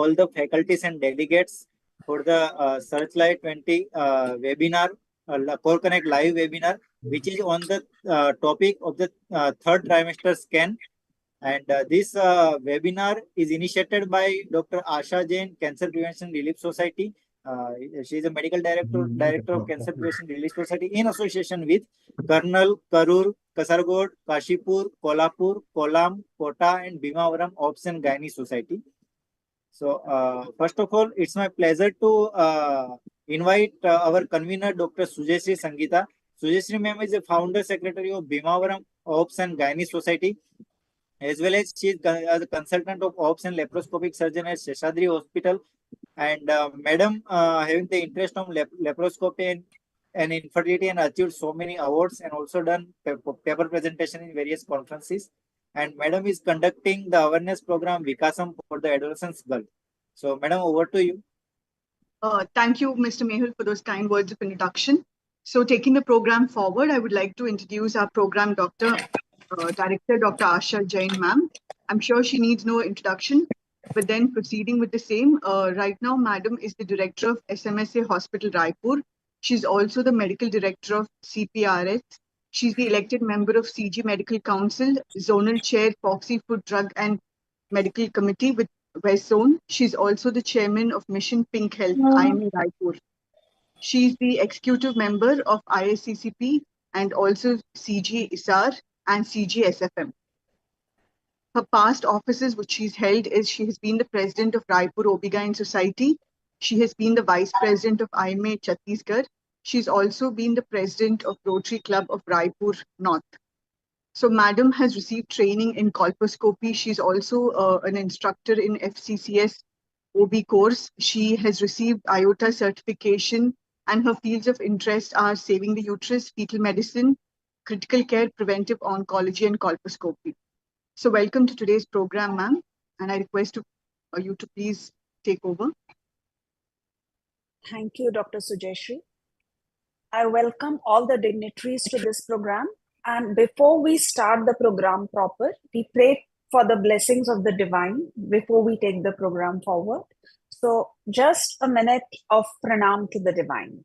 all the faculties and delegates for the Searchlight 20 webinar, Core Connect live webinar, which is on the topic of the third trimester scan. And this webinar is initiated by Dr. Asha Jain, Cancer Prevention Relief Society. She is a medical director of Cancer Prevention Relief Society in association with Karnal, Karur, Kasargod, Kashipur, Kolhapur, Kolam, Kota, and Bhimavaram Obs and Gynae Society. So, first of all, it's my pleasure to invite our convener, Dr. Sujeshri Sangeeta. Sujeshri ma'am is the founder secretary of Bhimavaram Obs and Gynae Society, as well as she is the consultant of Obs and laparoscopic surgeon at Seshadri Hospital. And madam, having the interest on laparoscopy and infertility, and achieved so many awards, and also done paper presentation in various conferences. And madam is conducting the awareness program Vikasam for the adolescents girl. So madam, over to you. Thank you, Mr. Mehul, for those kind words of introduction. So taking the program forward, I would like to introduce our program director, Dr. Asha Jain ma'am. I'm sure she needs no introduction, but then proceeding with the same, right now, madam is the director of SMSA Hospital Raipur. She's also the medical director of CPRS. She's the elected member of CG Medical Council, zonal chair, Foxy Food Drug and Medical Committee with West Zone. She's also the chairman of Mission Pink Health, IMA Raipur. She's the executive member of ISCCP and also CG ISAR and CG SFM. Her past offices which she's held is she has been the president of Raipur OB-GYN Society. She has been the vice president of IMA Chhattisgarh. She's also been the president of Rotary Club of Raipur North. So madam has received training in colposcopy. She's also an instructor in FCCS OB course. She has received IOTA certification, and her fields of interest are saving the uterus, fetal medicine, critical care, preventive oncology, and colposcopy. So welcome to today's program, ma'am, and I request you to please take over. Thank you, Dr. Sujeshri. I welcome all the dignitaries to this program. And before we start the program proper, we pray for the blessings of the divine before we take the program forward. So just a minute of pranam to the divine.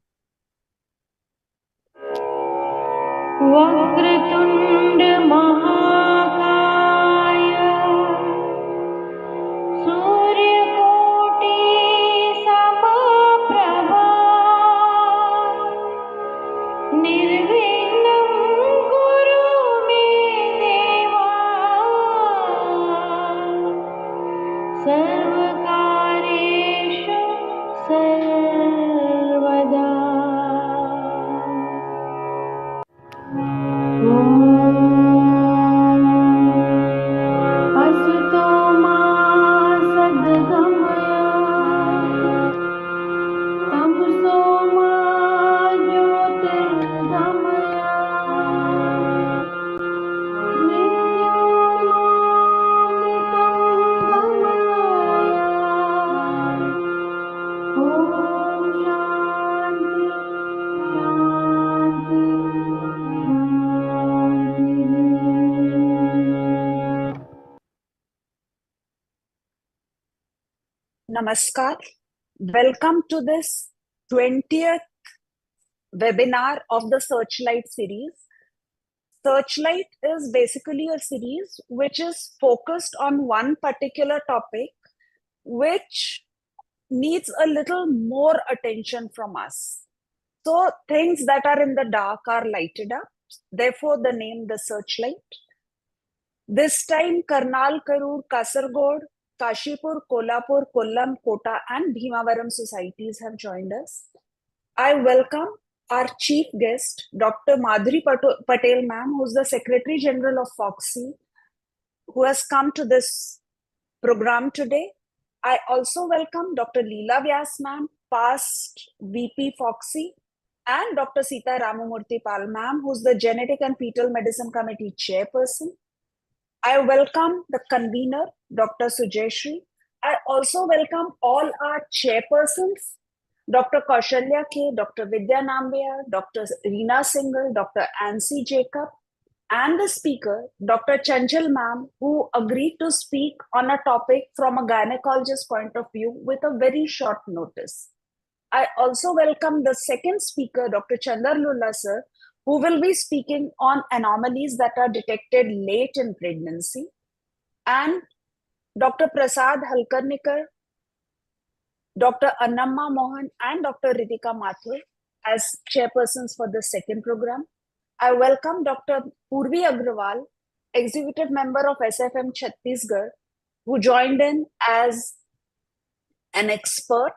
Vakratunda Mahakaya Suryakoti Samaprabha Nirvignam Kuru Me Deva Sarvakareshu Sarvada. Namaskar. Welcome to this 20th webinar of the Searchlight series. Searchlight is basically a series which is focused on one particular topic which needs a little more attention from us. So things that are in the dark are lighted up. Therefore, the name the Searchlight. This time, Karnal, Karur, Kasargod, Kashipur, Kolhapur, Kollam, Kota, and Bhimavaram societies have joined us. I welcome our chief guest, Dr. Madhuri Patel ma'am, who is the Secretary General of Foxy, who has come to this program today. I also welcome Dr. Leela Vyas ma'am, past VP Foxy, and Dr. Sita Ramamurthy Pal ma'am, who is the Genetic and Fetal Medicine Committee Chairperson. I welcome the convener, Dr. Sujeshri. I also welcome all our chairpersons, Dr. Kousalya K, Dr. Vidya Nambiar, Dr. Reena Singhal, Dr. Ancy Jacob, and the speaker, Dr. Chanchal ma'am, who agreed to speak on a topic from a gynecologist point of view with a very short notice. I also welcome the second speaker, Dr. Chander Lulla sir, who will be speaking on anomalies that are detected late in pregnancy, and Dr. Prasad Halkarnikar, Dr. Annamma Mohan, and Dr. Ritika Mathur as chairpersons for the second program. I welcome Dr. Purvi Agarwal, executive member of SFM Chhattisgarh, who joined in as an expert,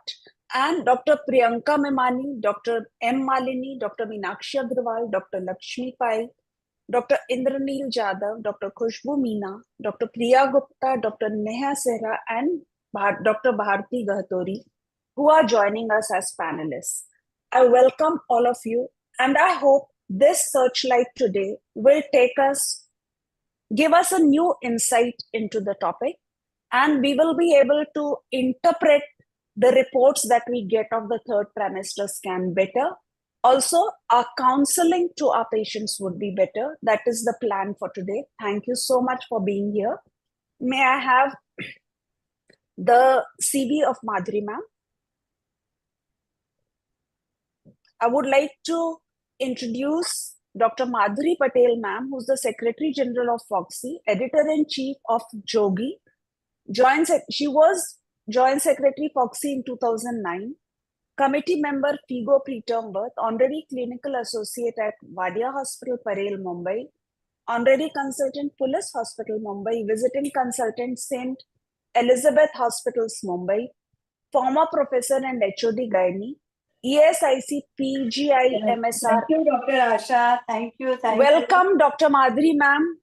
and Dr. Priyanka Mimani, Dr. M. Malini, Dr. Meenakshi Agrawal, Dr. Lakshmi Pai, Dr. Indraneel Jadhav, Dr. Khushboo Meena, Dr. Priya Gupta, Dr. Neha Sehra, and Dr. Bharti Gahtori, who are joining us as panelists. I welcome all of you, and I hope this searchlight today will give us a new insight into the topic, and we will be able to interpret the reports that we get of the third trimester scan better. Also, our counseling to our patients would be better. That is the plan for today. Thank you so much for being here. May I have the CV of Madhuri ma'am? I would like to introduce Dr. Madhuri Patel ma'am, who's the Secretary General of FOXY, Editor-in-Chief of Jogi. She was Joint Secretary FOXY in 2009, Committee Member FIGO Preterm Birth, Honorary Clinical Associate at Vidya Hospital, Parel, Mumbai, Honorary Consultant Police Hospital, Mumbai, Visiting Consultant St. Elizabeth Hospitals, Mumbai, former Professor and HOD Gynae, ESIC PGI MSR. Thank you, Dr. Asha. Thank you. Welcome, Dr. Madhuri ma'am.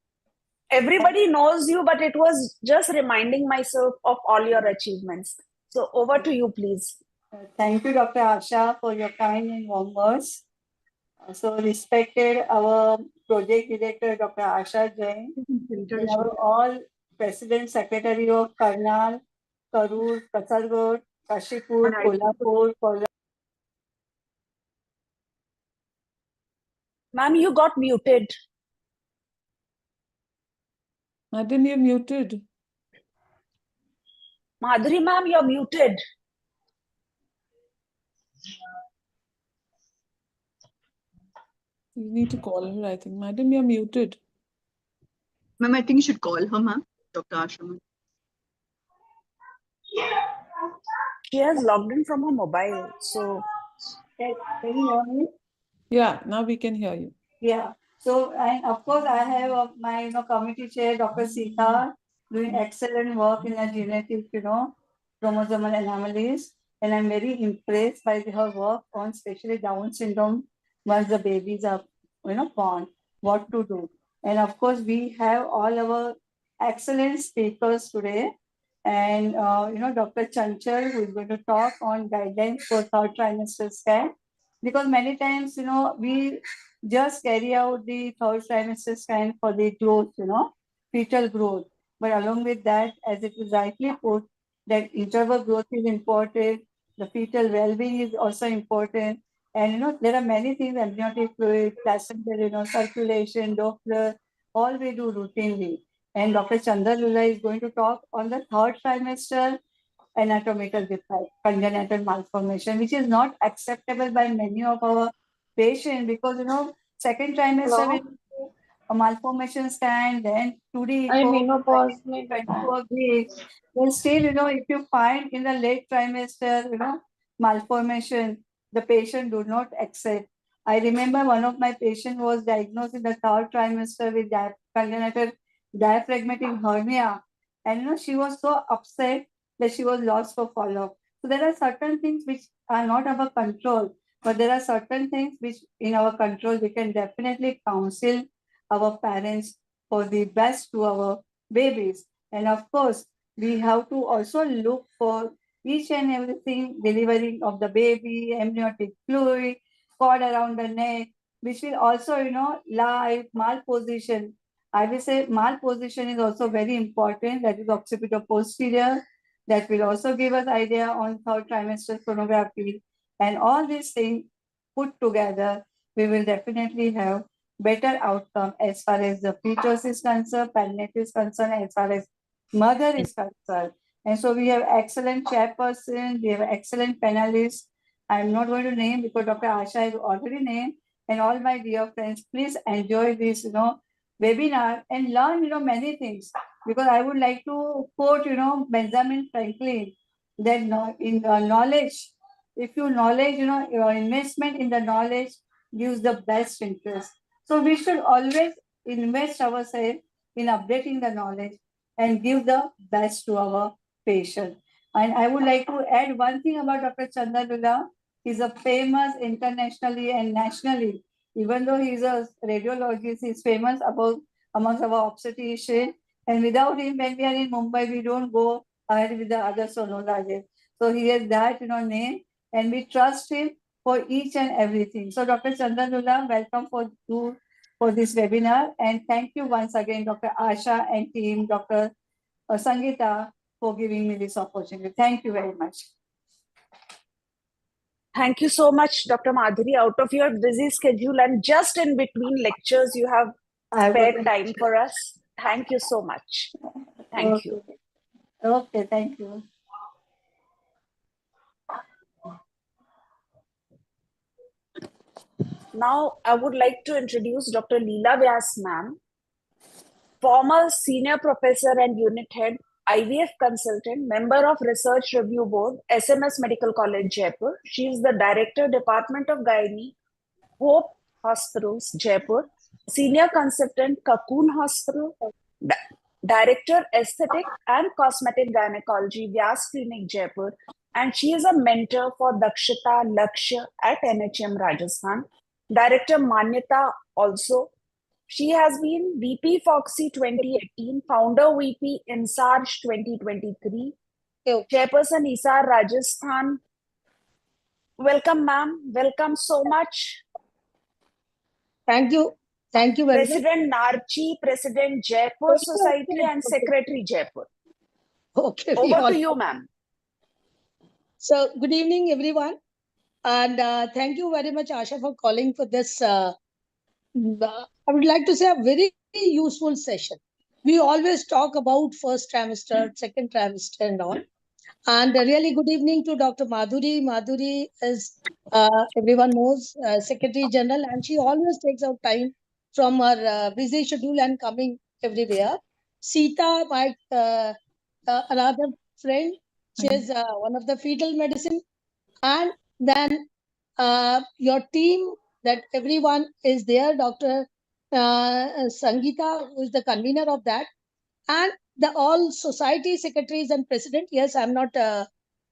Everybody knows you, but it was just reminding myself of all your achievements. So over to you, please. Thank you, Dr. Asha, for your kind and warm words. So respected our project director, Dr. Asha Jain, and our all President Secretary of Karnal, Karur, Kasargod, Kashipur, Kolhapur, Ma'am, you got muted. Madam, you're muted. Madhuri ma'am, you're muted. You need to call her, I think. Madam, you're muted. Ma'am, I think you should call her, ma'am. Dr. Asha, ma'am. She has logged in from her mobile. So, can you hear me? Yeah, now we can hear you. Yeah. So, and of course, I have my committee chair, Dr. Sita, doing excellent work in the genetic, chromosomal anomalies. And I'm very impressed by her work on especially Down syndrome once the babies are, born, what to do. And of course, we have all our excellent speakers today. And, Dr. Chanchal, who is going to talk on guidelines for third trimester scan. Because many times, we just carry out the third trimester scan for the growth, fetal growth. But along with that, as it is rightly put, that interval growth is important, the fetal well-being is also important. And, there are many things, amniotic fluid, placental, circulation, Doppler, all we do routinely. And Dr. Chander Lulla is going to talk on the third trimester anatomical defect, congenital malformation, which is not acceptable by many of our patients because, second trimester will do a malformation scan, then 2D echo, 24 weeks. Then still, if you find in the late trimester, malformation, the patient do not accept. I remember one of my patients was diagnosed in the third trimester with congenital diaphragmatic hernia. And, she was so upset that she was lost for follow-up. So there are certain things which are not our control, but there are certain things which in our control we can definitely counsel our parents for the best to our babies. And of course, we have to also look for each and everything, delivering of the baby, amniotic fluid, cord around the neck, which will also, lie, malposition. I will say malposition is also very important. That is occipital posterior. That will also give us idea on third trimester sonography. And all these things put together, we will definitely have better outcome as far as the fetus is concerned, parent is concerned, as far as mother is concerned. And so we have excellent chairperson, we have excellent panelists. I'm not going to name because Dr. Asha has already named. And all my dear friends, please enjoy this, webinar and learn, many things. Because I would like to quote, Benjamin Franklin, that in knowledge, if you knowledge, your investment in the knowledge gives the best interest. So we should always invest ourselves in updating the knowledge and give the best to our patient. And I would like to add one thing about Dr. Chander Lulla. He's a famous internationally and nationally. Even though he's a radiologist, he's famous amongst our obstetricians. And without him, when we are in Mumbai, we don't go ahead with the other sonologists. So he has that, name, and we trust him for each and everything. So Dr. Chander Lulla, welcome for this webinar. And thank you once again, Dr. Asha and team, Dr. Sangeeta, for giving me this opportunity. Thank you very much. Thank you so much, Dr. Madhuri. Out of your busy schedule and just in between lectures, you have spared time for us. Thank you so much. Thank you. Okay, thank you. Now, I would like to introduce Dr. Leela Vyas ma'am, former senior professor and unit head, IVF consultant, member of Research Review Board, SMS Medical College, Jaipur. She is the Director, Department of Gynae, Hope Hospitals, Jaipur, Senior Consultant, Cocoon Hospital, Director, Aesthetic and Cosmetic Gynecology, Vyas Clinic, Jaipur, and she is a mentor for Dakshata Lakshya at NHM Rajasthan. Director Manyata also. She has been VP Foxy 2018, Founder VP INSARG 2023, Chairperson ISAR Rajasthan. Welcome, ma'am. Welcome so much. Thank you. Thank you very much. President Narchi, President Jaipur Society and Secretary Jaipur. Okay. Over to you, ma'am. So good evening, everyone. And thank you very much, Asha, for calling for this. I would like to say a very useful session. We always talk about first trimester, second trimester and all. And a really good evening to Dr. Madhuri. Madhuri is, everyone knows, Secretary General, and she always takes out time from her busy schedule and coming everywhere. Sita, my another friend, she is one of the fetal medicine. And then your team, that everyone is there, Dr. Sangeeta, who is the convener of that, and the all society secretaries and president. Yes, I'm not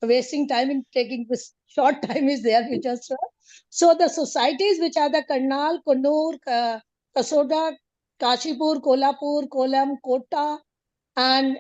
wasting time in taking this short time is there. We just so the societies which are the Karnal, Kannur, Kasoda, Kashipur, Kolhapur, Kolam, Kota, and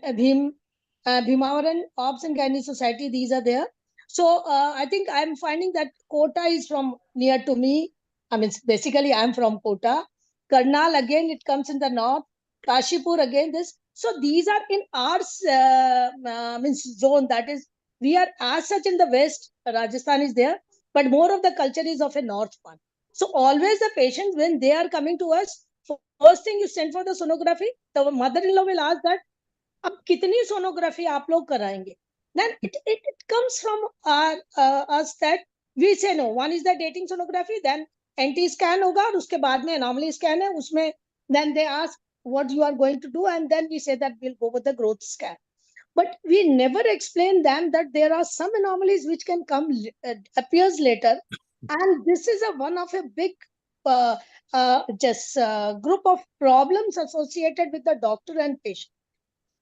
Bhimavaram Ops and Gynae Society. These are there. So I think I'm finding that Kota is from near to me. I mean, basically I'm from Kota. Karnal, again, it comes in the north. Kashipur, again, this. So these are in our zone. That is, we are as such in the west. Rajasthan is there, but more of the culture is of a north one. So always the patients, when they are coming to us, first thing you send for the sonography, the mother-in-law will ask that, अब कितनी sonography आप लोग कराएंगे? Then it comes from us that we say no. One is the dating sonography, then NT scan होगा और उसके बाद में anomaly scan है उसमें. Then they ask what you are going to do, and then we say that we'll go with the growth scan. But we never explain them that there are some anomalies which can come appears later, and this is one of a big group of problems associated with the doctor and patient.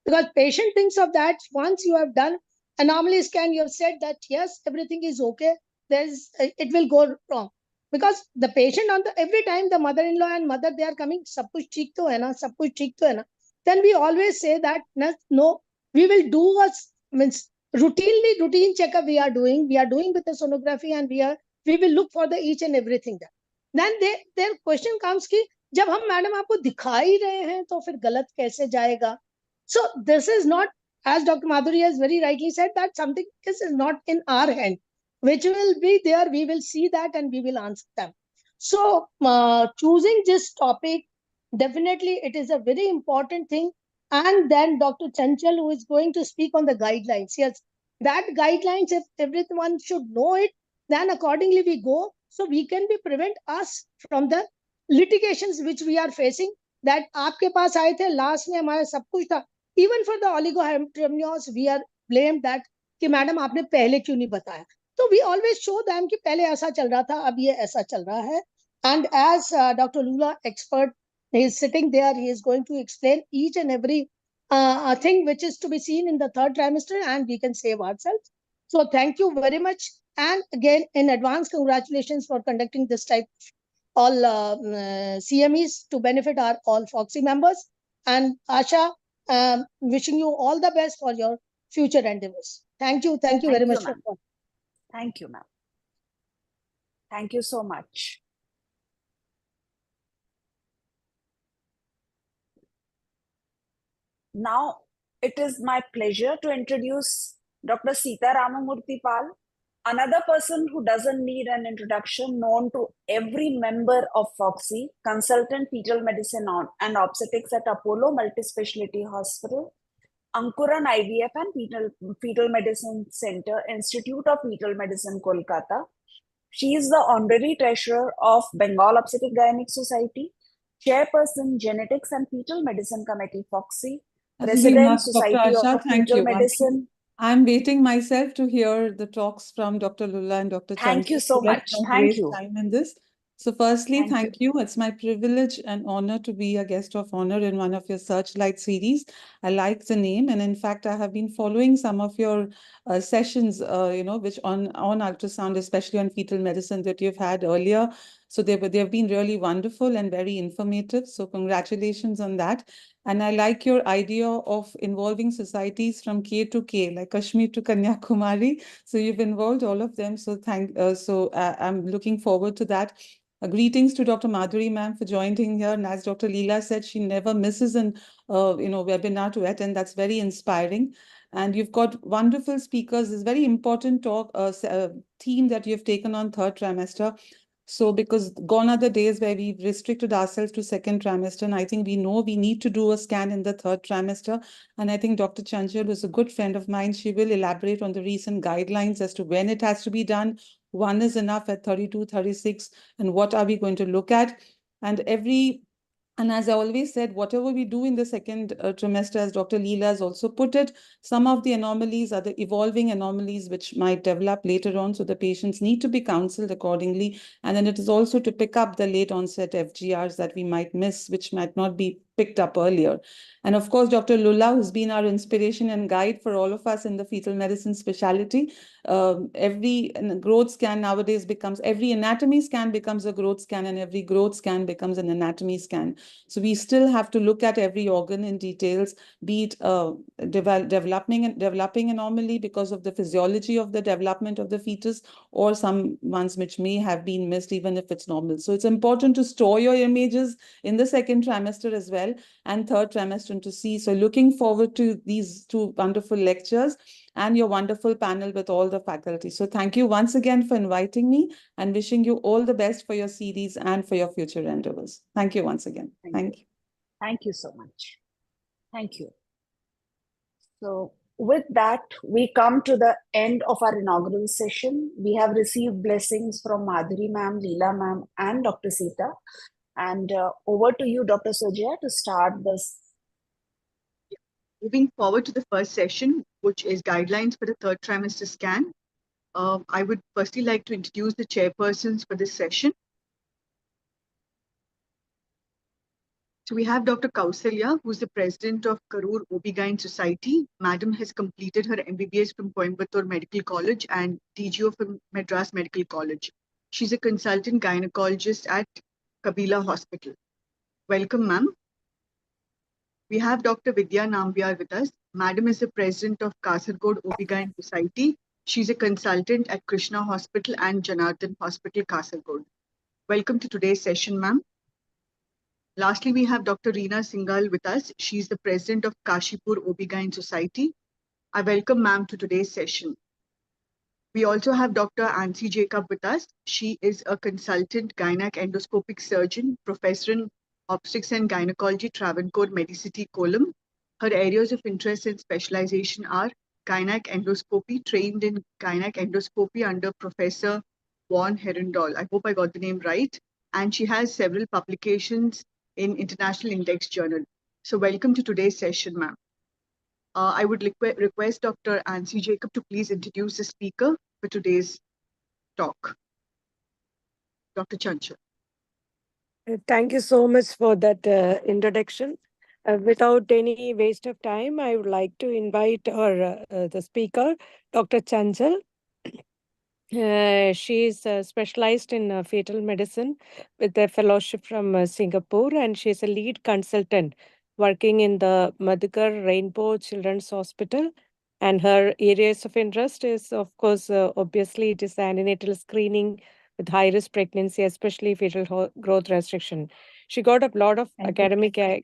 Because patient thinks of that once you have done anomaly scan, you have said that yes, everything is okay, it will go wrong. Because the patient every time the mother-in-law and mother, they are coming, sab kuch theek to hai na, sab kuch theek to hai na. Then we always say that no, we will do routine checkup we are doing with the sonography, and we will look for the each and everything there. Then their question comes ki, जब हम madam आपको दिखा ही रहे हैं तो फिर गलत कैसे जाएगा? So this is not, as Dr. Madhuri has very rightly said, that something is not in our hand, which will be there. We will see that and we will answer them. So choosing this topic, definitely it is a very important thing. And then Dr. Chanchal, who is going to speak on the guidelines. Yes, that guidelines, if everyone should know it, then accordingly we go. So we can be prevent us from the litigations which we are facing. That आपके पास आए थे last में हमारा सब कुछ था. Even for the oligohydramnios, we are blamed that कि madam आपने पहले क्यों नहीं बताया. So we always show them कि पहले ऐसा चल रहा था, अब ये ऐसा चल रहा है. And as Dr. Lulla, expert, he is sitting there, he is going to explain each and every thing which is to be seen in the third trimester, and we can save ourselves. So thank you very much. And again, in advance, congratulations for conducting this type all CMEs to benefit our all Foxy members. And Asha, wishing you all the best for your future endeavors. Thank you. Thank you very much. Ma'am. Thank you, ma'am. Thank you so much. Now, it is my pleasure to introduce Dr. Sita Ramamurthy Pal, another person who doesn't need an introduction, known to every member of Foxy, consultant fetal medicine and obstetrics at Apollo Multispecialty Hospital, Ankuran IVF and Fetal Medicine Center, Institute of Fetal Medicine, Kolkata. She is the honorary treasurer of Bengal Obstetric Gynec Society, chairperson Genetics and Fetal Medicine Committee, Foxy, Resident Society of Fetal Medicine. I'm waiting myself to hear the talks from Dr. Lulla and Dr. Chanchal. Thank you so much. Thank you. Time in this. So firstly, thank you. It's my privilege and honor to be a guest of honor in one of your Searchlight series. I like the name, and in fact, I have been following some of your sessions, which on ultrasound, especially on fetal medicine that you've had earlier. So they've been really wonderful and very informative. So congratulations on that. And I like your idea of involving societies from K to K, like Kashmir to Kanyakumari. So you've involved all of them. So I'm looking forward to that. Greetings to Dr. Madhuri ma'am for joining here. And as Dr. Leela said, she never misses an webinar to attend. That's very inspiring. And you've got wonderful speakers. This very important theme that you've taken on third trimester. So because gone are the days where we've restricted ourselves to second trimester, and I think we know we need to do a scan in the third trimester. And I think Dr. Chanchal was a good friend of mine. She will elaborate on the recent guidelines as to when it has to be done. One is enough at 32, 36, and what are we going to look at? And as I always said, whatever we do in the second trimester, as Dr. Leela has also put it, some of the anomalies are the evolving anomalies which might develop later on. So the patients need to be counseled accordingly. And then it is also to pick up the late onset FGRs that we might miss, which might not be picked up earlier. And of course, Dr. Lulla, who's been our inspiration and guide for all of us in the fetal medicine specialty. Every growth scan nowadays every anatomy scan becomes a growth scan, and every growth scan becomes an anatomy scan. So we still have to look at every organ in details, be it developing anomaly because of the physiology of the development of the fetus, or some ones which may have been missed even if it's normal. So it's important to store your images in the second trimester as well, and third trimester to see. So looking forward to these two wonderful lectures and your wonderful panel with all the faculty. So thank you once again for inviting me, and wishing you all the best for your series and for your future endeavors. Thank you once again. Thank you. Thank you so much. Thank you. So with that, we come to the end of our inaugural session. We have received blessings from Madhuri ma'am, Leela ma'am, and Dr. Sita. And over to you, Dr. Sujaya, to start this. Moving forward to the first session, which is guidelines for the third trimester scan. I would firstly like to introduce the chairpersons for this session. So we have Dr. Kousalya, who's the president of Karur OB-GYN Society. Madam has completed her MBBS from Coimbatore Medical College and TGO from Madras Medical College. She's a consultant gynecologist at Kabila Hospital. Welcome, ma'am. We have Dr. Vidya Nambiar with us. Madam is the president of Kasargod OB-GYN Society. She's a consultant at Krishna Hospital and Janardhan Hospital, Kasargod. Welcome to today's session, ma'am. Lastly, we have Dr. Reena Singhal with us. She's the president of Kashipur OB-GYN Society. I welcome ma'am to today's session. We also have Dr. Ancy Jacob with us. She is a consultant gynec endoscopic surgeon, professor in obstetrics and gynecology, Travancore Medicity, Kollam. Her areas of interest and specialization are gynec endoscopy, trained in gynec endoscopy under Professor Von Herendal. I hope I got the name right. And she has several publications in International Index Journal. So welcome to today's session, ma'am. I would request Dr. Ancy Jacob to please introduce the speaker for today's talk. Dr. Chanchal. Thank you so much for that introduction. Without any waste of time, I would like to invite the speaker, Dr. Chanchal. She is specialized in fetal medicine with a fellowship from Singapore, and she is a lead consultant working in the Mathur Rainbow Children's Hospital. And her areas of interest is, of course, obviously, it is antenatal screening with high-risk pregnancy, especially fetal growth restriction. She got a lot of academic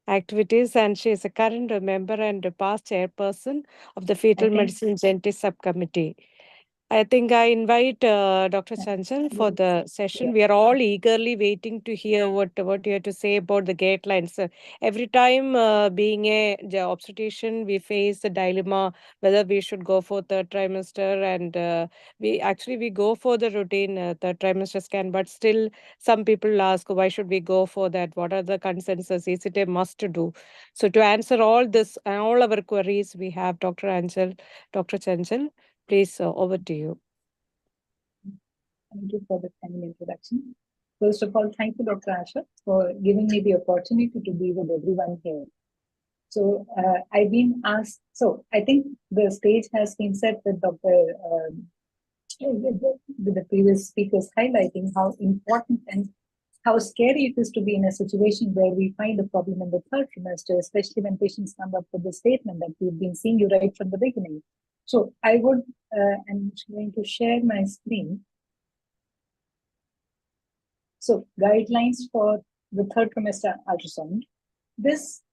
activities, and she is a current member and a past chairperson of the Fetal Medicine Genetics Subcommittee. I think I invite Dr. Chanchal for the session. We are all eagerly waiting to hear what you have to say about the guidelines. Every time being the obstetrician, we face the dilemma whether we should go for third trimester, and we go for the routine third trimester scan, but still some people ask, why should we go for that? What are the consensus? Is it a must to do? So to answer all this and all our queries, we have Dr. Chanchal. Please, over to you. Thank you for the kind introduction. First of all, thank you, Dr. Asha, for giving me the opportunity to be with everyone here. So I've been asked, so I think the stage has been set with with the previous speakers highlighting how important and how scary it is to be in a situation where we find a problem in the third trimester, especially when patients come up with the statement that we've been seeing you right from the beginning. So I would, I'm going to share my screen. So guidelines for the third trimester ultrasound. This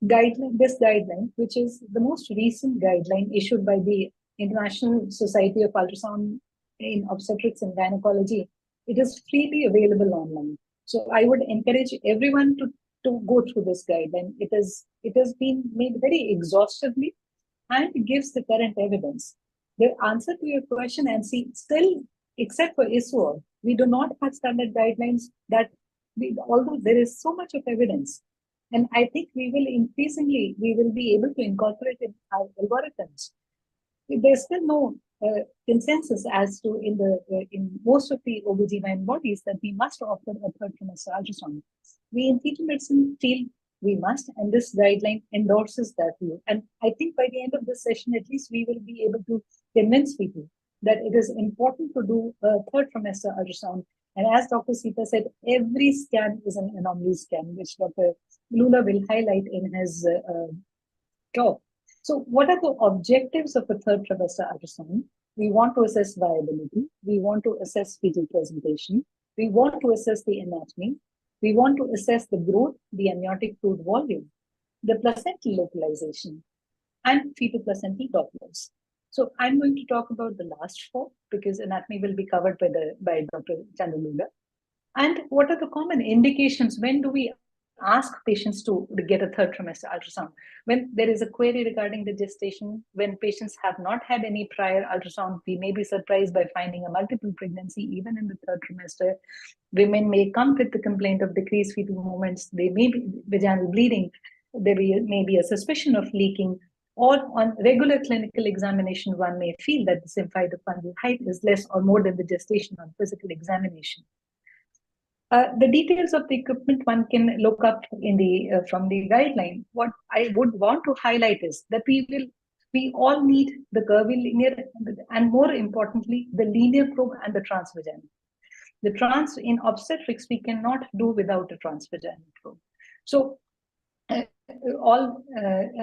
guideline, which is the most recent guideline issued by the International Society of Ultrasound in Obstetrics and Gynecology, it is freely available online. So I would encourage everyone to go through this guideline. It has been made very exhaustively, and it gives the current evidence. The answer to your question, Ancy, still, except for ISO, we do not have standard guidelines although there is so much of evidence. And I think we will be able to incorporate in our algorithms. There's still no consensus as to in most of the OBGYN bodies that we must offer a third trimester ultrasound. We in fetal medicine feel we must, and this guideline endorses that view. And I think by the end of this session, at least we will be able to convince people that it is important to do a third trimester ultrasound. And as Dr. Sita said, every scan is an anomaly scan, which Dr. Lulla will highlight in his talk. So what are the objectives of a third trimester ultrasound? We want to assess viability. We want to assess fetal presentation. We want to assess the anatomy. We want to assess the growth, the amniotic fluid volume, the placental localization, and fetal placental Dopplers. So I'm going to talk about the last four because anatomy will be covered by Dr. Chander Lulla. And what are the common indications? When do we ask patients to get a third trimester ultrasound? When there is a query regarding the gestation, when patients have not had any prior ultrasound, we may be surprised by finding a multiple pregnancy even in the third trimester. Women may come with the complaint of decreased fetal movements. They may be vaginal bleeding. There may be a suspicion of leaking. Or on regular clinical examination, one may feel that the symphytofungal height is less or more than the gestation on physical examination. The details of the equipment one can look up in from the guideline. What I would want to highlight is that we all need the curvy linear and more importantly, the linear probe and the transvaginal. In obstetrics, we cannot do without a transvaginal probe. So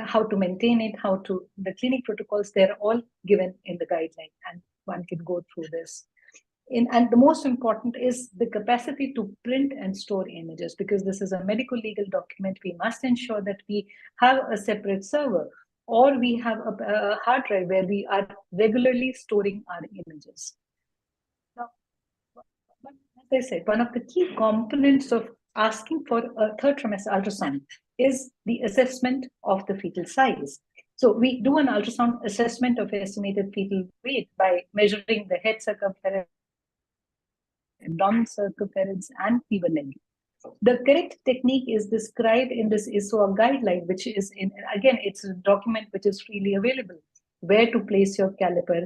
how to maintain it, the clinic protocols, they're all given in the guideline and one can go through this. And the most important is the capacity to print and store images, because this is a medical legal document. We must ensure that we have a separate server or we have a hard drive where we are regularly storing our images. Now, as I said, one of the key components of asking for a third trimester ultrasound is the assessment of the fetal size. So we do an ultrasound assessment of estimated fetal weight by measuring the head circumference, abdominal circumference, and fever length. The correct technique is described in this ISOA guideline, which is again, it's a document which is freely available. Where to place your caliper.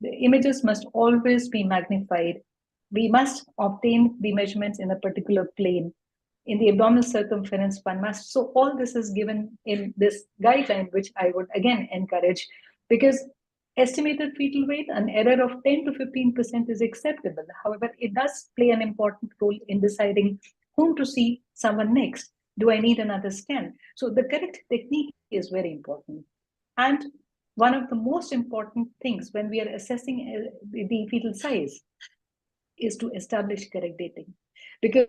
The images must always be magnified. We must obtain the measurements in a particular plane. In the abdominal circumference, one must. So all this is given in this guideline, which I would again encourage, because estimated fetal weight, an error of 10 to 15% is acceptable. However, it does play an important role in deciding whom to see someone next. Do I need another scan? So the correct technique is very important. And one of the most important things when we are assessing the fetal size is to establish correct dating. Because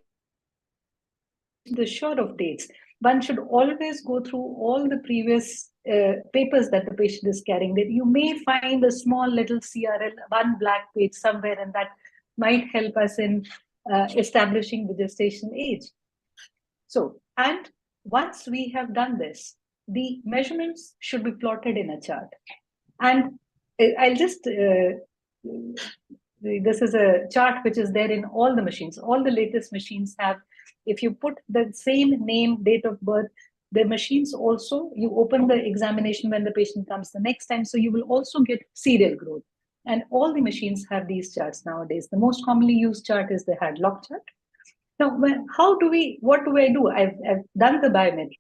the short of dates, one should always go through all the previous papers that the patient is carrying. That you may find a small little CRL, one black page somewhere, and that might help us in establishing the gestation age. So, and once we have done this, the measurements should be plotted in a chart. And I'll just, this is a chart which is there in all the machines. All the latest machines have, if you put the same name, date of birth, the machines also, you open the examination when the patient comes the next time, so you will also get serial growth. And all the machines have these charts nowadays. The most commonly used chart is the Hadlock chart. Now, what do I do? I've done the biometric.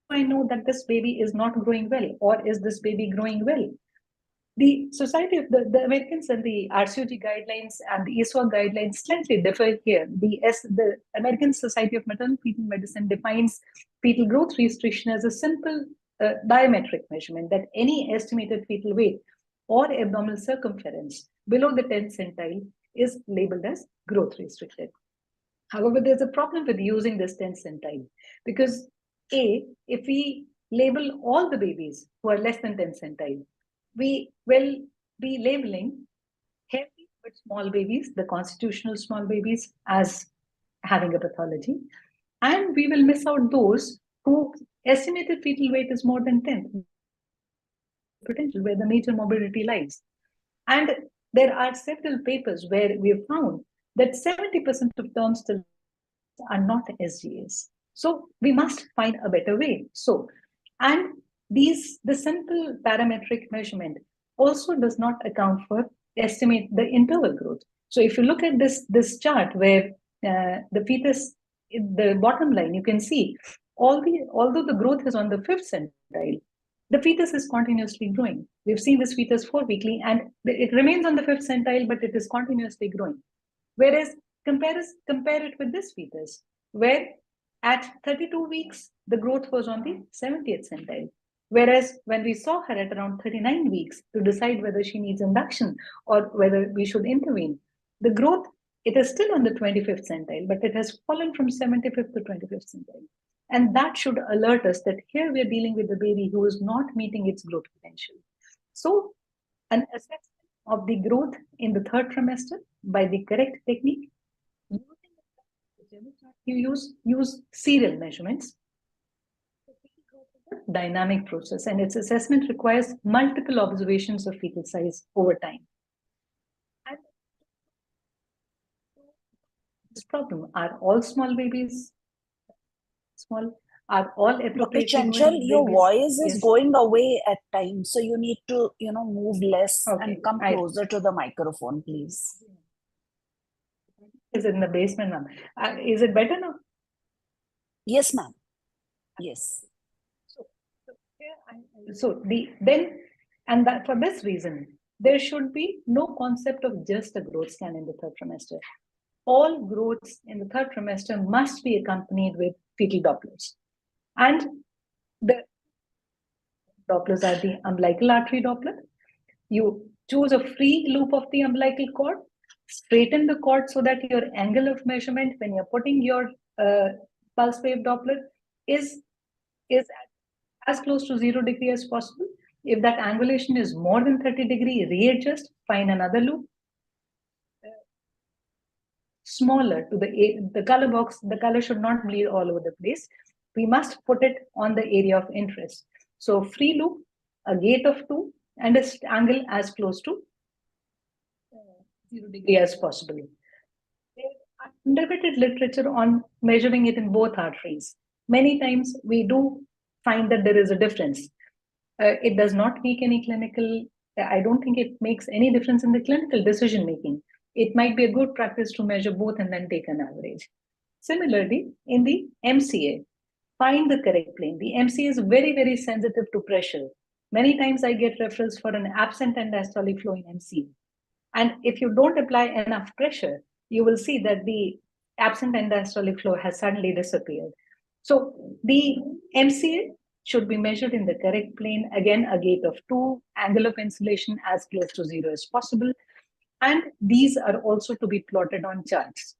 I know that this baby is not growing well, or is this baby growing well? The Society of the Americans and the RCOG guidelines and the ISWA guidelines slightly differ here. The American Society of Maternal Fetal Medicine defines fetal growth restriction as a simple biometric measurement that any estimated fetal weight or abdominal circumference below the 10th centile is labeled as growth restricted. However, there's a problem with using this 10th centile because if we label all the babies who are less than 10th centile, we will be labeling heavy but small babies, the constitutional small babies, as having a pathology. And we will miss out those who estimated fetal weight is more than 10, potential where the major morbidity lies. And there are several papers where we have found that 70% of terms still are not SGAs. So we must find a better way. So, and the simple parametric measurement also does not account for estimate the interval growth. So if you look at this chart where the fetus, the bottom line, you can see although the growth is on the 5th centile, the fetus is continuously growing. We've seen this fetus 4 weekly and it remains on the 5th centile, but it is continuously growing. Whereas compare it with this fetus, where at 32 weeks, the growth was on the 70th centile. Whereas when we saw her at around 39 weeks to decide whether she needs induction or whether we should intervene, the growth, it is still on the 25th centile, but it has fallen from 75th to 25th centile. And that should alert us that here we are dealing with a baby who is not meeting its growth potential. So an assessment of the growth in the 3rd trimester by the correct technique, you use serial measurements. Dynamic process, and its assessment requires multiple observations of fetal size over time. And this problem, are all small babies small? Are all appropriate? Dr. Chanchal, your voice is going away at times, so you need to, move less and come closer to the microphone, please. Is it in the basement, ma'am? Is it better now? Yes, ma'am. Yes. So for this reason, there should be no concept of just a growth scan in the 3rd trimester. All growths in the 3rd trimester must be accompanied with fetal Dopplers. And the Dopplers are the umbilical artery Doppler. You choose a free loop of the umbilical cord, straighten the cord so that your angle of measurement when you're putting your pulse wave Doppler is at as close to 0 degree as possible. If that angulation is more than 30 degree, readjust, find another loop. Smaller to the color box, the color should not bleed all over the place. We must put it on the area of interest. So free loop, a gate of 2, and a angle as close to 0 degree as possible. There limited literature on measuring it in both arteries. Many times we do find that there is a difference. It does not make any clinical, I don't think it makes any difference in the clinical decision making. It might be a good practice to measure both and then take an average. Similarly, in the MCA, find the correct plane. The MCA is very, very sensitive to pressure. Many times I get referrals for an absent and diastolic flow in MCA. And if you don't apply enough pressure, you will see that the absent and diastolic flow has suddenly disappeared. So the MCA should be measured in the correct plane. Again, a gate of 2, angle of insulation as close to 0 as possible. And these are also to be plotted on charts.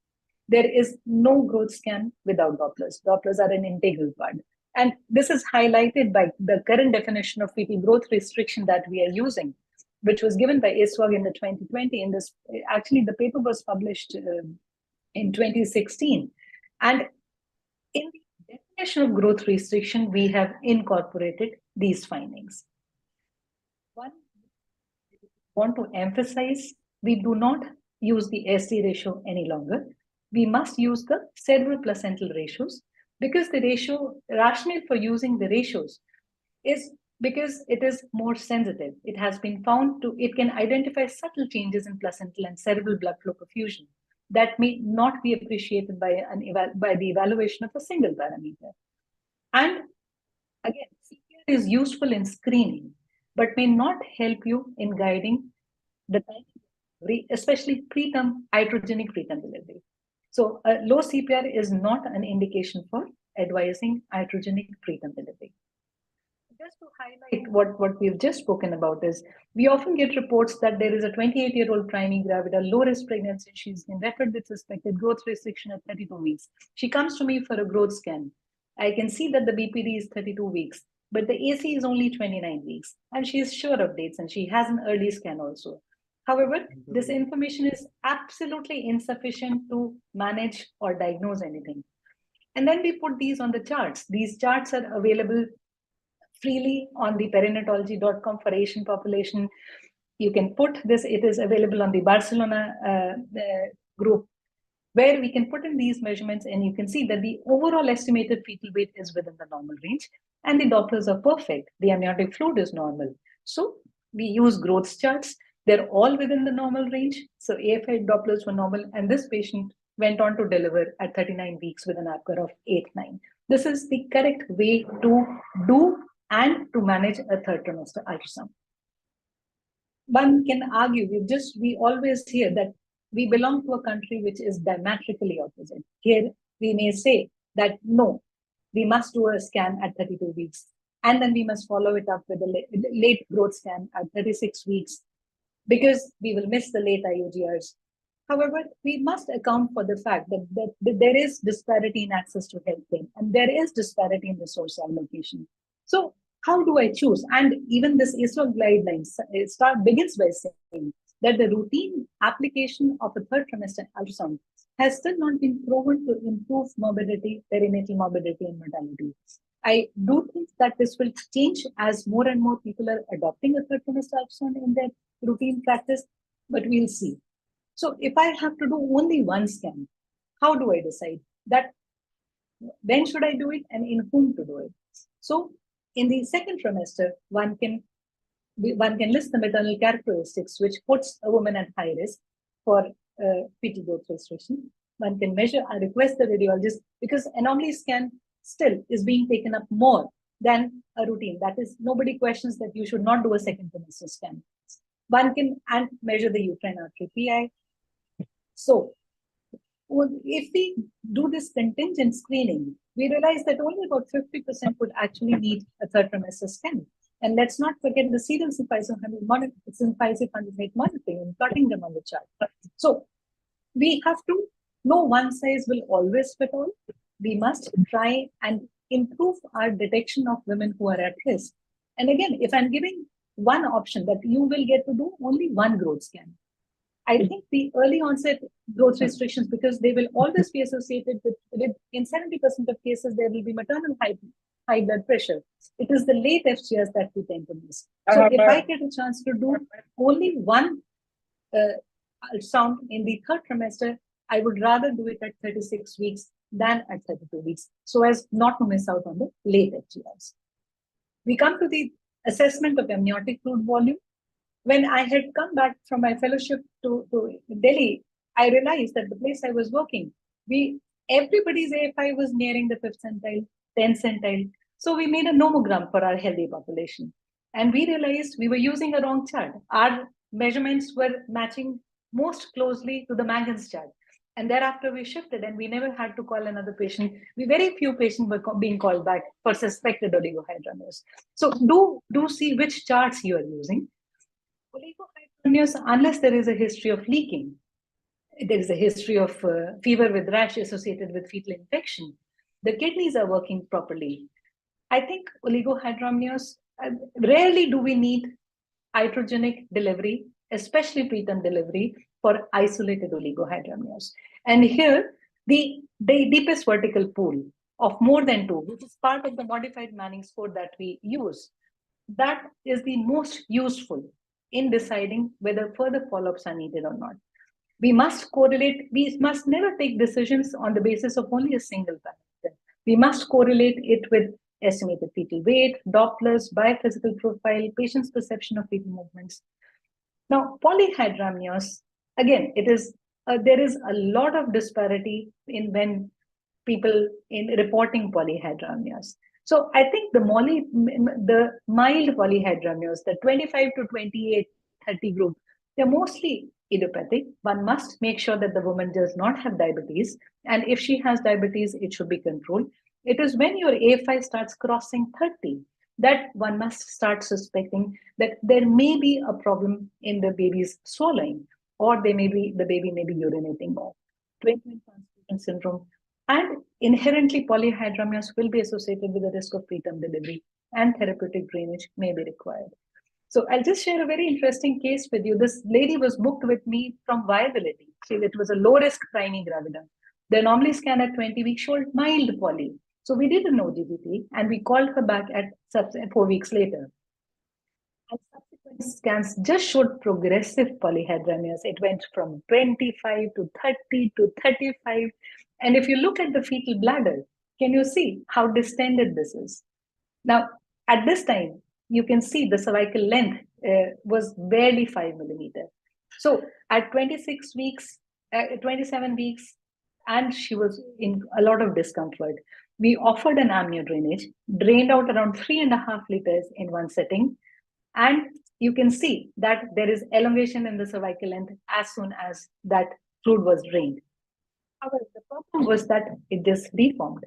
There is no growth scan without Dopplers. Dopplers are an integral part. And this is highlighted by the current definition of fetal growth restriction that we are using, which was given by ISWAG in the 2020. In this, actually, the paper was published in 2016. And in the definition of growth restriction, we have incorporated these findings. One, I want to emphasize, we do not use the SD ratio any longer. We must use the cerebroplacental ratios, because the rationale for using the ratios is because it is more sensitive. It has been found it can identify subtle changes in placental and cerebral blood flow perfusion that may not be appreciated by the evaluation of a single parameter. And again, CPR is useful in screening, but may not help you in guiding the time, especially preterm iatrogenic preterm delivery. So a low CPR is not an indication for advising iatrogenic preterm delivery. Just to highlight what we've just spoken about is, we often get reports that there is a 28-year-old priming gravida, low-risk pregnancy. She's been referred with suspected growth restriction at 32 weeks. She comes to me for a growth scan. I can see that the BPD is 32 weeks, but the AC is only 29 weeks. And she is sure of dates, and she has an early scan also. However, this information is absolutely insufficient to manage or diagnose anything. And then we put these on the charts. These charts are available freely on the perinatology.com for Asian population. You can put this, it is available on the Barcelona group, where we can put in these measurements, and you can see that the overall estimated fetal weight is within the normal range, and the Dopplers are perfect. The amniotic fluid is normal. So we use growth charts. They're all within the normal range. So AFI Dopplers were normal, and this patient went on to deliver at 39 weeks with an APGAR of 8-9. This is the correct way to do and to manage a third trimester ultrasound. One can argue, we always hear that we belong to a country which is diametrically opposite. Here we may say that no, we must do a scan at 32 weeks, and then we must follow it up with a late growth scan at 36 weeks, because we will miss the late IUGRs. However, we must account for the fact that there is disparity in access to healthcare, and there is disparity in resource allocation. So how do I choose? And even this ISWAG guidelines begins by saying that the routine application of a third trimester ultrasound has still not been proven to improve morbidity, perinatal morbidity, and mortality. I do think that this will change as more and more people are adopting a third trimester ultrasound in their routine practice, but we'll see. So if I have to do only one scan, how do I decide that when should I do it and in whom to do it? So in the second trimester, one can list the maternal characteristics which puts a woman at high risk for fetal growth restriction. One can measure and request the radiologist, because anomaly scan still is being taken up more than a routine. That is, nobody questions that you should not do a second trimester scan. One can measure the uterine artery PI. So if we do this contingent screening, we realize that only about 50% would actually need a third trimester scan. And let's not forget the serial symphysis rate monitoring and plotting them on the chart. So we have to know one size will always fit all. We must try and improve our detection of women who are at risk. And again, if I'm giving one option that you will get to do only one growth scan, I think the early onset growth restrictions, because they will always be associated with in 70% of cases, there will be maternal high blood pressure. It is the late FGRs that we tend to miss. So if I get a chance to do only one ultrasound in the third trimester, I would rather do it at 36 weeks than at 32 weeks, so as not to miss out on the late FGRs. We come to the assessment of amniotic fluid volume. When I had come back from my fellowship to Delhi, I realized that the place I was working, everybody's AFI was nearing the 5th centile, 10th centile. So we made a nomogram for our healthy population. And we realized we were using a wrong chart. Our measurements were matching most closely to the Mangan's chart. And thereafter we shifted and we never had to call another patient. Very few patients were being called back for suspected oligohydramnios. So do see which charts you are using. Oligohydramnios, unless there is a history of leaking, there is a history of fever with rash associated with fetal infection, the kidneys are working properly. I think oligohydramnios, rarely do we need iatrogenic delivery, especially preterm delivery, for isolated oligohydramnios. And here, the deepest vertical pool of more than 2, which is part of the modified Manning score that we use, that is the most useful in deciding whether further follow-ups are needed or not. We must correlate, we must never take decisions on the basis of only a single parameter. We must correlate it with estimated fetal weight, Dopplers, biophysical profile, patient's perception of fetal movements. Now, polyhydramnios, again, there is a lot of disparity in when people in reporting polyhydramnios. So I think the mild polyhydramnios, the 25 to 28, 30 group, they're mostly idiopathic. One must make sure that the woman does not have diabetes. And if she has diabetes, it should be controlled. It is when your A5 starts crossing 30 that one must start suspecting that there may be a problem in the baby's swallowing, or the baby may be urinating more. Twin transfusion syndrome and inherently polyhydramnios will be associated with the risk of preterm delivery, and therapeutic drainage may be required. So I'll just share a very interesting case with you. This lady was booked with me from viability. See, it was a low-risk priming gravida. The anomaly scan at 20 weeks showed mild poly. So we did an OGTT and we called her back at 4 weeks later. And subsequent scans just showed progressive polyhydramnios. It went from 25 to 30 to 35. And if you look at the fetal bladder, can you see how distended this is? Now, at this time, you can see the cervical length was barely 5 millimeters. So at 26 weeks, 27 weeks, and she was in a lot of discomfort, we offered an amnio drainage, drained out around 3.5 liters in one setting. And you can see that there is elongation in the cervical length as soon as that fluid was drained. However, the problem was that it just deformed.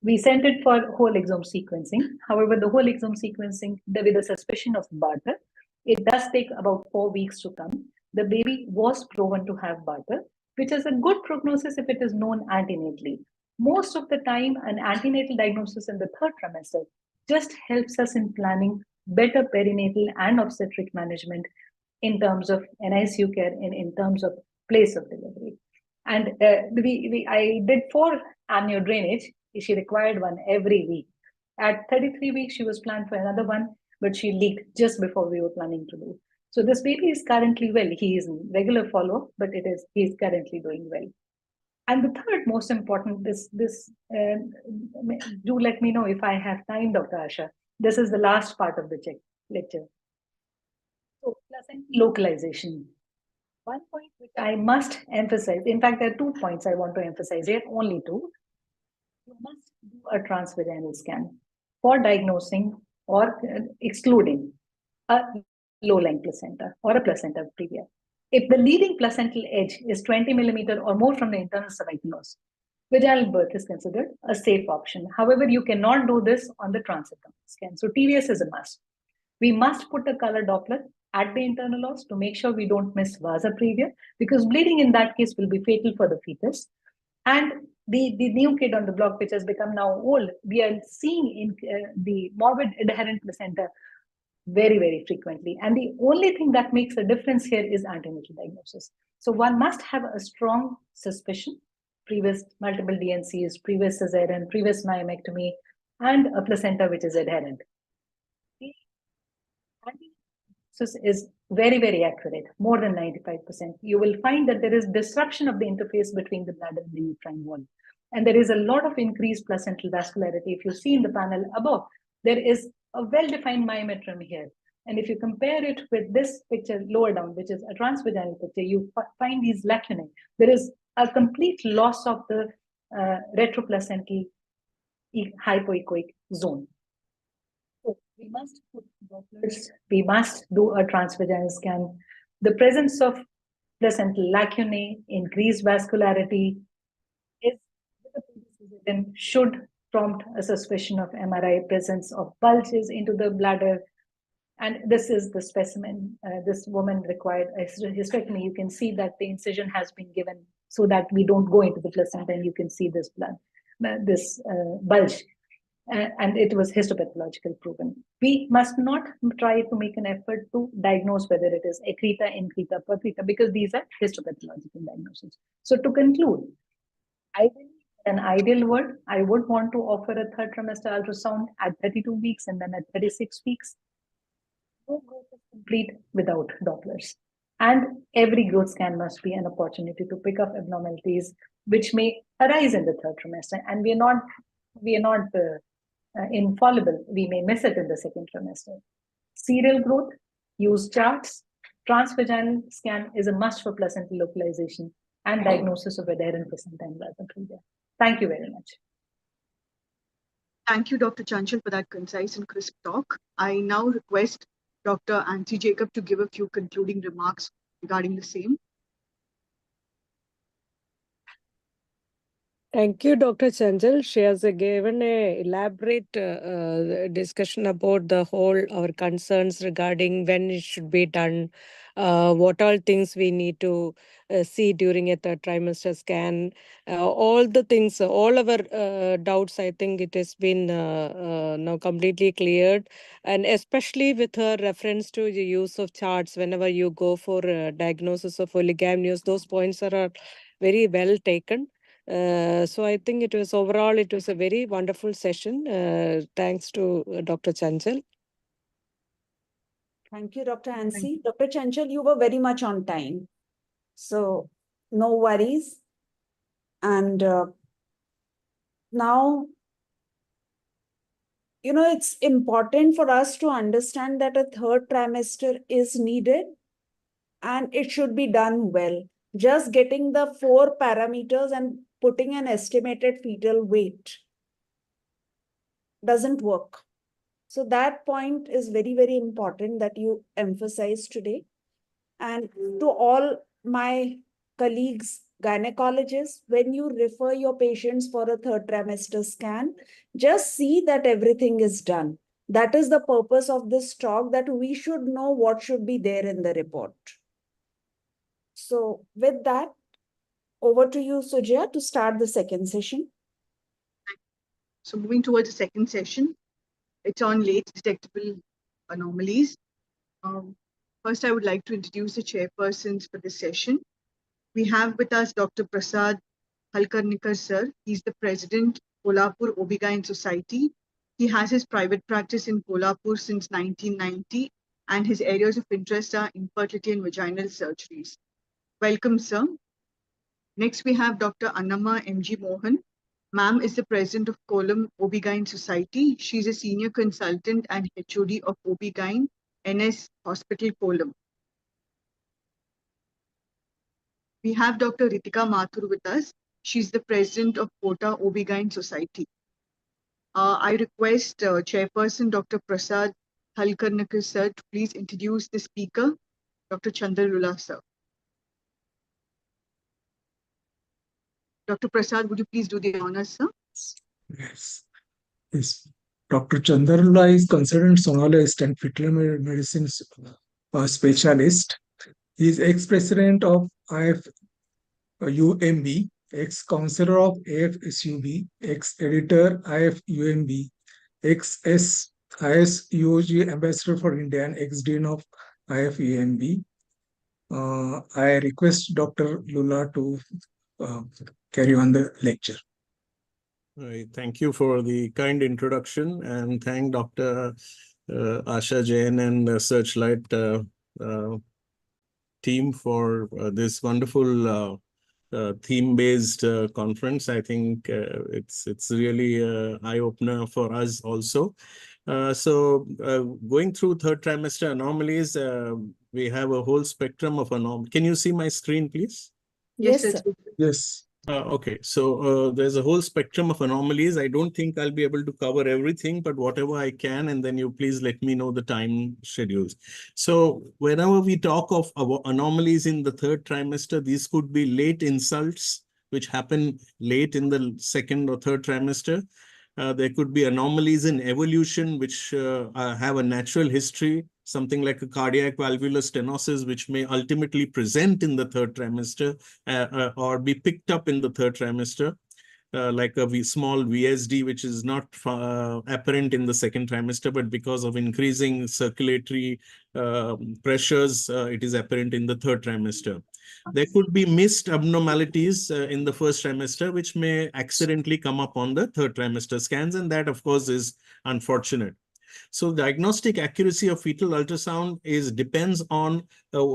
We sent it for whole exome sequencing. However, the whole exome sequencing, with a suspicion of Barter, it does take about 4 weeks to come. The baby was proven to have Barter, which is a good prognosis if it is known antenatally. Most of the time, an antenatal diagnosis in the third trimester just helps us in planning better perinatal and obstetric management in terms of NICU care and in terms of place of delivery. And I did 4 amnio drainage. She required one every week. At 33 weeks, she was planned for another one, but she leaked just before we were planning to do. So this baby is currently well. He is in regular follow-up, but he's currently doing well. And the third most important, do let me know if I have time, Dr. Asha. This is the last part of the lecture. So placenta localization. One point which I must emphasize, in fact, there are 2 points I want to emphasize here, only 2. You must do a transvaginal scan for diagnosing or excluding a low-lying placenta or a placenta previa. If the leading placental edge is 20 millimeter or more from the internal cervical nose, vaginal birth is considered a safe option. However, you cannot do this on the transabdominal scan. So TVS is a must. We must put a color Doppler at the internal os to make sure we don't miss vasa previa, because bleeding in that case will be fatal for the fetus. And the new kid on the block, which has become now old, we are seeing in the morbid adherent placenta very, very frequently. And the only thing that makes a difference here is antenatal diagnosis. So one must have a strong suspicion, previous multiple DNCs, previous cesarean, previous myomectomy, and a placenta which is adherent. The antenatal is very, very accurate, more than 95%. You will find that there is disruption of the interface between the bladder and the uterine wall. And there is a lot of increased placental vascularity. If you see in the panel above, there is a well-defined myometrium here. And if you compare it with this picture lower down, which is a transvaginal picture, you find these lacunae. There is a complete loss of the retroplacental hypoechoic zone. So we must put Dopplers, we must do a transvaginal scan. The presence of placental lacunae, increased vascularity, should prompt a suspicion of MRI, presence of bulges into the bladder. And this is the specimen. This woman required a hysterectomy. You can see that the incision has been given so that we don't go into the placenta, and you can see this blood, this bulge. And it was histopathological proven. We must not try to make an effort to diagnose whether it is accreta, increta, percreta, because these are histopathological diagnoses. So to conclude, I believe an ideal world, I would want to offer a third trimester ultrasound at 32 weeks and then at 36 weeks. No growth is complete without Dopplers. And every growth scan must be an opportunity to pick up abnormalities which may arise in the third trimester. And we are not infallible. We may miss it in the second trimester. Serial growth, use charts. Transvaginal scan is a must for placental localization and diagnosis of adherent placenta and bladder. Thank you very much. Thank you, Dr. Chanchal, for that concise and crisp talk. I now request Dr. Ancy Jacob to give a few concluding remarks regarding the same. Thank you, Dr. Chanchal. She has given a elaborate discussion about the whole our concerns regarding when it should be done, what all things we need to see during a third trimester scan, all the things, all our doubts. I think it has been now completely cleared, and especially with her reference to the use of charts whenever you go for diagnosis of oligamenous. Those points are very well taken. So I think it was a very wonderful session. Thanks to Dr. Chanchal. Thank you, Dr. Ancy. Dr. Chanchal, you were very much on time. So no worries. And now, it's important for us to understand that a third trimester is needed and it should be done well. Just getting the 4 parameters and putting an estimated fetal weight doesn't work. So that point is very, very important that you emphasize today. And to all my colleagues, gynecologists, when you refer your patients for a third trimester scan, just see that everything is done. That is the purpose of this talk, that we should know what should be there in the report. So with that, over to you, Sujaya, to start the second session. So moving towards the second session, it's on late detectable anomalies. First, I would like to introduce the chairpersons for this session. We have with us Dr. Prasad Halkarnikar, sir. He's the president, Kolhapur OB-GYN Society. He has his private practice in Kolhapur since 1990, and his areas of interest are infertility and vaginal surgeries. Welcome, sir. Next, we have Dr. Annamma M.G. Mohan. Ma'am is the president of Kollam OB-GYN Society. She's a senior consultant and HOD of OB-GYN NS Hospital, Kollam. We have Dr. Ritika Mathur with us. She's the president of Kota OB-GYN Society. I request Chairperson Dr. Prasad Halkarnikar, sir, to please introduce the speaker, Dr. Chander Lulla, sir. Dr. Prasad, would you please do the honors, sir? Yes. Dr. Chander Lulla is considered sonologist and fetal medicine specialist. He is ex-president of UMB ex-counselor of AFSUB, ex-editor IFUMB, ex-ISUOG ambassador for India, and ex-dean of IFUMB. I request Dr. Lulla to carry on the lecture. Right. Thank you for the kind introduction, and thank Dr. Asha Jain and the Searchlight team for this wonderful theme-based conference. I think it's really an eye-opener for us also. Going through third trimester anomalies, we have a whole spectrum of anomalies. Can you see my screen, please? Yes, Yes, sir. sir. Yes. Okay, so there's a whole spectrum of anomalies. I don't think I'll be able to cover everything, but whatever I can, and then you please let me know the time schedules. So whenever we talk of anomalies in the third trimester, these could be late insults, which happen late in the second or third trimester. There could be anomalies in evolution, which have a natural history, something like a cardiac valvular stenosis, which may ultimately present in the third trimester or be picked up in the third trimester. Like a small VSD, which is not apparent in the second trimester, but because of increasing circulatory pressures, it is apparent in the third trimester. There could be missed abnormalities in the first trimester, which may accidentally come up on the third trimester scans, and that, of course, is unfortunate. So diagnostic accuracy of fetal ultrasound depends on the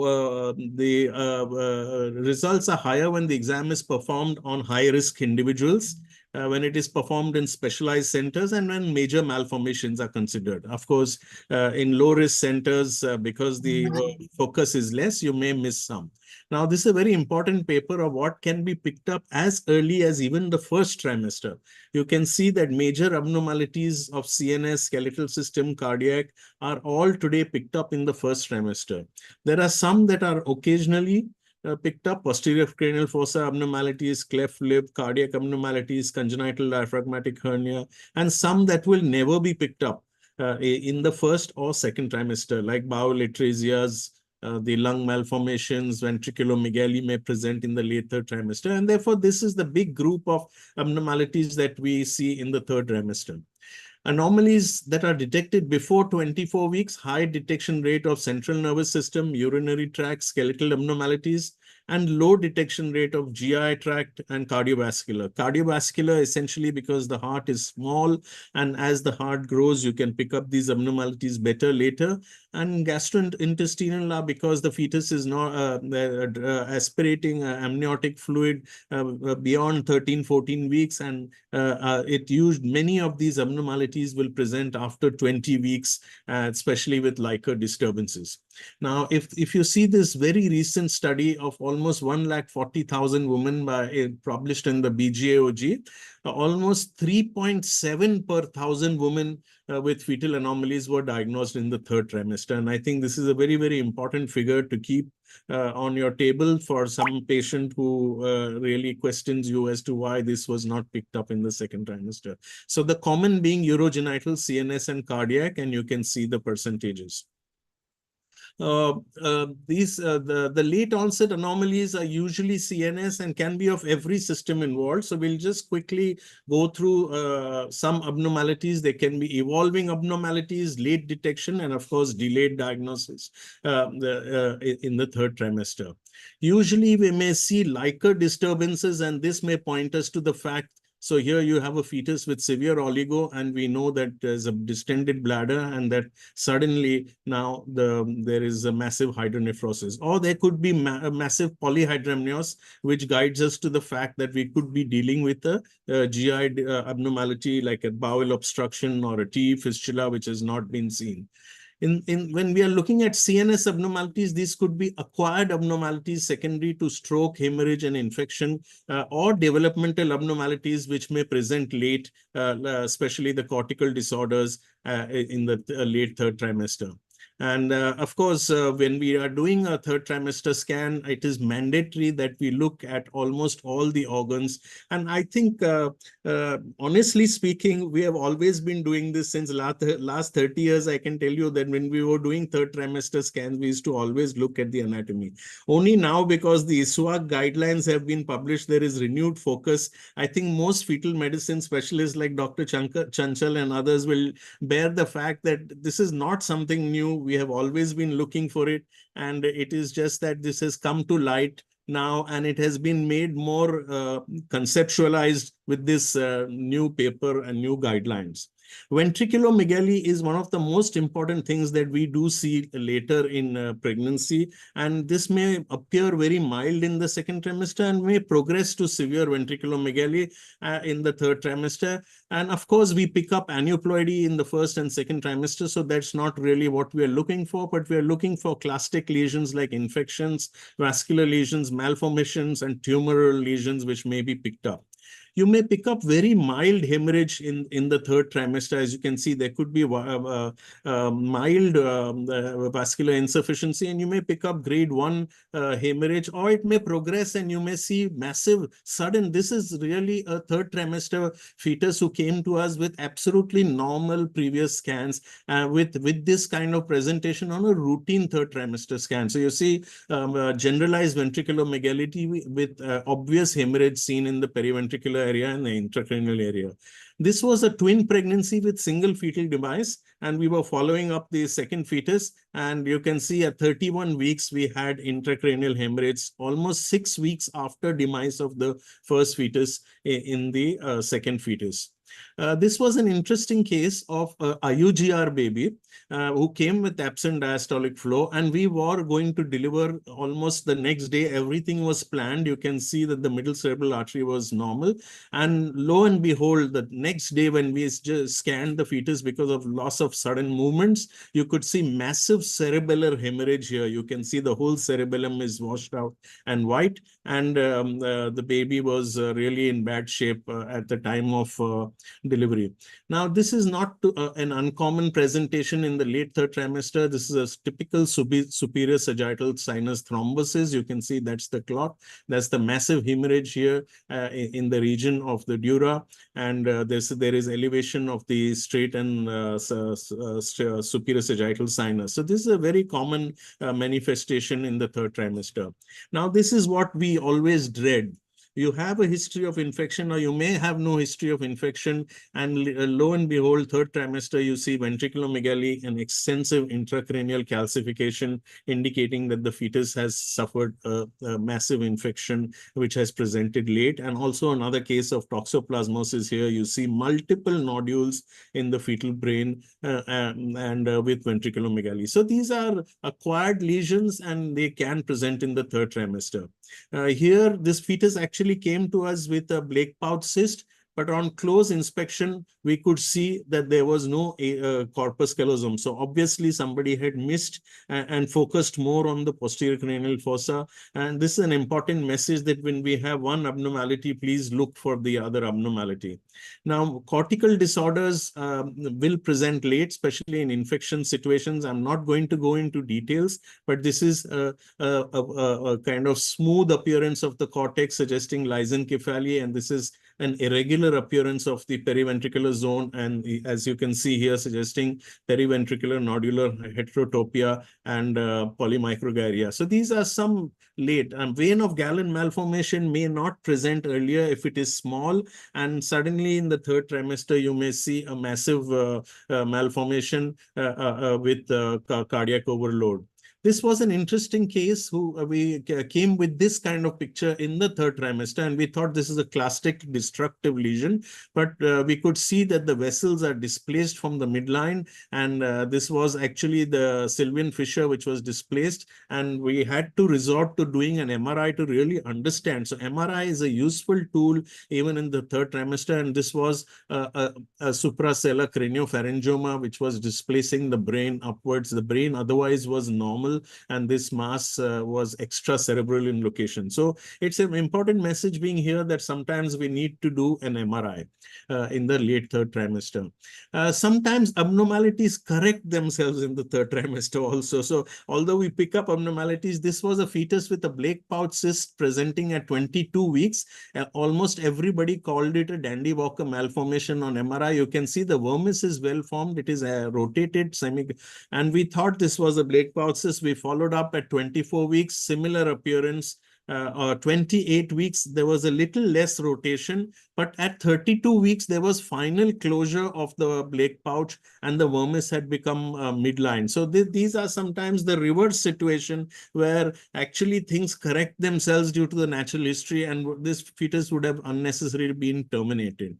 results are higher when the exam is performed on high-risk individuals, when it is performed in specialized centers, and when major malformations are considered. Of course, in low-risk centers, because the focus is less, you may miss some. Now, this is a very important paper of what can be picked up as early as even the first trimester. You can see that major abnormalities of CNS, skeletal system, cardiac are all today picked up in the first trimester. There are some that are occasionally picked up: posterior cranial fossa abnormalities, cleft lip, cardiac abnormalities, congenital diaphragmatic hernia, and some that will never be picked up in the first or second trimester, like bowel atrasias, the lung malformations, ventriculomegaly may present in the late third trimester. And therefore, this is the big group of abnormalities that we see in the third trimester. Anomalies that are detected before 24 weeks, high detection rate of central nervous system, urinary tract, skeletal abnormalities, and low detection rate of GI tract and cardiovascular. Cardiovascular essentially because the heart is small, and as the heart grows, you can pick up these abnormalities better later. And gastrointestinal are because the fetus is not aspirating amniotic fluid beyond 13, 14 weeks, and many of these abnormalities will present after 20 weeks, especially with Likert disturbances. Now, if you see this very recent study of almost 140,000 women published in the BGAOG, almost 3.7 per thousand women with fetal anomalies were diagnosed in the third trimester. And I think this is a very, very important figure to keep on your table for some patient who really questions you as to why this was not picked up in the second trimester. So the common being urogenital, CNS, and cardiac, and you can see the percentages. The late onset anomalies are usually CNS and can be of every system involved. So we'll just quickly go through some abnormalities. They can be evolving abnormalities, late detection, and of course, delayed diagnosis in the third trimester. Usually, we may see Likert disturbances, and this may point us to the fact. So here you have a fetus with severe oligo, and we know that there's a distended bladder, and that suddenly now there is a massive hydronephrosis. Or there could be a massive polyhydramnios, which guides us to the fact that we could be dealing with a GI abnormality like a bowel obstruction or a TE fistula, which has not been seen. When we are looking at CNS abnormalities, these could be acquired abnormalities secondary to stroke, hemorrhage, and infection, or developmental abnormalities which may present late, especially the cortical disorders in the late third trimester. And of course, when we are doing a third trimester scan, it is mandatory that we look at almost all the organs. And I think, honestly speaking, we have always been doing this since last 30 years. I can tell you that when we were doing third trimester scans, we used to always look at the anatomy. Only now, because the ISWAG guidelines have been published, there is renewed focus. I think most fetal medicine specialists like Dr. Chanchal and others will bear the fact that this is not something new. We have always been looking for it, and it is just that this has come to light now, and it has been made more conceptualized with this new paper and new guidelines. Ventriculomegaly is one of the most important things that we do see later in pregnancy, and this may appear very mild in the second trimester and may progress to severe ventriculomegaly in the third trimester. And of course, we pick up aneuploidy in the first and second trimester, so that's not really what we are looking for, but we are looking for clastic lesions like infections, vascular lesions, malformations, and tumoral lesions which may be picked up. You may pick up very mild hemorrhage in the third trimester. As you can see, there could be mild vascular insufficiency, and you may pick up grade 1 hemorrhage, or it may progress and you may see massive sudden. This is really a third trimester fetus who came to us with absolutely normal previous scans with this kind of presentation on a routine third trimester scan. So you see generalized ventriculomegaly with obvious hemorrhage seen in the periventricular area and the intracranial area. This was a twin pregnancy with single fetal demise, and we were following up the second fetus, and you can see at 31 weeks we had intracranial hemorrhage almost 6 weeks after demise of the first fetus in the second fetus. This was an interesting case of a IUGR baby who came with absent diastolic flow, and we were going to deliver almost the next day. Everything was planned. You can see that the middle cerebral artery was normal, and lo and behold, the next day when we just scanned the fetus because of loss of sudden movements, you could see massive cerebellar hemorrhage here. You can see the whole cerebellum is washed out and white, and the baby was really in bad shape at the time of delivery. Now, this is not an uncommon presentation in the late third trimester. This is a typical superior sagittal sinus thrombosis. You can see that's the clot. That's the massive hemorrhage here in the region of the dura, and there is elevation of the straight and superior sagittal sinus. So this is a very common manifestation in the third trimester. Now, this is what we always dread. You have a history of infection, or you may have no history of infection, and lo and behold, third trimester, you see ventriculomegaly and extensive intracranial calcification, indicating that the fetus has suffered a massive infection, which has presented late. And also another case of toxoplasmosis here. You see multiple nodules in the fetal brain and with ventriculomegaly. So these are acquired lesions, and they can present in the third trimester. Here, this fetus actually came to us with a Blake pouch cyst, but on close inspection, we could see that there was no corpus callosum. So obviously somebody had missed and focused more on the posterior cranial fossa. And this is an important message that when we have one abnormality, please look for the other abnormality. Now, cortical disorders will present late, especially in infection situations. I'm not going to go into details, but this is a kind of smooth appearance of the cortex suggesting lysencephaly, and this is an irregular appearance of the periventricular zone, and as you can see here, suggesting periventricular nodular heterotopia and polymicrogyria. So these are some late. Vein of Galen malformation may not present earlier if it is small, and suddenly in the third trimester, you may see a massive malformation with cardiac overload. This was an interesting case who we came with this kind of picture in the third trimester, and we thought this is a classic destructive lesion, but we could see that the vessels are displaced from the midline, and this was actually the Sylvian fissure which was displaced, and we had to resort to doing an MRI to really understand. So MRI is a useful tool even in the third trimester, and this was a suprasellar craniopharyngioma which was displacing the brain upwards. The brain otherwise was normal, normal, and this mass was extracerebral in location. So it's an important message being here that sometimes we need to do an MRI in the late third trimester. Sometimes abnormalities correct themselves in the third trimester also. So although we pick up abnormalities, this was a fetus with a Blake pouch cyst presenting at 22 weeks. Almost everybody called it a Dandy Walker malformation on MRI. You can see the vermis is well formed. It is rotated and we thought this was a Blake pouch cyst. We followed up at 24 weeks, similar appearance. 28 weeks, there was a little less rotation, but at 32 weeks, there was final closure of the Blake pouch and the vermis had become midline. So these are sometimes the reverse situation where actually things correct themselves due to the natural history, and this fetus would have unnecessarily been terminated.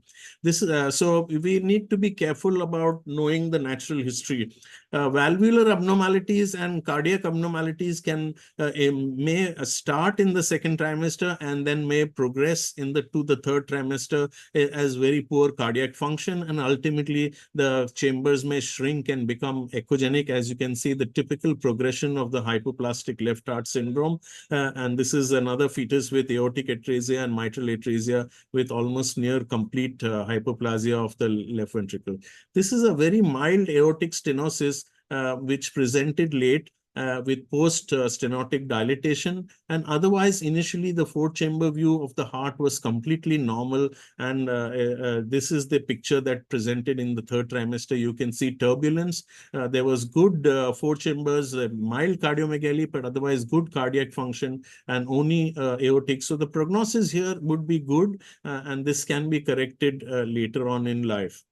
So we need to be careful about knowing the natural history. Valvular abnormalities and cardiac abnormalities may start in the second trimester and then may progress to the third trimester as very poor cardiac function, and ultimately the chambers may shrink and become echogenic, as you can see the typical progression of the hypoplastic left heart syndrome. And this is another fetus with aortic atresia and mitral atresia with almost near complete hypoplasia of the left ventricle. This is a very mild aortic stenosis which presented late with post-stenotic dilatation, and otherwise initially the four-chamber view of the heart was completely normal, and this is the picture that presented in the third trimester. You can see turbulence. There was good four chambers, mild cardiomegaly, but otherwise good cardiac function and only aortic. So the prognosis here would be good, and this can be corrected later on in life.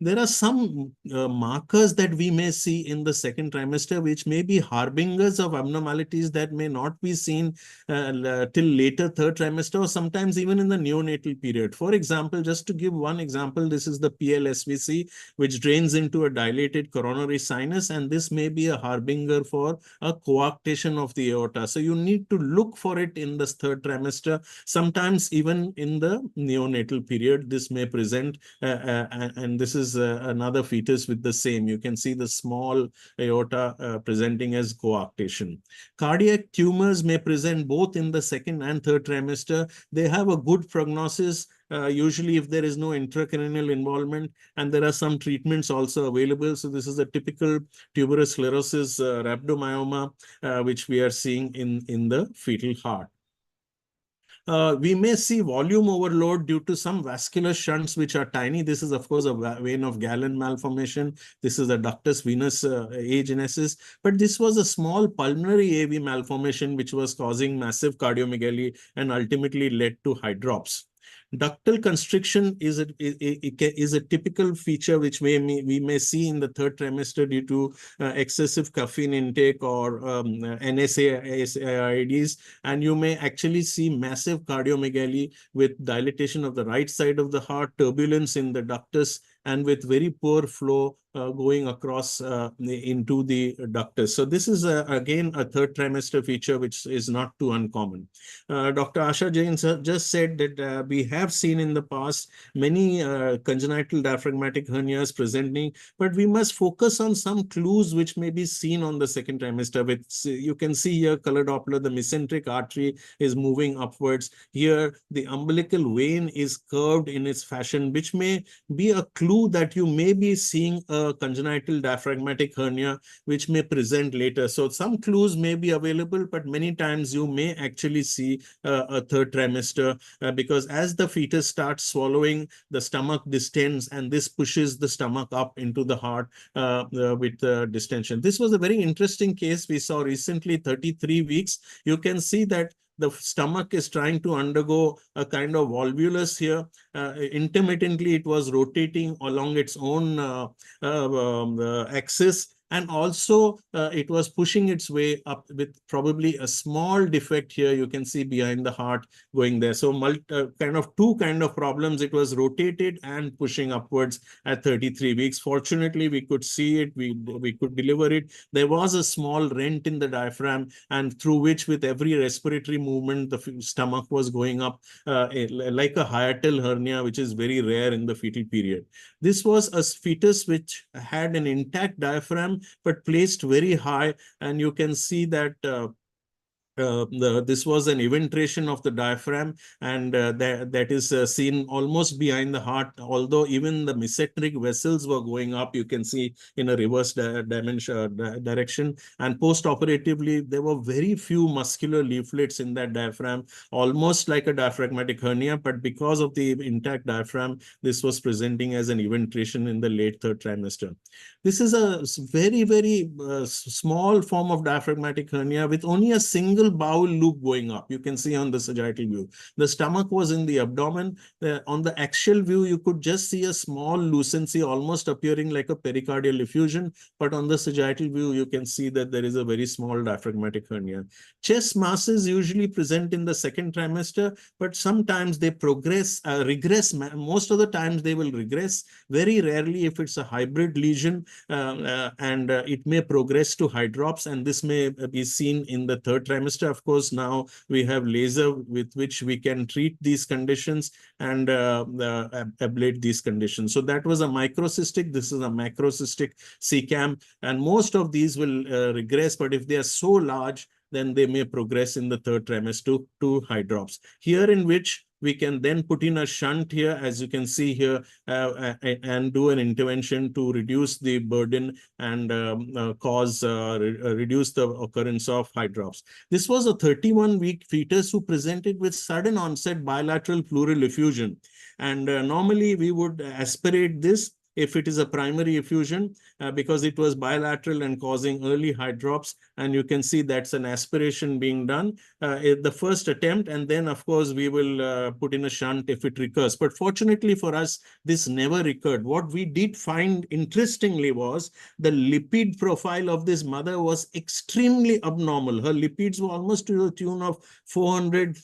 There are some markers that we may see in the second trimester, which may be harbingers of abnormalities that may not be seen till later third trimester, or sometimes even in the neonatal period. For example, just to give one example, this is the PLSVC, which drains into a dilated coronary sinus, and this may be a harbinger for a coarctation of the aorta. So you need to look for it in the third trimester. Sometimes even in the neonatal period, this may present, and this is another fetus with the same. You can see the small aorta presenting as coarctation. Cardiac tumors may present both in the second and third trimester. They have a good prognosis, usually if there is no intracranial involvement, and there are some treatments also available. So this is a typical tuberous sclerosis rhabdomyoma, which we are seeing in the fetal heart. We may see volume overload due to some vascular shunts, which are tiny. This is, of course, a vein of Galen malformation. This is a ductus venous agenesis. But this was a small pulmonary AV malformation, which was causing massive cardiomegaly and ultimately led to hydrops. Ductal constriction is a typical feature which we may see in the third trimester due to excessive caffeine intake or NSAIDs, and you may actually see massive cardiomegaly with dilatation of the right side of the heart, turbulence in the ductus, and with very poor flow going across into the ductus. So this is again a third trimester feature which is not too uncommon. Dr. Asha Jain just said that we have seen in the past many congenital diaphragmatic hernias presenting, but we must focus on some clues which may be seen on the second trimester. You can see here color Doppler, the mesenteric artery is moving upwards. Here the umbilical vein is curved in its fashion, which may be a clue that you may be seeing a congenital diaphragmatic hernia, which may present later. So some clues may be available, but many times you may actually see a third trimester because as the fetus starts swallowing, the stomach distends, and this pushes the stomach up into the heart with distension. This was a very interesting case we saw recently, 33 weeks. You can see that the stomach is trying to undergo a kind of volvulus here. Intermittently, it was rotating along its own axis. And also, it was pushing its way up with probably a small defect here. You can see behind the heart going there. So two kind of problems. It was rotated and pushing upwards at 33 weeks. Fortunately, we could see it. We could deliver it. There was a small rent in the diaphragm, and through which, with every respiratory movement, the stomach was going up like a hiatal hernia, which is very rare in the fetal period. This was a fetus which had an intact diaphragm, diaphragm, but placed very high. And you can see that this was an eventration of the diaphragm, and that is seen almost behind the heart, although even the mesenteric vessels were going up, you can see in a reverse direction. And post-operatively, there were very few muscular leaflets in that diaphragm, almost like a diaphragmatic hernia, but because of the intact diaphragm, this was presenting as an eventration in the late third trimester. This is a very small form of diaphragmatic hernia with only a single bowel loop going up. You can see on the sagittal view. The stomach was in the abdomen. On the axial view, you could just see a small lucency almost appearing like a pericardial effusion. But on the sagittal view, you can see that there is a very small diaphragmatic hernia. Chest masses usually present in the second trimester, but sometimes they regress. Most of the times they will regress. Very rarely if it's a hybrid lesion, and it may progress to hydrops, and this may be seen in the third trimester. Of course, now we have laser with which we can treat these conditions and ablate these conditions. So that was a microcystic. This is a macrocystic CCAM, and most of these will regress, but if they are so large, then they may progress in the third trimester to hydrops. Here in which we can then put in a shunt here, as you can see here, and do an intervention to reduce the burden and reduce the occurrence of hydrops. This was a 31-week fetus who presented with sudden onset bilateral pleural effusion. And normally we would aspirate this if it is a primary effusion, because it was bilateral and causing early hydrops. And you can see that's an aspiration being done at the first attempt. And then, of course, we will put in a shunt if it recurs. But fortunately for us, this never recurred. What we did find interestingly was the lipid profile of this mother was extremely abnormal. Her lipids were almost to the tune of 400,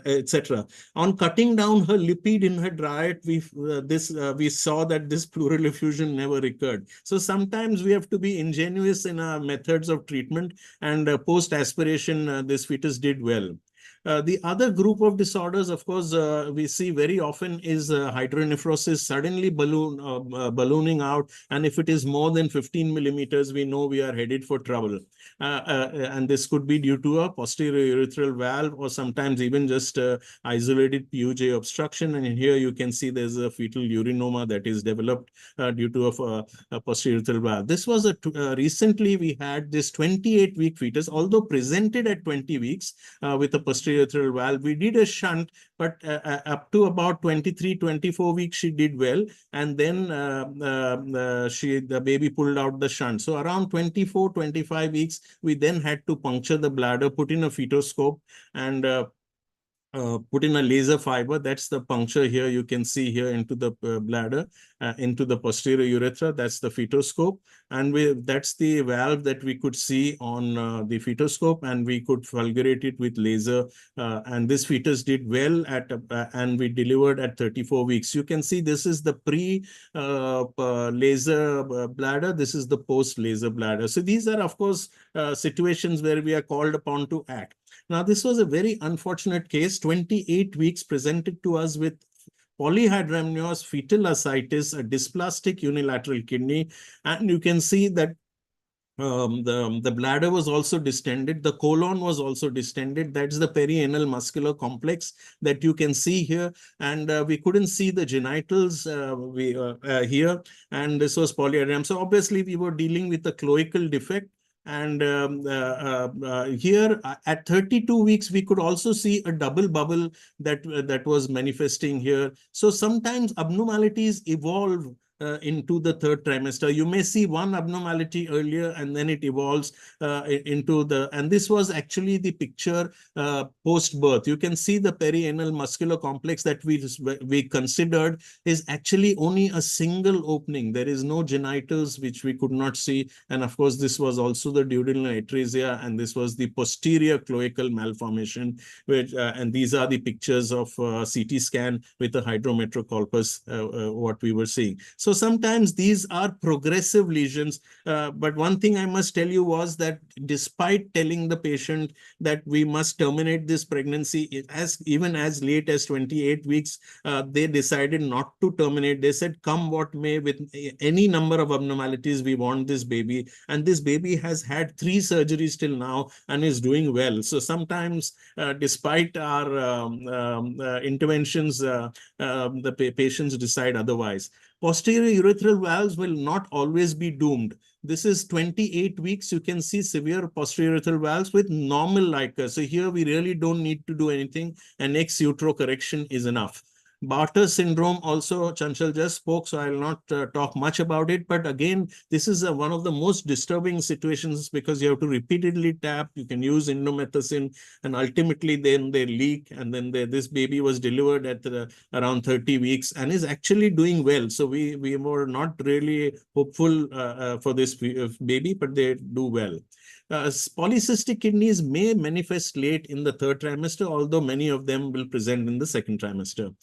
etc. On cutting down her lipid in her diet, we saw that this pleural effusion never recurred. So sometimes we have to be ingenious in our methods of treatment, and post-aspiration, this fetus did well. The other group of disorders, of course, we see very often is hydronephrosis suddenly ballooning out. And if it is more than 15 millimeters, we know we are headed for trouble. And this could be due to a posterior urethral valve, or sometimes even just isolated PUJ obstruction. And here you can see there's a fetal urinoma that is developed due to a posterior urethral valve. This was recently we had this 28-week fetus, although presented at 20 weeks with a posterior urethral valve. We did a shunt, but up to about 23, 24 weeks, she did well. And then the baby pulled out the shunt. So around 24, 25 weeks, we then had to puncture the bladder, put in a fetoscope, and put in a laser fiber. That's the puncture here. You can see here into the bladder, into the posterior urethra. That's the fetoscope. And that's the valve that we could see on the fetoscope, and we could fulgurate it with laser. And this fetus did well and we delivered at 34 weeks. You can see this is the pre-laser bladder. This is the post-laser bladder. So these are, of course, situations where we are called upon to act. Now, this was a very unfortunate case. 28 weeks presented to us with polyhydramnios, fetal ascites, a dysplastic unilateral kidney. And you can see that the bladder was also distended. The colon was also distended. That's the perianal muscular complex that you can see here. And we couldn't see the genitals here. And this was polyhydram. So obviously, we were dealing with a cloacal defect. And here at 32 weeks, we could also see a double bubble that was manifesting here. So sometimes abnormalities evolve into the third trimester. You may see one abnormality earlier, and then it evolves into and this was actually the picture post-birth. You can see the perianal muscular complex that we considered is actually only a single opening. There is no genitals, which we could not see. And of course, this was also the duodenal atresia, and this was the posterior cloacal malformation, which, and these are the pictures of CT scan with the hydrometrocolpus, what we were seeing. So So sometimes these are progressive lesions. But one thing I must tell you was that despite telling the patient that we must terminate this pregnancy even as late as 28 weeks, they decided not to terminate. They said, come what may, with any number of abnormalities, we want this baby. And this baby has had 3 surgeries till now and is doing well. So sometimes, despite our interventions, the patients decide otherwise. Posterior urethral valves will not always be doomed. This is 28 weeks. You can see severe posterior urethral valves with normal LICA. So here we really don't need to do anything. An ex utero correction is enough. Bartter syndrome also, Chanchal just spoke, so I will not talk much about it. But again, this is one of the most disturbing situations because you have to repeatedly tap. You can use indomethacin, and ultimately then they leak. And then this baby was delivered at around 30 weeks and is actually doing well. So we were not really hopeful for this baby, but they do well. Polycystic kidneys may manifest late in the 3rd trimester, although many of them will present in the 2nd trimester.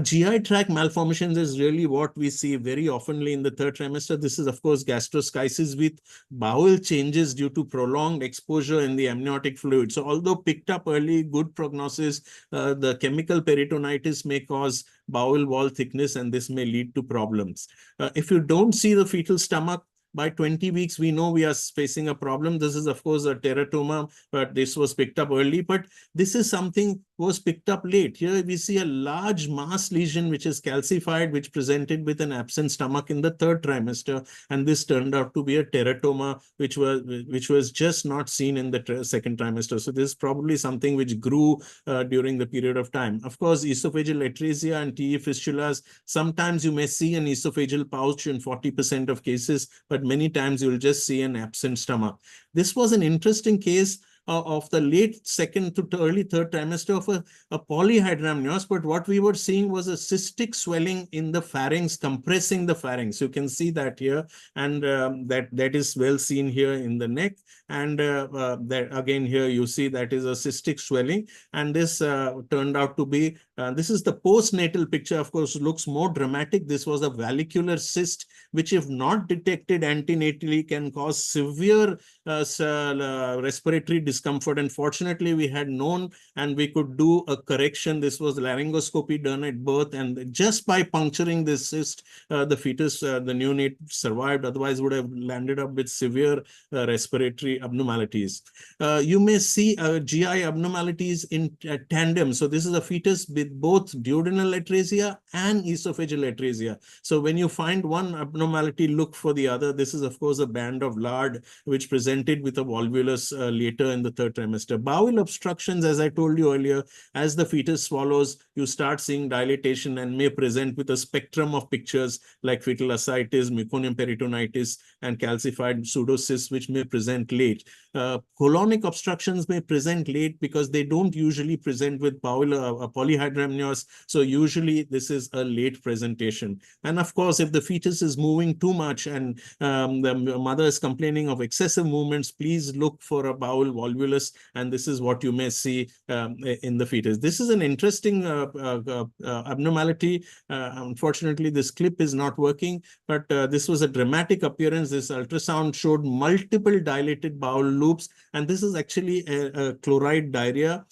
GI tract malformations is really what we see very oftenly in the 3rd trimester. This is, of course, gastroschisis with bowel changes due to prolonged exposure in the amniotic fluid. So although picked up early, good prognosis, the chemical peritonitis may cause bowel wall thickness, and this may lead to problems. If you don't see the fetal stomach, by 20 weeks, we know we are facing a problem. This is, of course, a teratoma, but this was picked up early. But this is something was picked up late. Here we see a large mass lesion, which is calcified, which presented with an absent stomach in the 3rd trimester. And this turned out to be a teratoma, which was just not seen in the 2nd trimester. So this is probably something which grew during the period of time. Of course, esophageal atresia and TE fistulas, sometimes you may see an esophageal pouch in 40% of cases, but many times you will just see an absent stomach. This was an interesting case of the late 2nd to early 3rd trimester of a polyhydramnios, but what we were seeing was a cystic swelling in the pharynx, compressing the pharynx. You can see that here, and that is well seen here in the neck. And that again here you see that is a cystic swelling, and this turned out to be, this is the postnatal picture, of course, looks more dramatic. This was a vallicular cyst, which if not detected antenatally can cause severe respiratory discomfort. And fortunately, we had known and we could do a correction. This was laryngoscopy done at birth, and just by puncturing this cyst, the fetus, the neonate survived. Otherwise, would have landed up with severe respiratory abnormalities. You may see GI abnormalities in tandem. So this is a fetus with both duodenal atresia and esophageal atresia. So when you find one abnormality, look for the other. This is, of course, a band of lard which presented with a volvulus later in the 3rd trimester. Bowel obstructions, as I told you earlier, as the fetus swallows, you start seeing dilatation and may present with a spectrum of pictures like fetal ascites, meconium peritonitis, and calcified pseudocysts, which may present late. Colonic obstructions may present late because they don't usually present with bowel polyhydramnios. So usually this is a late presentation. And of course, if the fetus is moving too much and the mother is complaining of excessive movements, please look for a bowel volvulus, and this is what you may see in the fetus. This is an interesting abnormality. Unfortunately, this clip is not working, but this was a dramatic appearance. This ultrasound showed multiple dilated bowel loops, and this is actually a chloride diarrhea,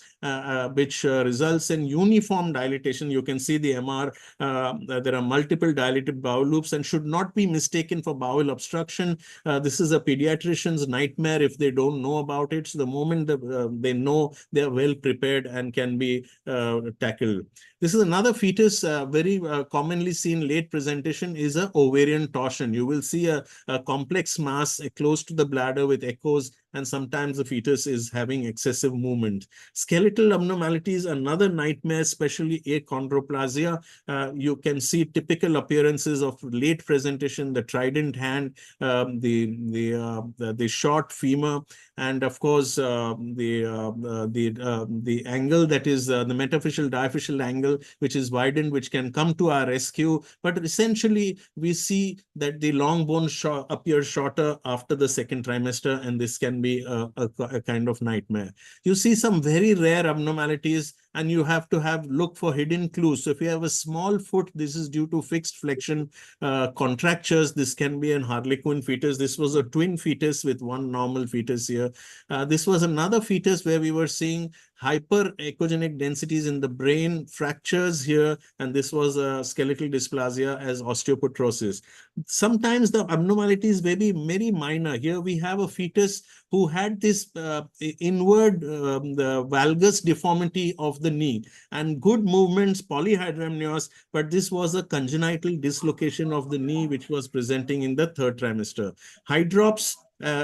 which results in uniform dilatation. You can see the MR. There are multiple dilated bowel loops and should not be mistaken for bowel obstruction. This is a pediatrician's nightmare if they don't know about it. So the moment they know, they are well prepared and can be tackled. This is another fetus, very commonly seen late presentation is a ovarian torsion. You will see a complex mass close to the bladder with echoes, and sometimes the fetus is having excessive movement. Skeletal abnormalities, another nightmare, especially achondroplasia. You can see typical appearances of late presentation, the trident hand, the short femur, and of course the angle, that is the metaphyseal diaphyseal angle, which is widened, which can come to our rescue. But essentially, we see that the long bone appears shorter after the 2nd trimester, and this can be a kind of nightmare. You see some very rare abnormalities, and you have to look for hidden clues. So if you have a small foot, this is due to fixed flexion contractures. This can be an Harlequin fetus. This was a twin fetus with one normal fetus here. This was another fetus where we were seeing hyper-echogenic densities in the brain, fractures here, and this was a skeletal dysplasia as osteopetrosis. Sometimes the abnormalities may be very minor. Here we have a fetus who had this inward the valgus deformity of the knee and good movements, polyhydramnios, but this was a congenital dislocation of the knee which was presenting in the third trimester. Hydrops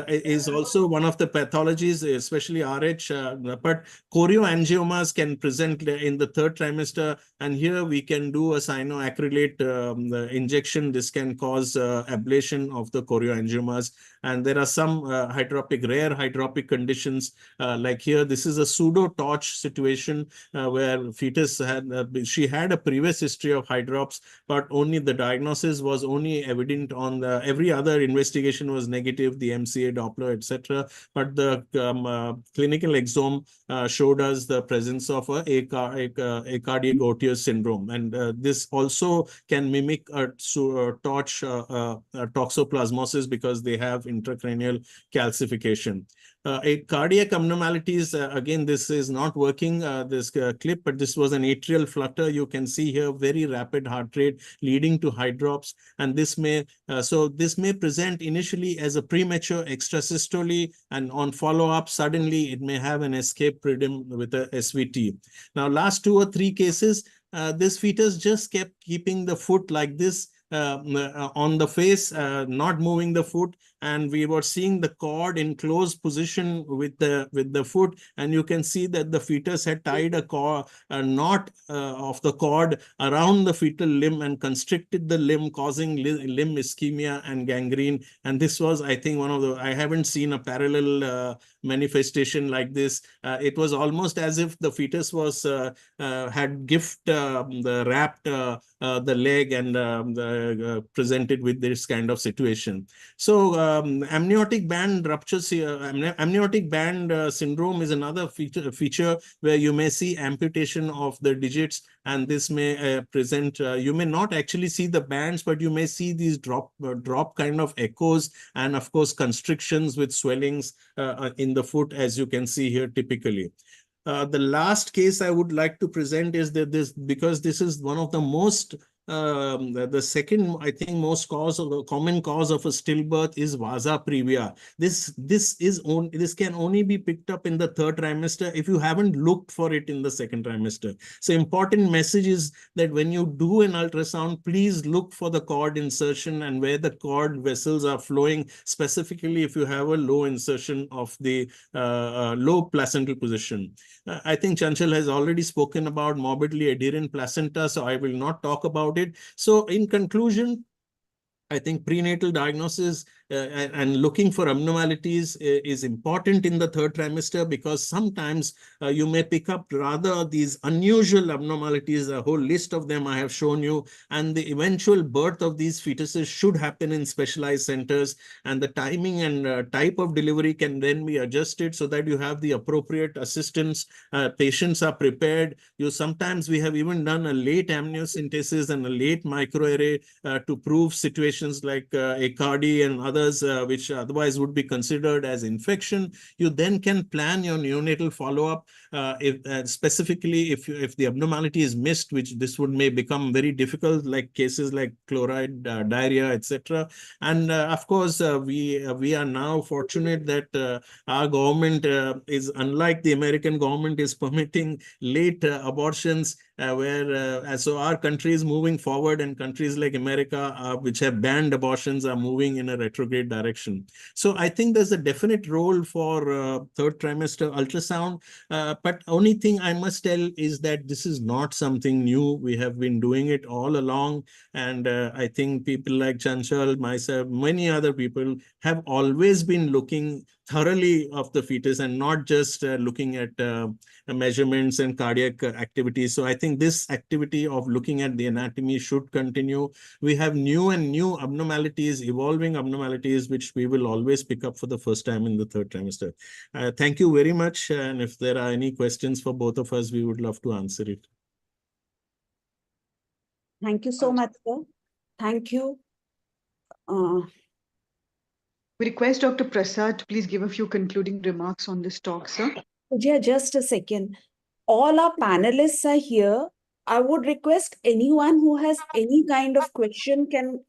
is also one of the pathologies, especially RH, but chorioangiomas can present in the third trimester, and here we can do a cyanoacrylate injection. This can cause ablation of the chorioangiomas, and there are some rare hydropic conditions, like here, this is a pseudo-torch situation where fetus she had a previous history of hydrops, but only the diagnosis was only evident on every other investigation was negative, the MCA, Doppler, etc. But the clinical exome showed us the presence of a cardiac otious syndrome, and this also can mimic a torch toxoplasmosis because they have intracranial calcification. A cardiac abnormalities, again, this is not working, this clip, but this was an atrial flutter. You can see here very rapid heart rate leading to hydrops, and this may this may present initially as a premature extrasystole, and on follow-up, suddenly it may have an escape predim with a SVT. Now, last 2 or 3 cases, this fetus just kept keeping the foot like this on the face, not moving the foot, and we were seeing the cord in close position with the foot, and you can see that the fetus had tied a knot of the cord around the fetal limb and constricted the limb, causing limb ischemia and gangrene. And this was, I think, one of the, I haven't seen a parallel manifestation like this. It was almost as if the fetus was had wrapped the leg and presented with this kind of situation. So amniotic band ruptures here, amniotic band syndrome is another feature where you may see amputation of the digits, and this may present, you may not actually see the bands, but you may see these drop kind of echoes, and of course constrictions with swellings in the foot, as you can see here typically. The last case I would like to present is that because this is one of the most the second, I think, most common cause of a stillbirth is vasa previa. This can only be picked up in the third trimester if you haven't looked for it in the second trimester. So important message is that when you do an ultrasound, please look for the cord insertion and where the cord vessels are flowing, specifically if you have a low insertion of the low placental position. I think Chanchal has already spoken about morbidly adherent placenta, so I will not talk about it. So in conclusion, I think prenatal diagnosis and looking for abnormalities is important in the third trimester, because sometimes you may pick up rather these unusual abnormalities, a whole list of them I have shown you, and the eventual birth of these fetuses should happen in specialized centers, and the timing and type of delivery can then be adjusted so that you have the appropriate assistance. Patients are prepared. Sometimes we have even done a late amniocentesis and a late microarray to prove situations like ACARD and others which otherwise would be considered as infection. You then can plan your neonatal follow-up specifically if the abnormality is missed, which this may become very difficult, like cases like chloride, diarrhea, etc. And of course, we are now fortunate that our government is, unlike the American government, is permitting late abortions, so our country is moving forward, and countries like America, which have banned abortions, are moving in a retrograde direction. So I think there's a definite role for third trimester ultrasound. But only thing I must tell is that this is not something new. We have been doing it all along. And I think people like Chanchal, myself, many other people have always been looking thoroughly of the fetus and not just looking at measurements and cardiac activities. So I think this activity of looking at the anatomy should continue. We have new abnormalities, evolving abnormalities, which we will always pick up for the first time in the third trimester. Thank you very much. And if there are any questions for both of us, we would love to answer it. Thank you so much, sir. Thank you. We request Dr. Prasad to please give a few concluding remarks on this talk, sir. Yeah, just a second. All our panelists are here. I would request anyone who has any kind of question can,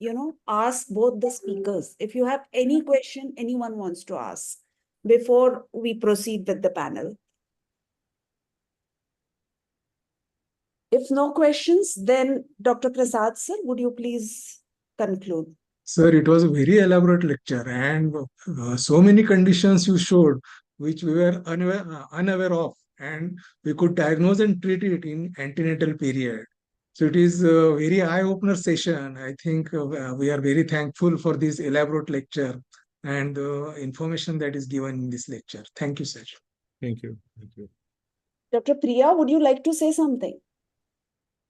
ask both the speakers. If you have any question anyone wants to ask before we proceed with the panel. If no questions, then Dr. Prasad, sir, would you please conclude? Sir, it was a very elaborate lecture, and so many conditions you showed which we were unaware of, and we could diagnose and treat it in antenatal period. So it is a very eye-opener session. I think we are very thankful for this elaborate lecture and the information that is given in this lecture. Thank you, sir. Thank you. Thank you. Dr. Priya, would you like to say something?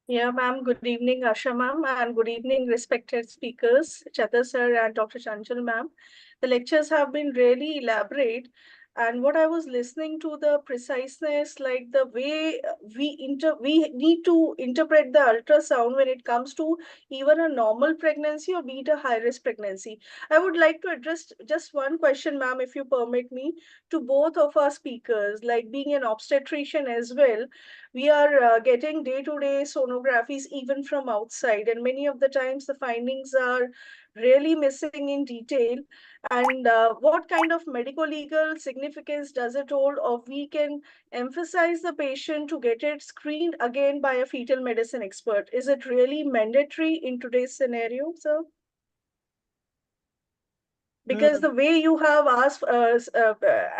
Yeah, ma'am. Good evening, Asha ma'am, and good evening, respected speakers, Jadhav sir and Dr. Chanchal ma'am. The lectures have been really elaborate. And what I was listening to, the preciseness, like the way we need to interpret the ultrasound when it comes to even a normal pregnancy or be it a high-risk pregnancy. I would like to address just one question, ma'am, if you permit me, to both of our speakers, like being an obstetrician as well. We are getting day-to-day sonographies even from outside, and many of the times the findings are really missing in detail. And what kind of medico-legal significance does it hold, or we can emphasize the patient to get it screened again by a fetal medicine expert? Is it really mandatory in today's scenario, sir? Because the way you have asked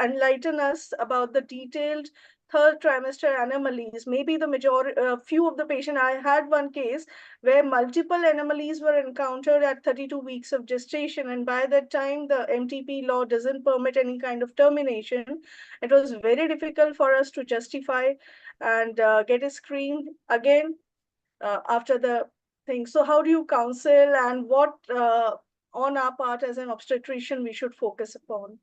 enlighten us about the detailed third trimester anomalies, maybe the majority, few of the patient, I had one case where multiple anomalies were encountered at 32 weeks of gestation, and by that time the MTP law doesn't permit any kind of termination. It was very difficult for us to justify and get a screen again after the thing. So how do you counsel, and what on our part as an obstetrician we should focus upon?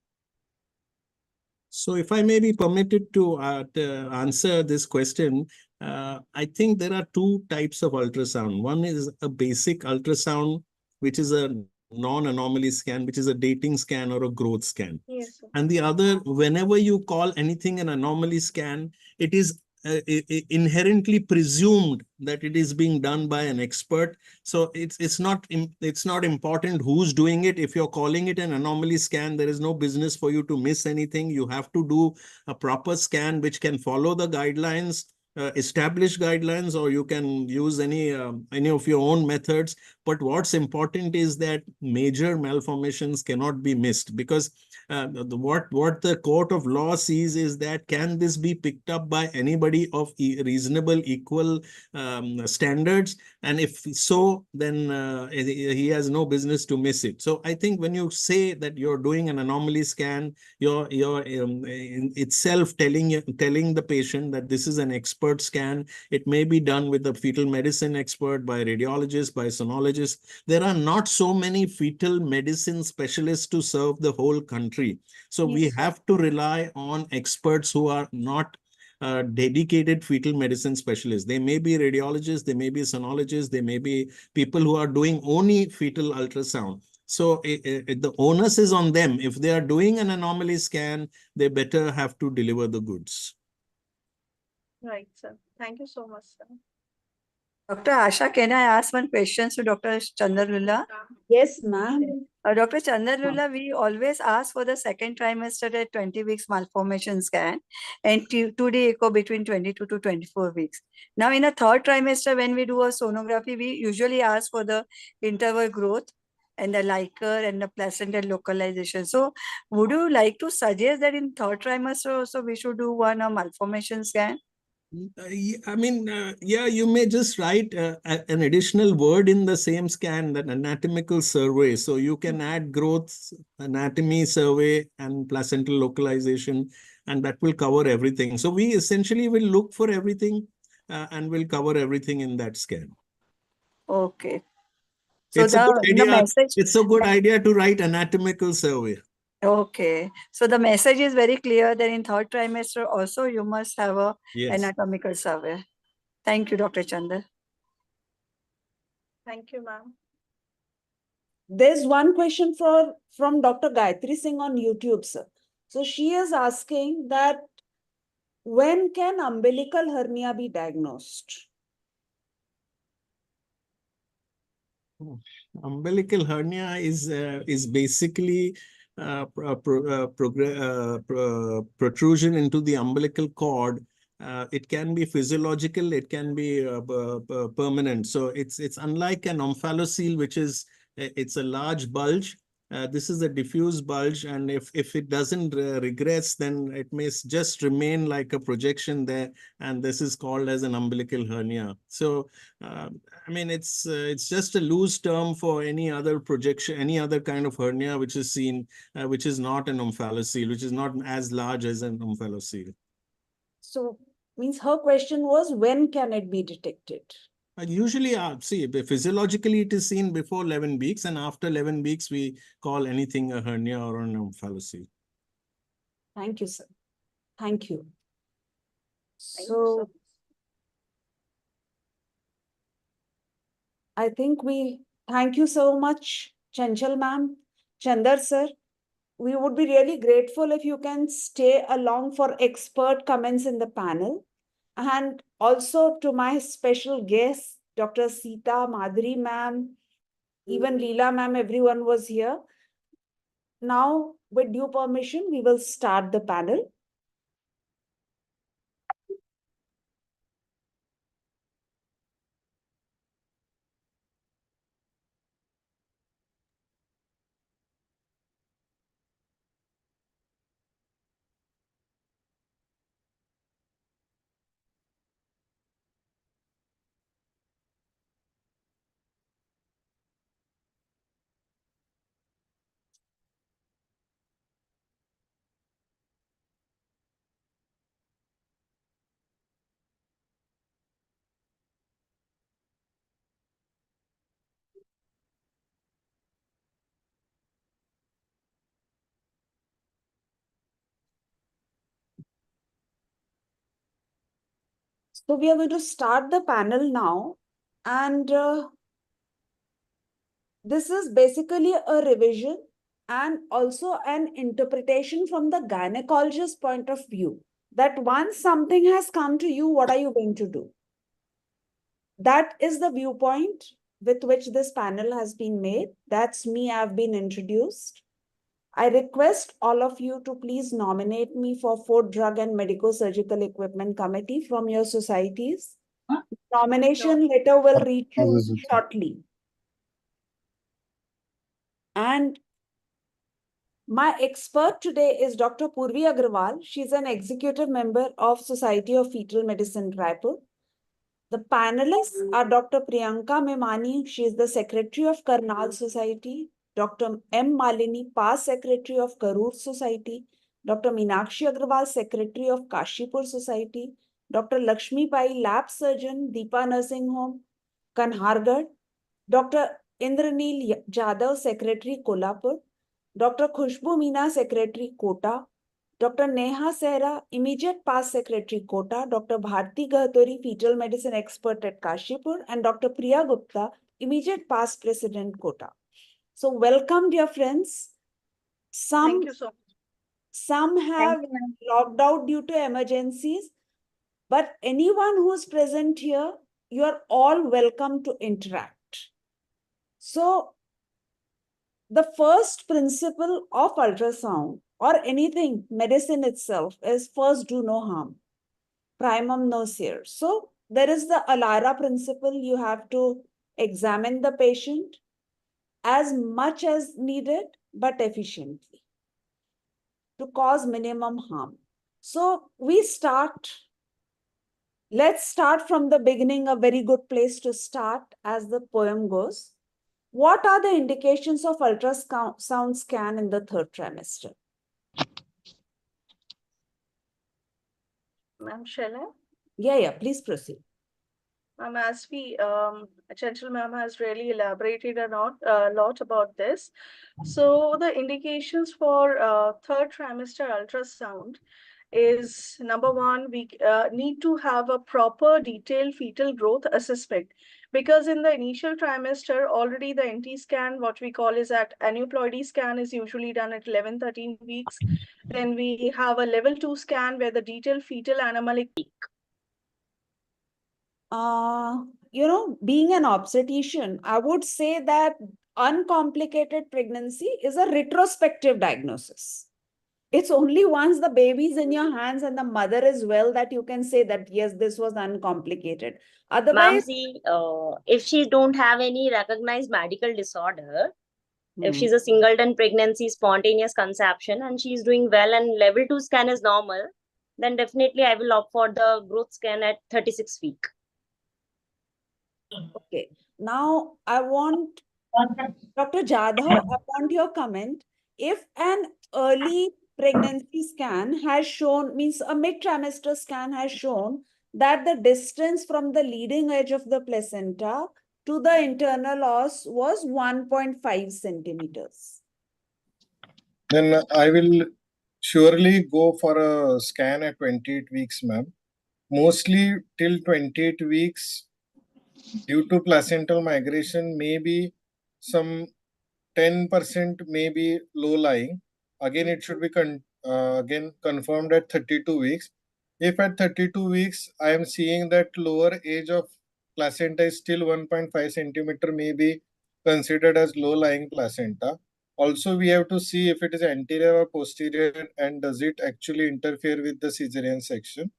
So if I may be permitted to answer this question, I think there are two types of ultrasound. One is a basic ultrasound, which is a non-anomaly scan, which is a dating scan or a growth scan. Yes, sir. And the other, whenever you call anything an anomaly scan, it is inherently presumed that it is being done by an expert. So it's not important who's doing it. If you're calling it an anomaly scan, there is no business for you to miss anything. You have to do a proper scan which can follow the guidelines, established guidelines, or you can use any of your own methods. But what's important is that major malformations cannot be missed, because what the court of law sees is that can this be picked up by anybody of reasonable equal standards, and if so, then he has no business to miss it. So I think when you say that you're doing an anomaly scan, you're itself telling the patient that this is an expert scan. It may be done with a fetal medicine expert, by radiologist, by sonologist. There are not so many fetal medicine specialists to serve the whole country. So we have to rely on experts who are not dedicated fetal medicine specialists. They may be radiologists, they may be sonologists, they may be people who are doing only fetal ultrasound. So the onus is on them. If they are doing an anomaly scan, they better have to deliver the goods. Right, sir. Thank you so much, sir. Dr. Asha, can I ask one question to Dr. Chander Lulla? Yes, ma'am. Dr. Chander Lulla, we always ask for the second trimester at 20 weeks malformation scan and 2D echo between 22 to 24 weeks. Now, in a third trimester, when we do a sonography, we usually ask for the interval growth and the liquor and the placental localization. So, would you like to suggest that in third trimester also we should do one malformation scan? I mean, yeah, you may just write an additional word in the same scan, that anatomical survey. So you can add growth, anatomy survey, and placental localization, and that will cover everything. So we essentially will look for everything and will cover everything in that scan. Okay. So It's a good the idea. message. It's a good idea to write anatomical survey. Okay. So the message is very clear that in third trimester also you must have a Yes. anatomical survey. Thank you, Dr. Chander. Thank you, ma'am. There's one question from Dr. Gayatri Singh on YouTube, sir. So she is asking that when can umbilical hernia be diagnosed? Umbilical hernia is basically protrusion into the umbilical cord. It can be physiological, it can be permanent. So it's unlike an omphalocele, which is it's a large bulge. This is a diffuse bulge, and if it doesn't regress, then it may just remain like a projection there, and this is called as an umbilical hernia. So I mean, it's just a loose term for any other projection, any other kind of hernia which is seen, which is not an omphalocele, which is not as large as an omphalocele. So means her question was, when can it be detected? Usually, see, physiologically it is seen before 11 weeks, and after 11 weeks we call anything a hernia or an omphalocele. Thank you, sir. Thank you. Thank you so much. I think thank you so much, Chanchal ma'am, Chander sir. We would be really grateful if you can stay along for expert comments in the panel. And also to my special guests, Dr. Sita, Madhuri ma'am, even Leela ma'am, everyone was here. Now, with due permission, we will start the panel. So we are going to start the panel now. And this is basically a revision and also an interpretation from the gynecologist's point of view. That once something has come to you, what are you going to do? That is the viewpoint with which this panel has been made. That's me, I've been introduced. I request all of you to please nominate me for Food, Drug and Medical Surgical Equipment Committee from your societies. Nomination letter will reach you shortly. And my expert today is Dr. Purvi Agarwal. She's an executive member of Society of Fetal Medicine, Raipur. The panelists are Dr. Priyanka Mimani. She is the Secretary of Karnal Society. Dr. M. Malini, past Secretary of Karur Society. Dr. Meenakshi Agarwal, Secretary of Kashipur Society. Dr. Lakshmi Pai, Lab Surgeon, Deepa Nursing Home, Kanhargarh. Dr. Indraneel Jadhav, Secretary, Kolhapur. Dr. Khushboo Meena, Secretary, Kota. Dr. Neha Sehra, immediate past secretary, Kota. Dr. Bharti Gahatori, fetal medicine expert at Kashipur. And Dr. Priya Gupta, immediate past president, Kota. So welcome, dear friends. Thank you so much. Some have logged out due to emergencies, but anyone who is present here, you are all welcome to interact. So the first principle of ultrasound or anything, medicine itself, is first do no harm. Primum nocere. So there is the ALARA principle. You have to examine the patient as much as needed, but efficiently to cause minimum harm. So we start Let's start from the beginning, a very good place to start as the poem goes. What are the indications of ultrasound scan in the third trimester? Ma'am, shall I? Yeah, please proceed. As Chanchal ma'am has really elaborated a lot about this. So the indications for third trimester ultrasound is number one, we need to have a proper detailed fetal growth assessment, because in the initial trimester already the NT scan, what we call is that aneuploidy scan, is usually done at 11-13 weeks. Then we have a level 2 scan where the detailed fetal anomaly. Being an obstetrician, I would say that uncomplicated pregnancy is a retrospective diagnosis. It's only once the baby's in your hands and the mother is well that you can say that, yes, this was uncomplicated. Otherwise, if she don't have any recognized medical disorder, if she's a singleton pregnancy, spontaneous conception, and she's doing well and level 2 scan is normal, then definitely I will opt for the growth scan at 36 week. Okay. Now I want, Dr. Jadhav, I want your comment. If an early pregnancy scan has shown, means a mid-trimester scan has shown that the distance from the leading edge of the placenta to the internal os was 1.5 centimeters. Then I will surely go for a scan at 28 weeks, ma'am. Mostly till 28 weeks, due to placental migration, maybe some 10% may be low-lying. Again, it should be confirmed at 32 weeks. If at 32 weeks, I am seeing that lower age of placenta is still 1.5 centimeter, may be considered as low-lying placenta. Also, we have to see if it is anterior or posterior and does it actually interfere with the cesarean section.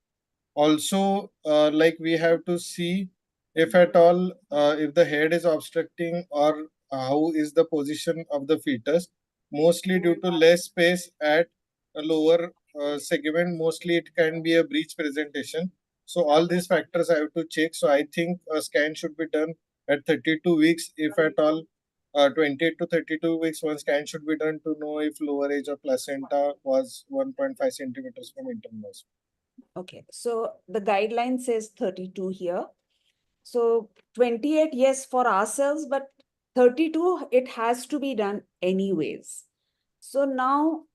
Also, like we have to see if at all, if the head is obstructing or how is the position of the fetus. Mostly due to less space at a lower segment, mostly it can be a breech presentation. So all these factors I have to check. So I think a scan should be done at 32 weeks, if at all. 28 to 32 weeks, one scan should be done to know if lower age of placenta was 1.5 centimeters from internal. Okay, so the guideline says 32 here. So 28, yes, for ourselves, but 32, it has to be done anyways. So now,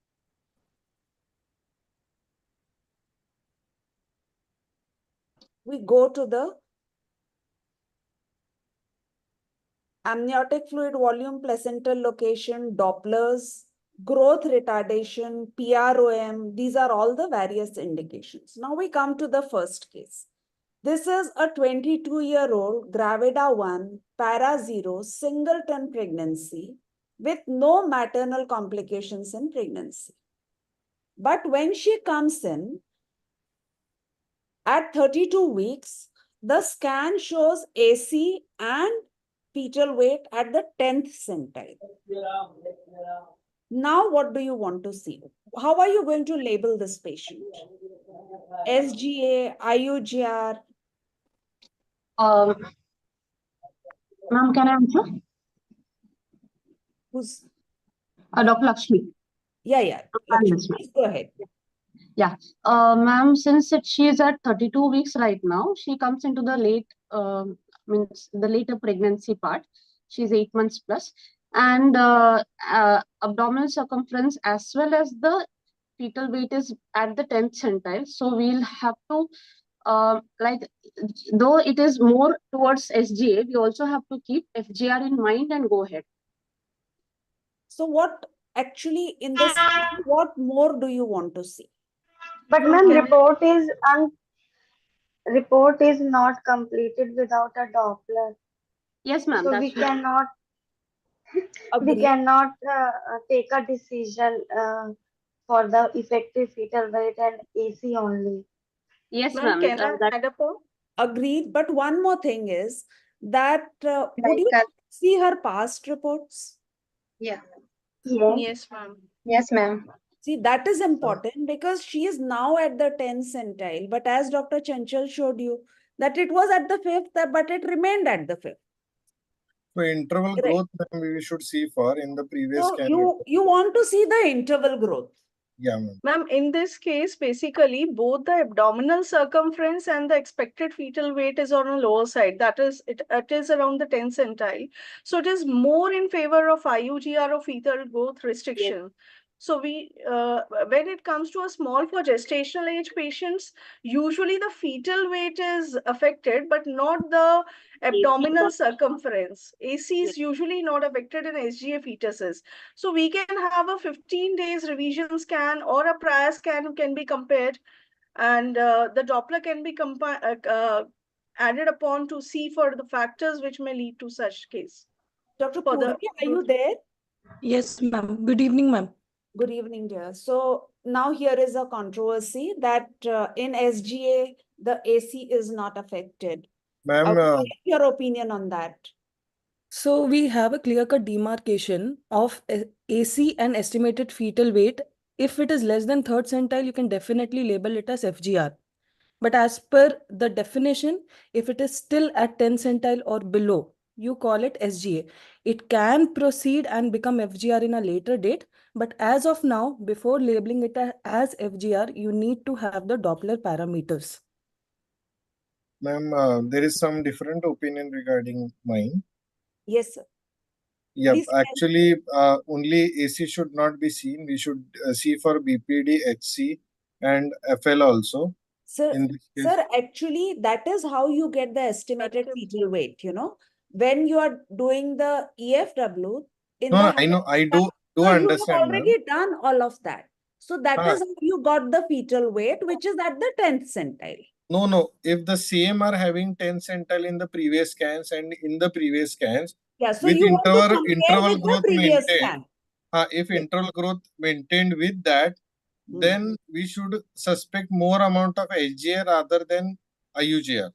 we go to the amniotic fluid volume, placental location, Dopplers, growth retardation, PROM. These are all the various indications. Now we come to the first case. This is a 22-year-old Gravida 1, Para 0, singleton pregnancy with no maternal complications in pregnancy. But when she comes in, at 32 weeks, the scan shows AC and fetal weight at the 10th centile. Now, what do you want to see? How are you going to label this patient? SGA, IUGR? Ma'am, can I answer? Who's? Dr. Lakshmi. Yeah. Lakshmi, please go ahead. Yeah. Ma'am, since she is at 32 weeks right now, she comes into the means the later pregnancy part. She's 8 months plus. And abdominal circumference as well as the fetal weight is at the 10th centile. So we'll have to, though it is more towards SGA, we also have to keep FGR in mind and go ahead. So what actually in this, what more do you want to see? But ma'am, report is not completed without a Doppler. Yes, ma'am. So we cannot take a decision for the effective fetal weight and AC only. Yes, ma'am. Can I add up? Agreed. But one more thing is that would you see her past reports? Yeah. Yes, ma'am. Yes, ma'am. See, that is important because she is now at the 10th centile. But as Dr. Chanchal showed you, that it was at the 5th, but it remained at the 5th. So interval Right. growth we should see for in the previous So scan. you want to see the interval growth. Yeah, ma'am. Ma'am, in this case, basically, both the abdominal circumference and the expected fetal weight is on a lower side. That is, it is around the 10th centile. So it is more in favor of IUGR or fetal growth restriction. So when it comes to a small for gestational age patients, usually the fetal weight is affected, but not the abdominal circumference. AC is usually not affected in SGA fetuses. So we can have a 15 days revision scan or a prior scan can be compared, and the Doppler can be added upon to see for the factors which may lead to such case. Dr. Purvi, are you there? Yes, ma'am. Good evening, ma'am. Good evening, dear. So now here is a controversy that in SGA, the AC is not affected. Ma'am, What is your opinion on that? So we have a clear-cut demarcation of AC and estimated fetal weight. If it is less than 3rd centile, you can definitely label it as FGR. But as per the definition, if it is still at 10th centile or below, you call it SGA. It can proceed and become FGR in a later date. But as of now, before labeling it as FGR, you need to have the Doppler parameters. Ma'am, there is some different opinion regarding mine. Yes, sir. Yeah, Please actually, only AC should not be seen. We should see for BPD, HC, and FL also. Sir, actually, that is how you get the estimated fetal weight, When you are doing the EFW, I know, I do so you have understand, ma'am. already done all of that. So that is how you got the fetal weight, which is at the 10th centile. No. If the same are having 10 centile in the previous scans and in the previous scans, so with you want to compare interval with the growth previous maintained, if interval growth maintained with that, then we should suspect more amount of SGA rather than IUGR.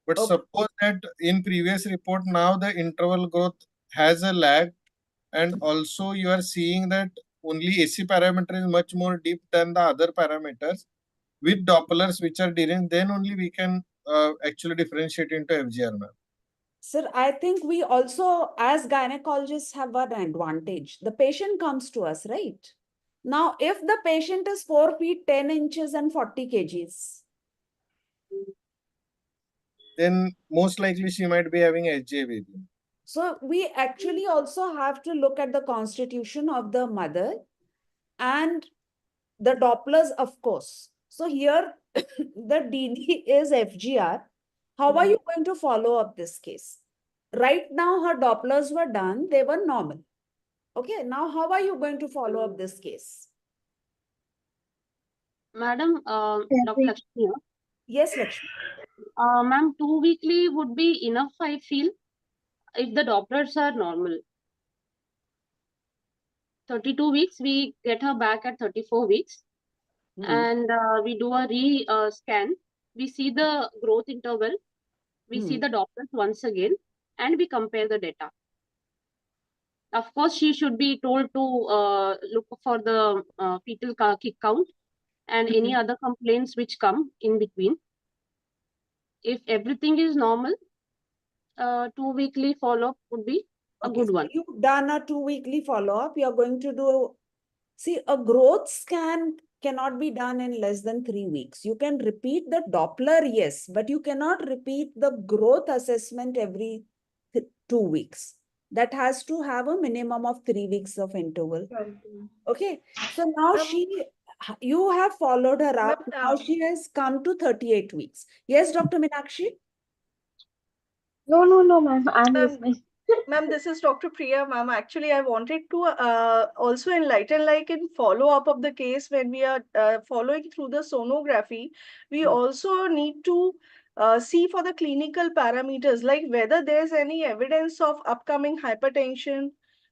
But suppose that in previous report now the interval growth has a lag, and also you are seeing that only AC parameter is much more deep than the other parameters. With Dopplers which are dealing, then only we can actually differentiate into FGR, ma'am. Sir, I think we also, as gynecologists, have an advantage. The patient comes to us, right? Now, if the patient is 4 feet, 10 inches and 40 kgs, then most likely she might be having HJ variant. So we actually also have to look at the constitution of the mother and the Dopplers, of course. So here the DD is FGR. How are you going to follow up this case? Right now her Dopplers were done, they were normal. Okay, now how are you going to follow up this case? Madam, Dr. Lakshmi. Yes, Lakshmi. Ma'am, 2 weekly would be enough, I feel, if the Dopplers are normal. 32 weeks, we get her back at 34 weeks. And we do a scan. We see the growth interval. We see the Dopplers once again, and we compare the data. Of course, she should be told to look for the fetal kick count and any other complaints which come in between. If everything is normal, 2 weekly follow-up would be a good one. You've done a 2 weekly follow-up. You're going to do, see, a growth scan cannot be done in less than 3 weeks. You can repeat the Doppler, yes, but you cannot repeat the growth assessment every 2 weeks. That has to have a minimum of 3 weeks of interval. Okay, so now you have followed her up. Now she has come to 38 weeks. Yes, Dr. Meenakshi? No, ma'am. I'm listening. Ma'am, this is Dr. Priya, ma'am. Actually, I wanted to also enlighten, like in follow-up of the case, when we are following through the sonography, we also need to see for the clinical parameters, like whether there's any evidence of upcoming hypertension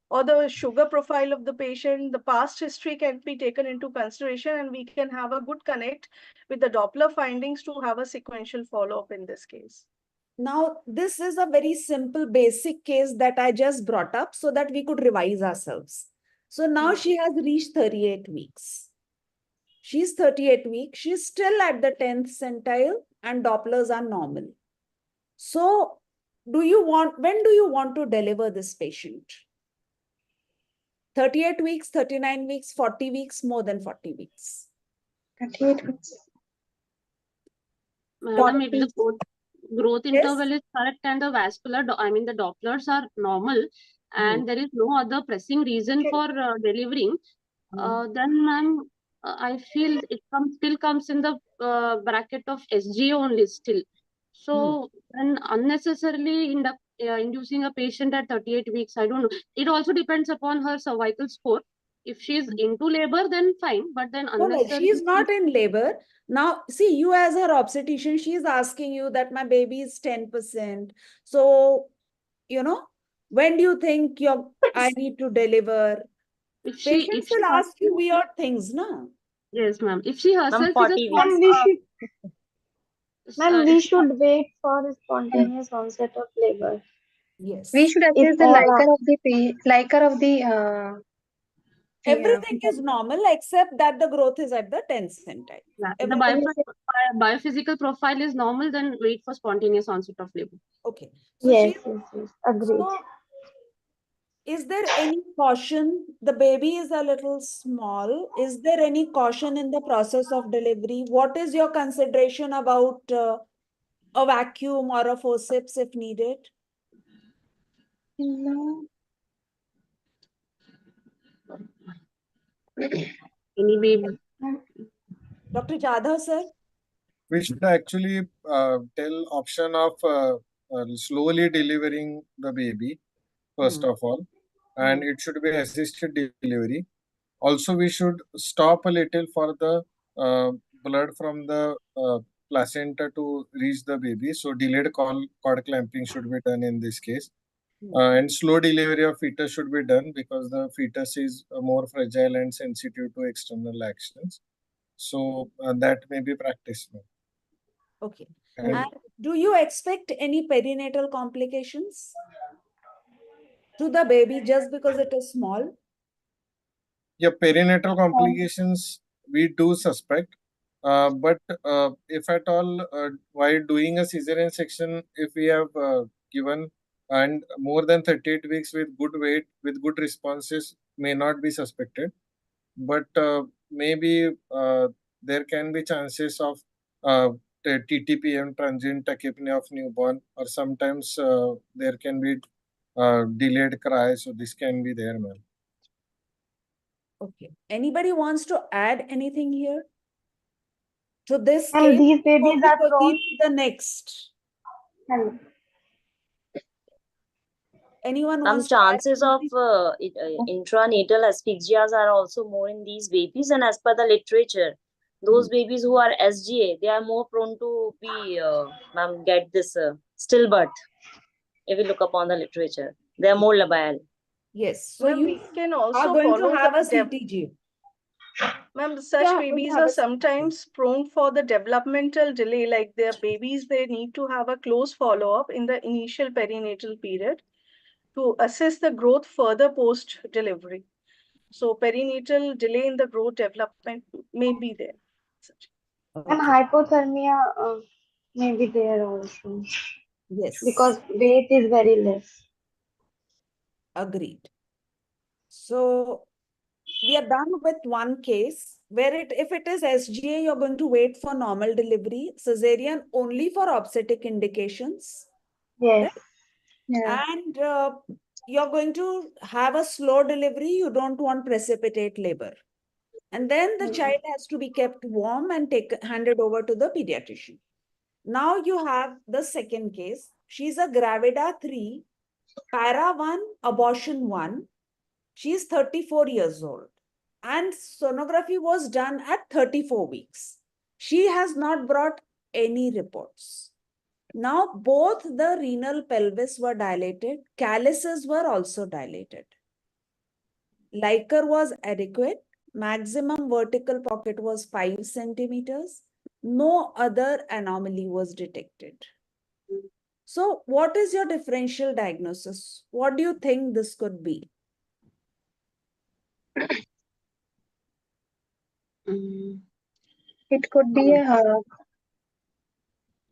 or the sugar profile of the patient. The past history can be taken into consideration, and we can have a good connect with the Doppler findings to have a sequential follow-up in this case. Now, this is a very simple, basic case that I just brought up so that we could revise ourselves. So now she has reached 38 weeks. She's 38 weeks. She's still at the 10th centile and Dopplers are normal. So when do you want to deliver this patient? 38 weeks, 39 weeks, 40 weeks, more than 40 weeks. 38 weeks. Madam, if the growth interval is correct and the the Dopplers are normal and there is no other pressing reason for delivering, then ma'am, I feel it still comes in the bracket of SGA only still. So then unnecessarily inducing a patient at 38 weeks, I don't know. It also depends upon her cervical score. If she's into labor, then fine. But then unnecessarily. No, she's not in labor. Now, see, you as her obstetrician, she's asking you that my baby is 10%. So, when do you think I need to deliver? Patients will ask you weird things, no? Yes, ma'am. If she herself is a Ma'am, we should wait for a spontaneous onset of labor. Yes. We should assess the liker of the Everything is normal except that the growth is at the 10th centile. The biophysical profile is normal, then wait for spontaneous onset of labor. Okay. So yes, agreed. So, is there any caution? The baby is a little small. Is there any caution in the process of delivery? What is your consideration about a vacuum or a forceps if needed? No. Any baby. Dr. Jadhav, sir? We should actually tell option of slowly delivering the baby, first of all, and it should be assisted delivery. Also, we should stop a little for the blood from the placenta to reach the baby. So delayed cord clamping should be done in this case. And slow delivery of fetus should be done because the fetus is more fragile and sensitive to external actions. So that may be practiced. Okay. And do you expect any perinatal complications to the baby just because it is small? Yeah, perinatal complications we do suspect. But if at all, while doing a cesarean section, if we have given and more than 38 weeks with good weight, with good responses, may not be suspected. But maybe there can be chances of TTPM, transient tachypnea of newborn, or sometimes there can be delayed cry. So this can be there, ma'am. Okay. Anybody wants to add anything here to this And case? these babies are prone to the next. Hello. Anyone Some wants chances of intranatal asphyxias are also more in these babies, and as per the literature, those babies who are SGA, they are more prone to be get this stillbirth. If we look upon the literature, they are more labile. Yes, so you can also are going to follow have a the CTG. Ma'am, such babies are sometimes prone for the developmental delay, like their babies, they need to have a close follow-up in the initial perinatal period to assess the growth further post-delivery. So perinatal delay in the growth development may be there. And hypothermia may be there also. Yes. Because weight is very less. Agreed. So we are done with one case where if it is SGA, you're going to wait for normal delivery, cesarean only for obstetric indications. Yes. Right? Yeah. And you're going to have a slow delivery. You don't want precipitate labor. And then the child has to be kept warm and handed over to the pediatrician. Now you have the second case. She's a Gravida 3, Para 1, Abortion 1. She's 34 years old. And sonography was done at 34 weeks. She has not brought any reports. Now, both the renal pelvis were dilated. Calyces were also dilated. Liker was adequate. Maximum vertical pocket was 5 centimeters. No other anomaly was detected. So, what is your differential diagnosis? What do you think this could be? It could be a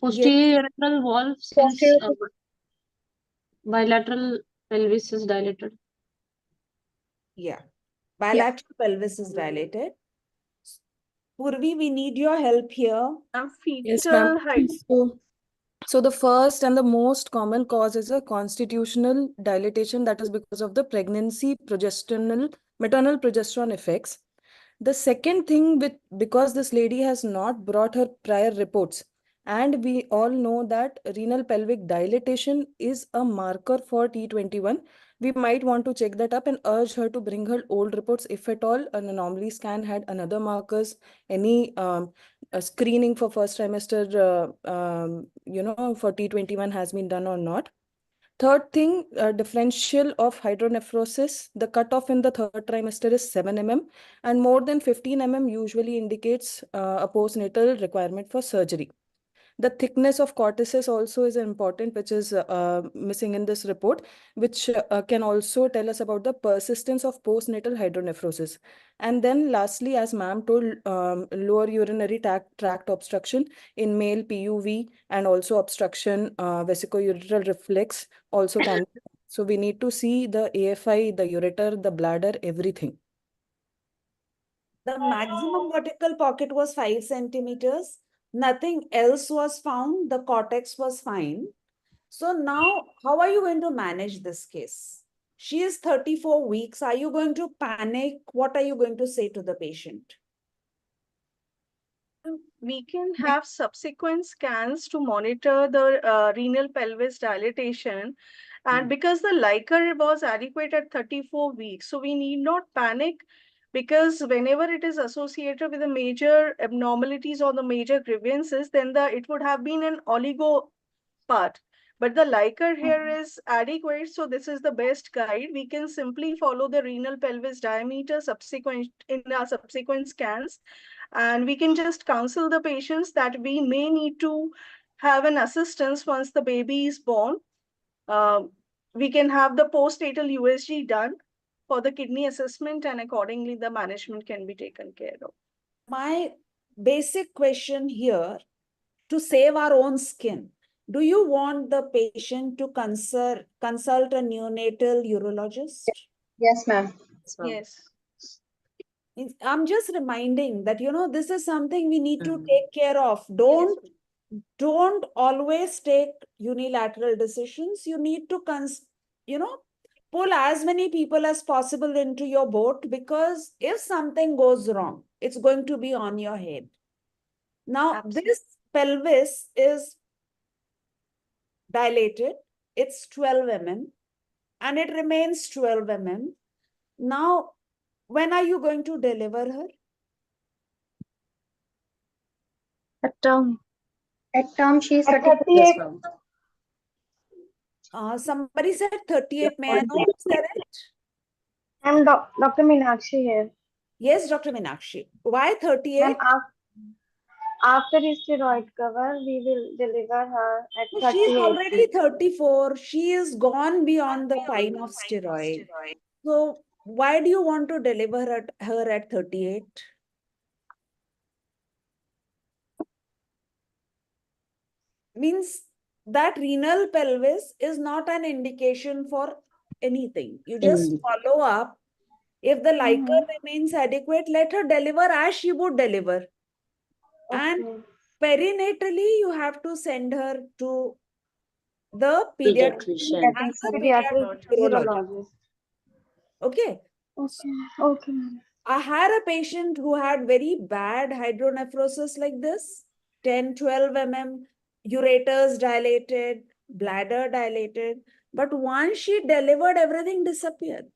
Posterior wall since posterior. bilateral pelvis is dilated. Yeah. Bilateral pelvis is dilated. Purvi, we need your help here. Yes, ma'am. Fetal So the first and the most common cause is a constitutional dilatation, that is because of the pregnancy maternal progesterone effects. The second thing, because this lady has not brought her prior reports, and we all know that renal pelvic dilatation is a marker for T21, we might want to check that up and urge her to bring her old reports if at all an anomaly scan had another markers, any a screening for first trimester, for T21 has been done or not. Third thing, differential of hydronephrosis. The cutoff in the third trimester is 7 mm, and more than 15 mm usually indicates a postnatal requirement for surgery. The thickness of cortices also is important, which is missing in this report, which can also tell us about the persistence of postnatal hydronephrosis. And then lastly, as ma'am told, lower urinary tract obstruction in male PUV and also obstruction, vesicoureteral reflex also can be. So we need to see the AFI, the ureter, the bladder, everything. The maximum vertical pocket was 5 centimeters. Nothing else was found. The cortex was fine. So now, how are you going to manage this case? She is 34 weeks. Are you going to panic? What are you going to say to the patient? We can have subsequent scans to monitor the renal pelvis dilatation. And because the Liker was adequate at 34 weeks, so we need not panic, because whenever it is associated with the major abnormalities or the major grievances, then it would have been an oligo part. But the Liker here is adequate, so this is the best guide. We can simply follow the renal pelvis diameter in our subsequent scans, and we can just counsel the patients that we may need to have an assistance once the baby is born. We can have the postnatal USG done for the kidney assessment, and accordingly the management can be taken care of. My basic question here, to save our own skin, do you want the patient to consult a neonatal urologist? Yes, ma'am. Yes. I'm just reminding that, this is something we need to take care of. Don't always take unilateral decisions. You need to, pull as many people as possible into your boat, because if something goes wrong, it's going to be on your head. Now, this pelvis is dilated. It's 12 mm and it remains 12 mm. Now, when are you going to deliver her? At term. At term, she is 38. Somebody said 38. May I know who said it? I'm Dr. Meenakshi here. Yes, Dr. Meenakshi. Why 38? After steroid cover, we will deliver her at 38. She is already 34. She is gone beyond the time of steroid. So why do you want to deliver her at 38? Means that renal pelvis is not an indication for anything. You just follow up. If the Liker remains adequate, let her deliver as she would deliver. And perinatally, you have to send her to the pediatrician and the pediatric urologist. Okay. Okay. I had a patient who had very bad hydronephrosis like this, 10, 12 mm, ureters dilated, bladder dilated. But once she delivered, everything disappeared.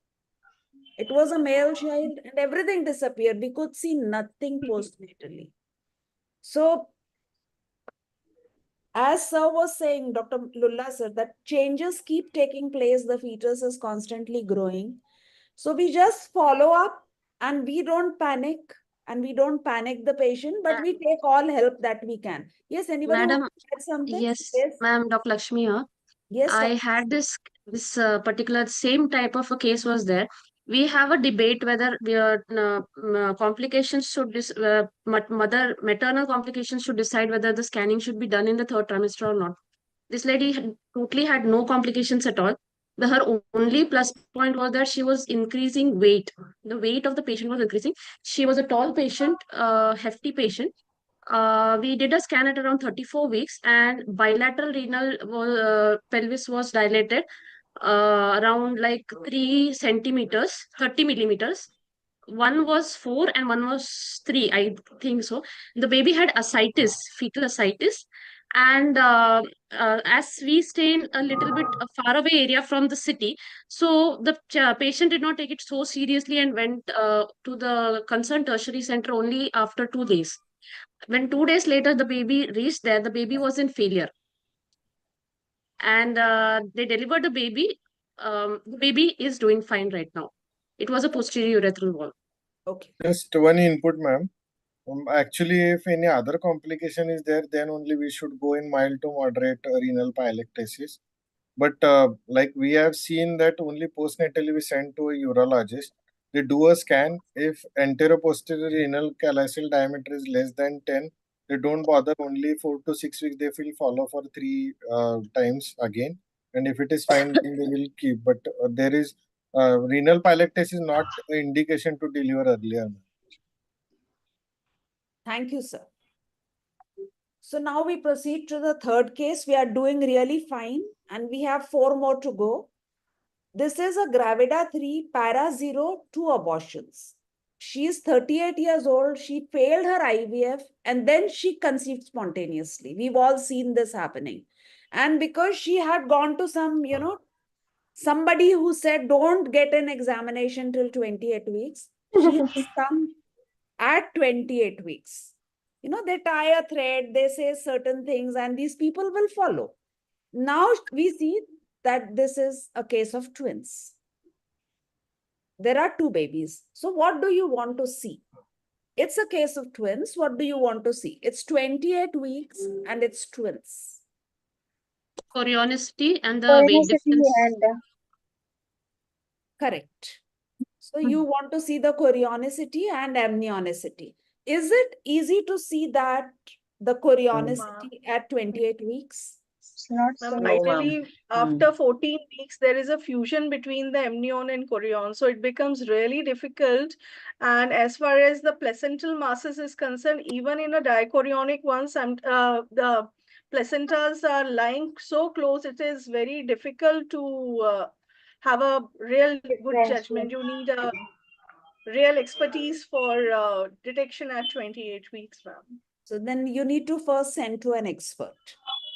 It was a male child and everything disappeared. We could see nothing postnatally. So, as sir was saying, Dr. Lulla sir, that changes keep taking place. The fetus is constantly growing. So we just follow up and we don't panic the patient, but we take all help that we can. Yes, anybody Madam, want to add something? Yes, ma'am, Dr. Lakshmi here. Yes, I had this particular same type of a case was there. we have a debate whether complications should maternal complications should decide whether the scanning should be done in the third trimester or not. This lady totally had no complications at all. Her only plus point was that she was increasing weight. The weight of the patient was increasing. She was a tall patient, hefty patient. We did a scan at around 34 weeks, and bilateral renal pelvis was dilated around like 3 centimeters, 30 millimeters. One was 4 and one was 3, I think so. The baby had ascites, fetal ascites. And as we stay in a little bit a faraway area from the city, so the patient did not take it so seriously and went to the concerned tertiary center only after 2 days. When 2 days later the baby reached there, the baby was in failure. And they delivered the baby. The baby is doing fine right now. It was a posterior urethral wall. Okay. Just one input, ma'am. Actually, if any other complication is there, then only we should go in mild to moderate renal pyelectasis. But like we have seen that only postnatally we send to a urologist. They do a scan. If anteroposterior renal callosal diameter is less than 10, they don't bother. Only 4 to 6 weeks they will follow for 3 times again. And if it is fine, then they will keep. But there is renal pyelectasis is not an indication to deliver earlier. Thank you, sir. So now we proceed to the third case. We are doing really fine and we have 4 more to go. This is a Gravida 3 Para 0 2 abortions. She is 38 years old. She failed her IVF and then she conceived spontaneously. We've all seen this happening. And because she had gone to some, somebody who said, don't get an examination till 28 weeks, she has come at 28 weeks. They tie a thread, they say certain things, and these people will follow. Now we see that this is a case of twins. There are 2 babies. So what do you want to see? It's a case of twins. What do you want to see? It's 28 weeks and it's twins. Chorionicity and the weight difference. Correct. So you want to see the chorionicity and amnionicity. Is it easy to see that the chorionicity at 28 weeks? I believe after 14 weeks, there is a fusion between the amnion and chorion. So it becomes really difficult. And as far as the placental masses is concerned, even in a dichorionic ones, the placentas are lying so close, it is very difficult to have a real good judgment. You need a real expertise for detection at 28 weeks, ma'am. So then you need to first send to an expert.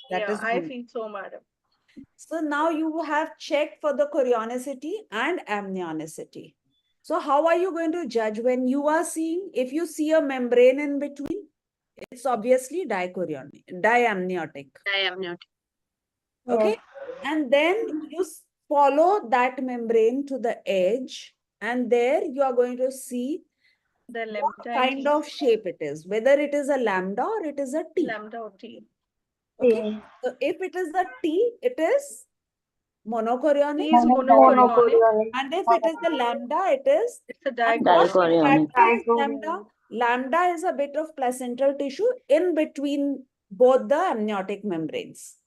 That is I feel so, madam. So now you have checked for the chorionicity and amnionicity. So how are you going to judge when you are seeing, if you see a membrane in between, it's obviously diamniotic. Diamniotic. Okay. And then you follow that membrane to the edge, and there you are going to see the what kind of shape it is, whether it is a lambda or it is a T. Lambda or T. Okay. So if it is a T, it is monochorionic. T is monochorionic. And if it is a lambda, it's a dichorionic. Lambda is a bit of placental tissue in between both the amniotic membranes.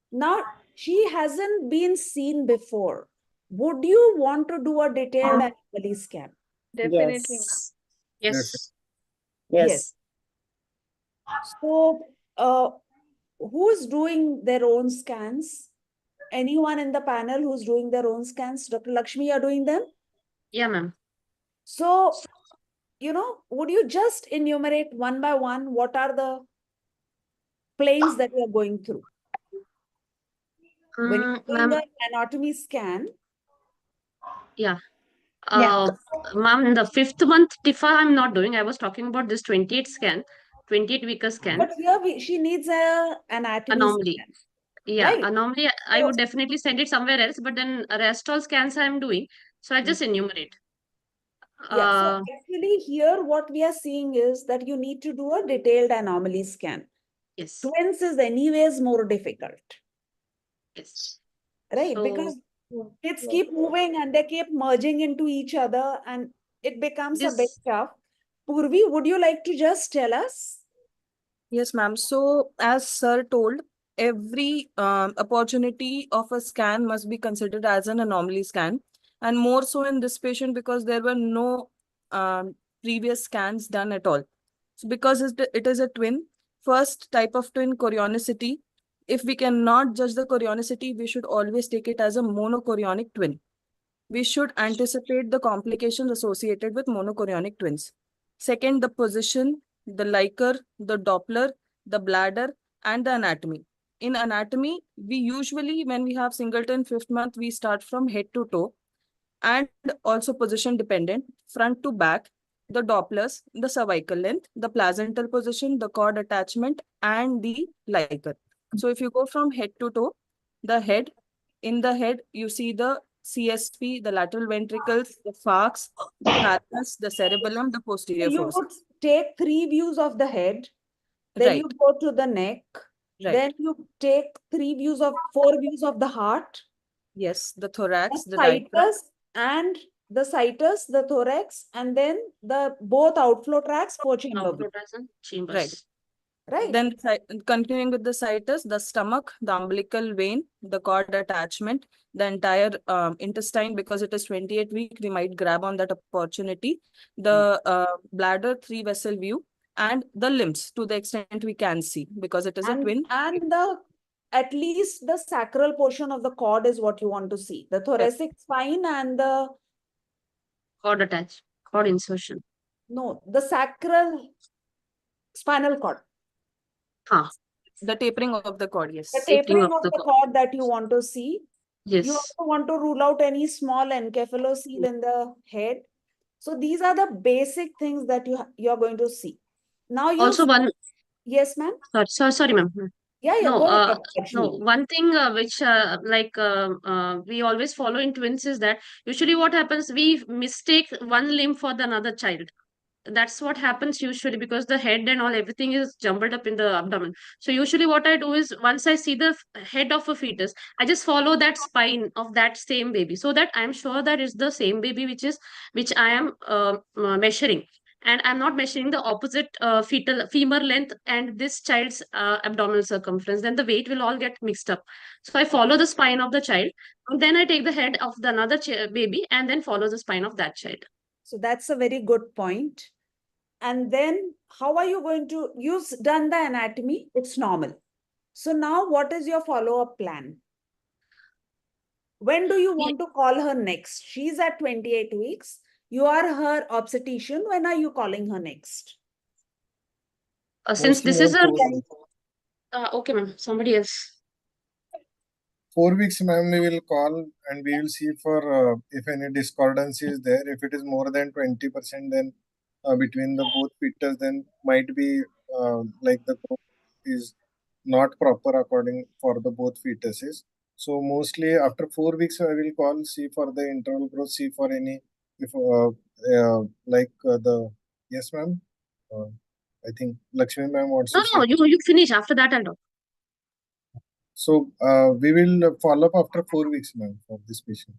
Now, she hasn't been seen before. Would you want to do a detailed anomaly scan? Definitely. Yes. So, who is doing their own scans? Anyone in the panel who's doing their own scans? Dr. Lakshmi, you're doing them? Yeah, ma'am. So, would you just enumerate one by one what are the planes that you're going through? When you're doing the anatomy scan. Yeah. Ma'am, the 5th month TIFA I'm not doing. I was talking about this 28 weeker scan. But here she needs an anatomy anomaly. Scan. Yeah, Right. anomaly, I would definitely send it somewhere else, but then rest all scans I'm doing. So I just enumerate. Yeah, so actually here what we are seeing is that you need to do a detailed anomaly scan. Yes. Twins is anyways more difficult. Yes. Right, So, because Kids keep moving and they keep merging into each other and it becomes a bit tough. Purvi, would you like to just tell us? Yes, ma'am. So, as sir told, every opportunity of a scan must be considered as an anomaly scan, and more so in this patient because there were no previous scans done at all. So, because it is a twin, first type of twin chorionicity. If we cannot judge the chorionicity, we should always take it as a monochorionic twin. We should anticipate the complications associated with monochorionic twins. Second, the position, the Likert, the Doppler, the bladder, and the anatomy. In anatomy, we usually, when we have singleton fifth month, we start from head to toe and also position dependent, front to back, the Dopplers, the cervical length, the placental position, the cord attachment, and the Likert. So if you go from head to toe, the head, in the head, you see the CSP, the lateral ventricles, the falx, the thalamus, the cerebellum, the posterior You fossa. would take 3 views of the head, then you go to the neck, then you take 4 views of the heart. Yes, the thorax, the the diaphragm. situs and the situs, the thorax, and then the both outflow tracts, 4 chamber view. Chambers. Right. Then continuing with the situs, the stomach, the umbilical vein, the cord attachment, the entire intestine, because it is 28 week, we might grab on that opportunity. The bladder, 3 vessel view, and the limbs to the extent we can see, because it is a twin. And at least the sacral portion of the cord is what you want to see. The thoracic spine and the Cord attach, cord insertion. no, the sacral spinal cord. The tapering of the cord, yes. The tapering of the cord that you want to see. Yes. You also want to rule out any small encephalocele in the head. So these are the basic things that you're going to see. Now you Also one. Yes, ma'am. Sorry, ma'am. Yeah, no, go ahead, no. One thing which we always follow in twins is that usually what happens, we mistake one limb for the another child. That's what happens usually, because the head and all, everything is jumbled up in the abdomen. So usually what I do is, once I see the head of a fetus, I just follow that spine of that same baby, so that I'm sure that it's the same baby which I am measuring. And I'm not measuring the opposite femur length and this child's abdominal circumference. Then the weight will all get mixed up. So I follow the spine of the child, and then I take the head of the another baby, and then follow the spine of that child. So that's a very good point. And then how are you going to use done the anatomy? It's normal. So now what is your follow-up plan? When do you want to call her next? She's at 28 weeks. You are her obstetrician. When are you calling her next? Since this is a... okay, ma'am. Somebody else. 4 weeks, ma'am, we will call and we will see for if any discordance is there. If it is more than 20%, then between the both fetus, then might be like the growth is not proper according for the both fetuses. So mostly after 4 weeks, I will call, see for the internal growth, see for any, if yes, ma'am. I think Lakshmi ma'am wants to say. No, you finish. After that, I'll talk. So we will follow up after 4 weeks, ma'am, for this patient.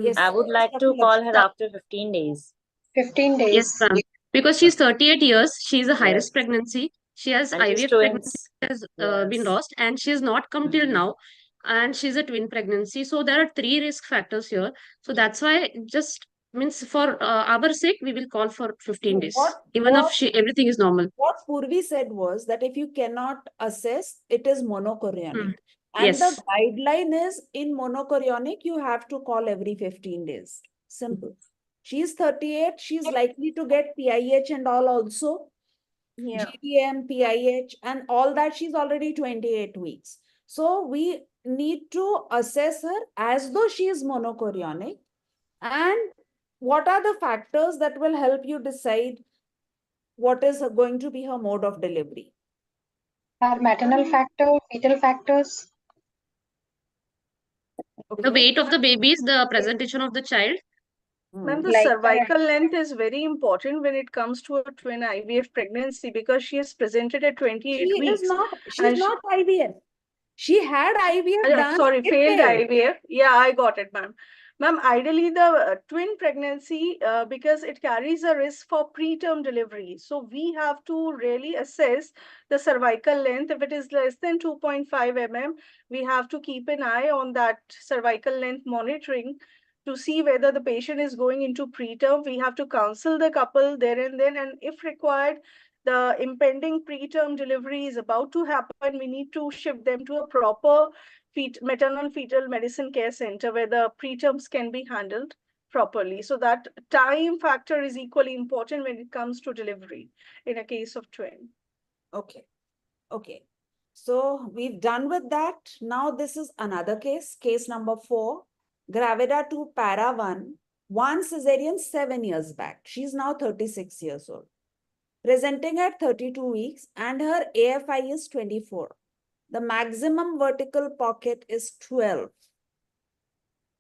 Yes, I would like to call her after 15 days. 15 days. Yes, ma'am. Because she's 38 years, she's a high-risk pregnancy. She has And she's IVF pregnancy has been lost, and she has not come till now. And she's a twin pregnancy. So there are 3 risk factors here. So that's why just means for our sake, we will call for 15 days. Even if everything is normal. What Purvi said was that if you cannot assess, it is monochorionic. And Yes. the guideline is in monochorionic, you have to call every 15 days. Simple. She's 38. She's likely to get PIH and all also. Yeah. GDM, PIH, and all that. She's already 28 weeks. So we need to assess her as though she is monochorionic. And what are the factors that will help you decide what is going to be her mode of delivery? Her maternal factor, fetal factors. The weight of the babies, the presentation of the child. Ma'am, the cervical length is very important when it comes to a twin IVF pregnancy, because she is presented at 28 weeks. She's not IVF. She had IVF done. Sorry, it failed failed. IVF. Yeah, I got it, ma'am. Ma'am, ideally the twin pregnancy, because it carries a risk for preterm delivery. So we have to really assess the cervical length. If it is less than 2.5 mm, we have to keep an eye on that cervical length monitoring to see whether the patient is going into preterm. We have to counsel the couple there and then, and if required, the impending preterm delivery is about to happen, we need to shift them to a proper maternal fetal medicine care center where the preterms can be handled properly. So that time factor is equally important when it comes to delivery in a case of twin. Okay. Okay. So we've done with that. Now this is another case number 4. Gravida 2 para 1 cesarean 7 years back. She's now 36 years old. Presenting at 32 weeks and her AFI is 24. The maximum vertical pocket is 12.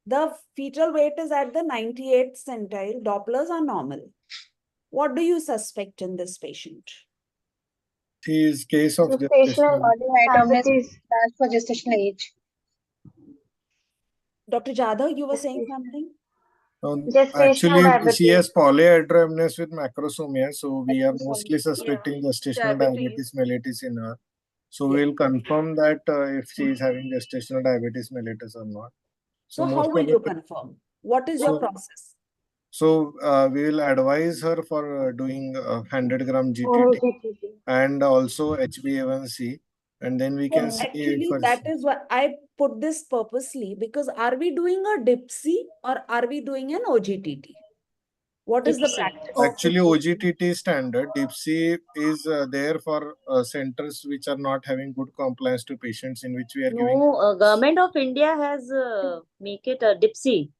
The fetal weight is at the 98th centile. Dopplers are normal. What do you suspect in this patient? She is case of Gestational gestation. diabetes. That's for gestational age. Dr. Jadhav, you were saying something? Gestational Actually, she diabetes. has polyhydramnios with macrosomia, so we are mostly suspecting Yeah. gestational diabetes mellitus in her. So Yeah. we'll confirm that if she is having gestational diabetes mellitus or not. So how will you confirm? What is your process? So we will advise her for doing 100-gram Oral GTT GTT. and also HbA1c, and then we can see Actually, if her that is what I put this purposely, because are we doing a DIPSI or are we doing an OGTT? What is the practice? Actually, OGTT is standard. DIPSI is there for centers which are not having good compliance to patients, in which we are giving. No, Government of India has make it a DIPSI.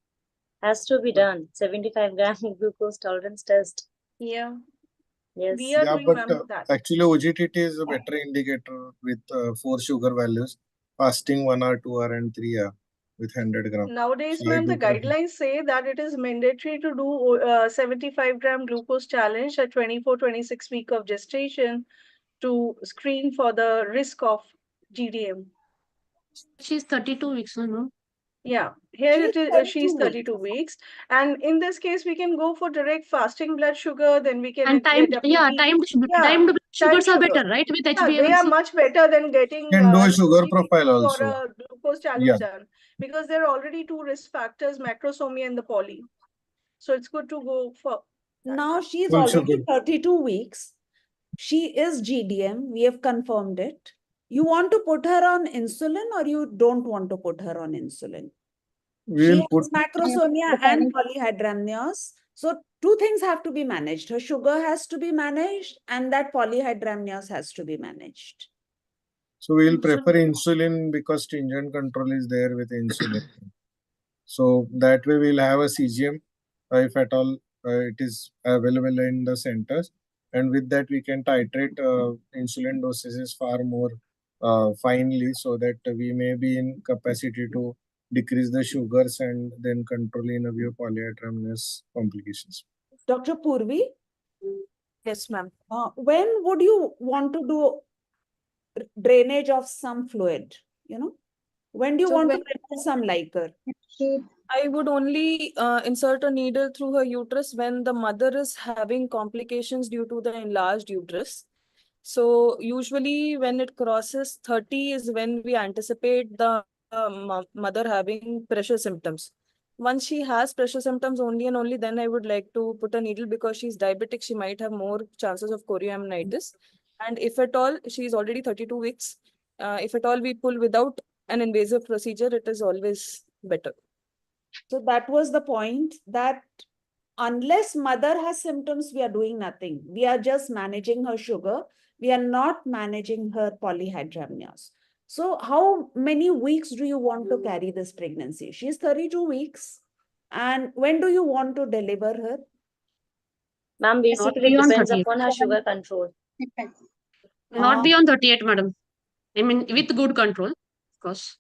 Has to be done. 75-gram glucose tolerance test. Yeah. Yes. We are doing that. Actually, OGTT is a better indicator with 4 sugar values, fasting 1 hour, 2 hour, and 3 hour with 100 gram. Nowadays, So I ma'am, do the guidelines say that it is mandatory to do 75-gram glucose challenge at 24-26 week of gestation to screen for the risk of GDM. She's 32 weeks, no? Yeah, here it is. She's 32 weeks, and in this case, we can go for direct fasting blood sugar. Then we can And timed, get yeah, timed blood sugars are better, right? With Yeah, they are HbA1c. much better than getting can do a sugar OGTT profile or also. a glucose challenge Yeah. done, because there are already 2 risk factors, macrosomia and the poly. So it's good to go for. Now she's Full already sugar. 32 weeks. She is GDM. We have confirmed it. You want to put her on insulin or you don't want to put her on insulin? We'll She put has macrosomia and polyhydramnios. So 2 things have to be managed. Her sugar has to be managed and that polyhydramnios has to be managed. So we'll prefer insulin because stringent control is there with insulin. So that way we'll have a CGM if at all it is available in the centers, and with that we can titrate insulin dosages far more finely, so that we may be in capacity to decrease the sugars and then control in a view polyhydramnios complications. Dr. Purvi? Yes, ma'am. When would you want to do drainage of some fluid? When do you want to remove some liquor? I would only insert a needle through her uterus when the mother is having complications due to the enlarged uterus. So usually when it crosses 30 is when we anticipate the mother having pressure symptoms. Once she has pressure symptoms only and only then I would like to put a needle, because she's diabetic, she might have more chances of chorioamnitis. And if at all, she's already 32 weeks, if at all we pull without an invasive procedure, it is always better. So that was the point, that unless mother has symptoms, we are doing nothing. We are just managing her sugar. We are not managing her polyhydramnios. So how many weeks do you want to carry this pregnancy? She's 32 weeks. And when do you want to deliver her? Ma'am, basically it depends upon her sugar control. Not beyond 38, madam. I mean, with good control, of course.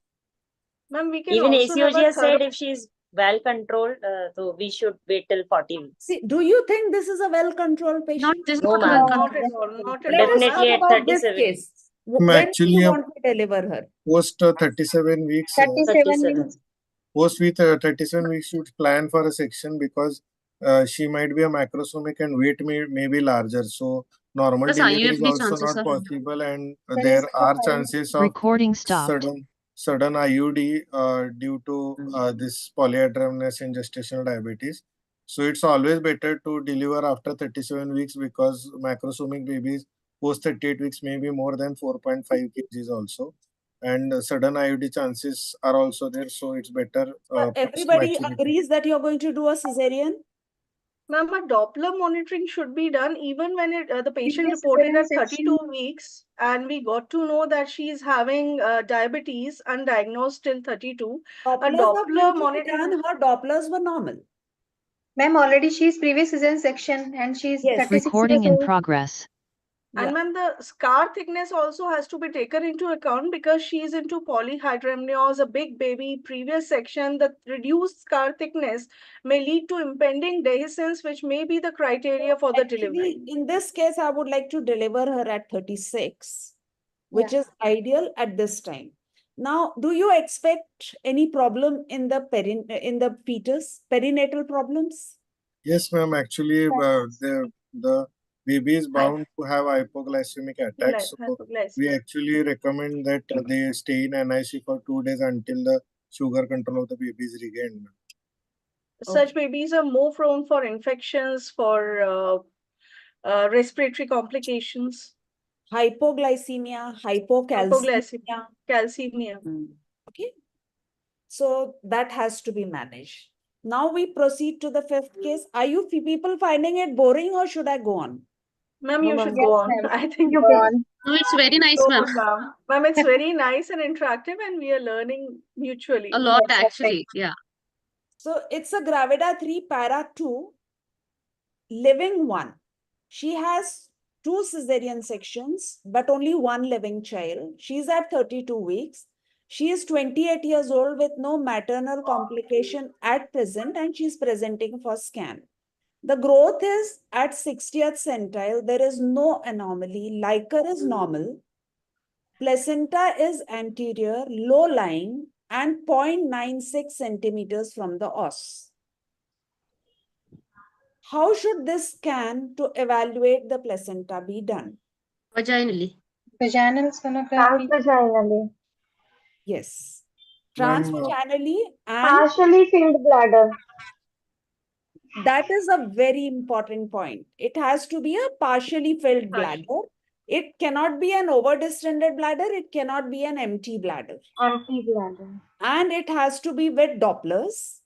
Ma'am, we can Even also have ACOG a has said if she is well controlled, so we should wait till 40 weeks. See, do you think this is a well-controlled patient? Not this No, not ma'am. well Not controlled. at all. Not at Let all, us Definitely talk at about this 37 case. weeks. When do you want to deliver her? Post 37 weeks. 37 weeks. Post with 37 weeks should plan for a section because she might be a macrosomic and weight may be larger. So normal delivery is also not possible, and there are chances of sudden IUD due to this polyhydramnios and gestational diabetes. So it's always better to deliver after 37 weeks because macrosomic babies post 38 weeks may be more than 4.5 kgs also. And sudden IUD chances are also there. So it's better. Everybody agrees that you're going to do a cesarean? Ma'am, a Doppler monitoring should be done even when the patient Previous reported cesarean at 32 weeks and we got to know that she is having diabetes undiagnosed till 32. Doppler monitoring. Her Dopplers were normal. Ma'am, already she is previous cesarean section and she is 36 Recording years in old. progress. And when the scar thickness also has to be taken into account because she is into polyhydramnios, a big baby, previous section, the reduced scar thickness may lead to impending dehiscence, which may be the criteria for the delivery. In this case, I would like to deliver her at 36, which is ideal at this time. Now, do you expect any problem in the fetus, perinatal problems? Yes, ma'am. Actually, the baby is bound to have hypoglycemic attacks. So we actually recommend that they stay in NIC for 2 days until the sugar control of the baby is regained. Such babies are more prone for infections, for respiratory complications. Hypoglycemia, hypocalcemia. Calcemia. Okay. So that has to be managed. Now we proceed to the fifth case. Are you people finding it boring or should I go on? Ma'am, you should go on. I think you go on. No, it's very nice, so ma'am. good, ma'am. Ma'am, it's very nice and interactive and we are learning mutually. A lot, actually. Yeah. So it's a Gravida 3 Para 2 living one. She has 2 cesarean sections, but only 1 living child. She's at 32 weeks. She is 28 years old with no maternal complication at present, and she's presenting for scan. The growth is at 60th centile. There is no anomaly. Liker is normal. Placenta is anterior, low lying, and 0.96 centimeters from the os. How should this scan to evaluate the placenta be done? Vaginally. Vaginal sonography. Transvaginally. Yes. Transvaginally and partially filled bladder. That is a very important point. It has to be a partially filled bladder. It cannot be an over-distended bladder. It cannot be an empty bladder. Empty bladder. And it has to be with Dopplers.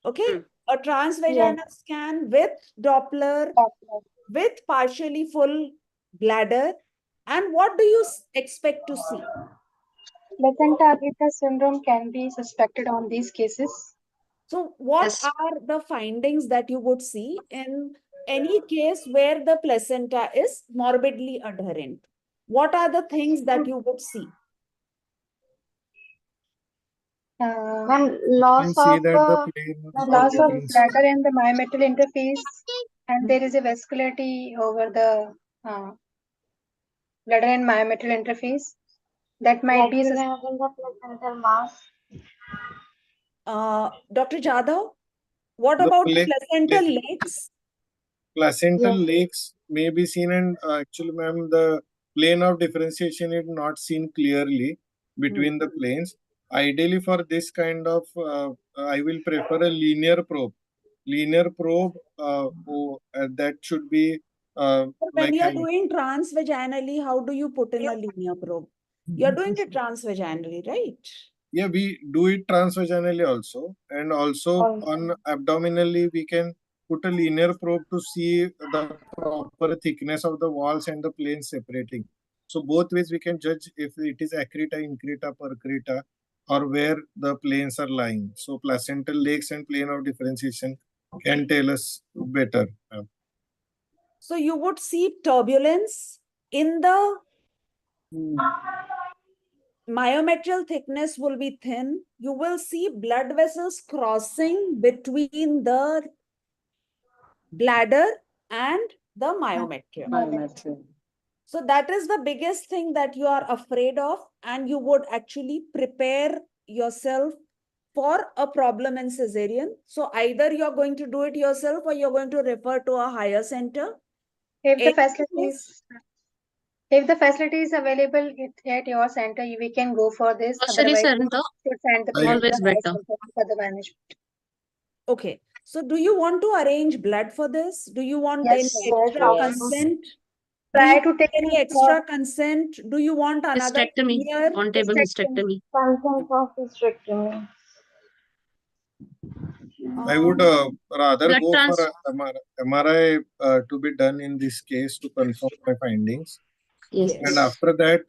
Okay. A transvaginal scan with Doppler, with partially full bladder. And what do you expect to see? Placenta abrupta syndrome can be suspected on these cases. So what are the findings that you would see in any case where the placenta is morbidly adherent? What are the things that you would see? And loss of bladder and the myometrial interface, and there is a vascularity over the bladder and myometrial interface. That might be the placental mass. Dr. Jadhav, what about the placental lakes? Placental lakes may be seen, and actually, ma'am, the plane of differentiation is not seen clearly between the planes. Ideally, for this kind of, I will prefer a linear probe. Linear probe that should be when you're doing transvaginally, how do you put in a linear probe? You're doing it transvaginally, right? Yeah, we do it transvaginally also, and also on abdominally we can put a linear probe to see the proper thickness of the walls and the planes separating. So both ways we can judge if it is accreta, increta, percreta, or where the planes are lying. So placental lakes and plane of differentiation can tell us better. So you would see turbulence in the myometrial thickness will be thin. You will see blood vessels crossing between the bladder and the myometrium. So that is the biggest thing that you are afraid of, and you would actually prepare yourself for a problem in cesarean. So either you're going to do it yourself or you're going to refer to a higher center. If the facility is available at your center, we can go for this. Tertiary Otherwise, center, we should send the patient always to the higher better. center for the management. Okay. So do you want to arrange blood for this? Do you want Yes, any extra yes. consent? Try Do you to take any extra consent? Do you want another Hysterectomy, year? on-table hysterectomy. consent for hysterectomy. I would rather Blood go for trans- a MRI to be done in this case to confirm my findings. Yes. And after that,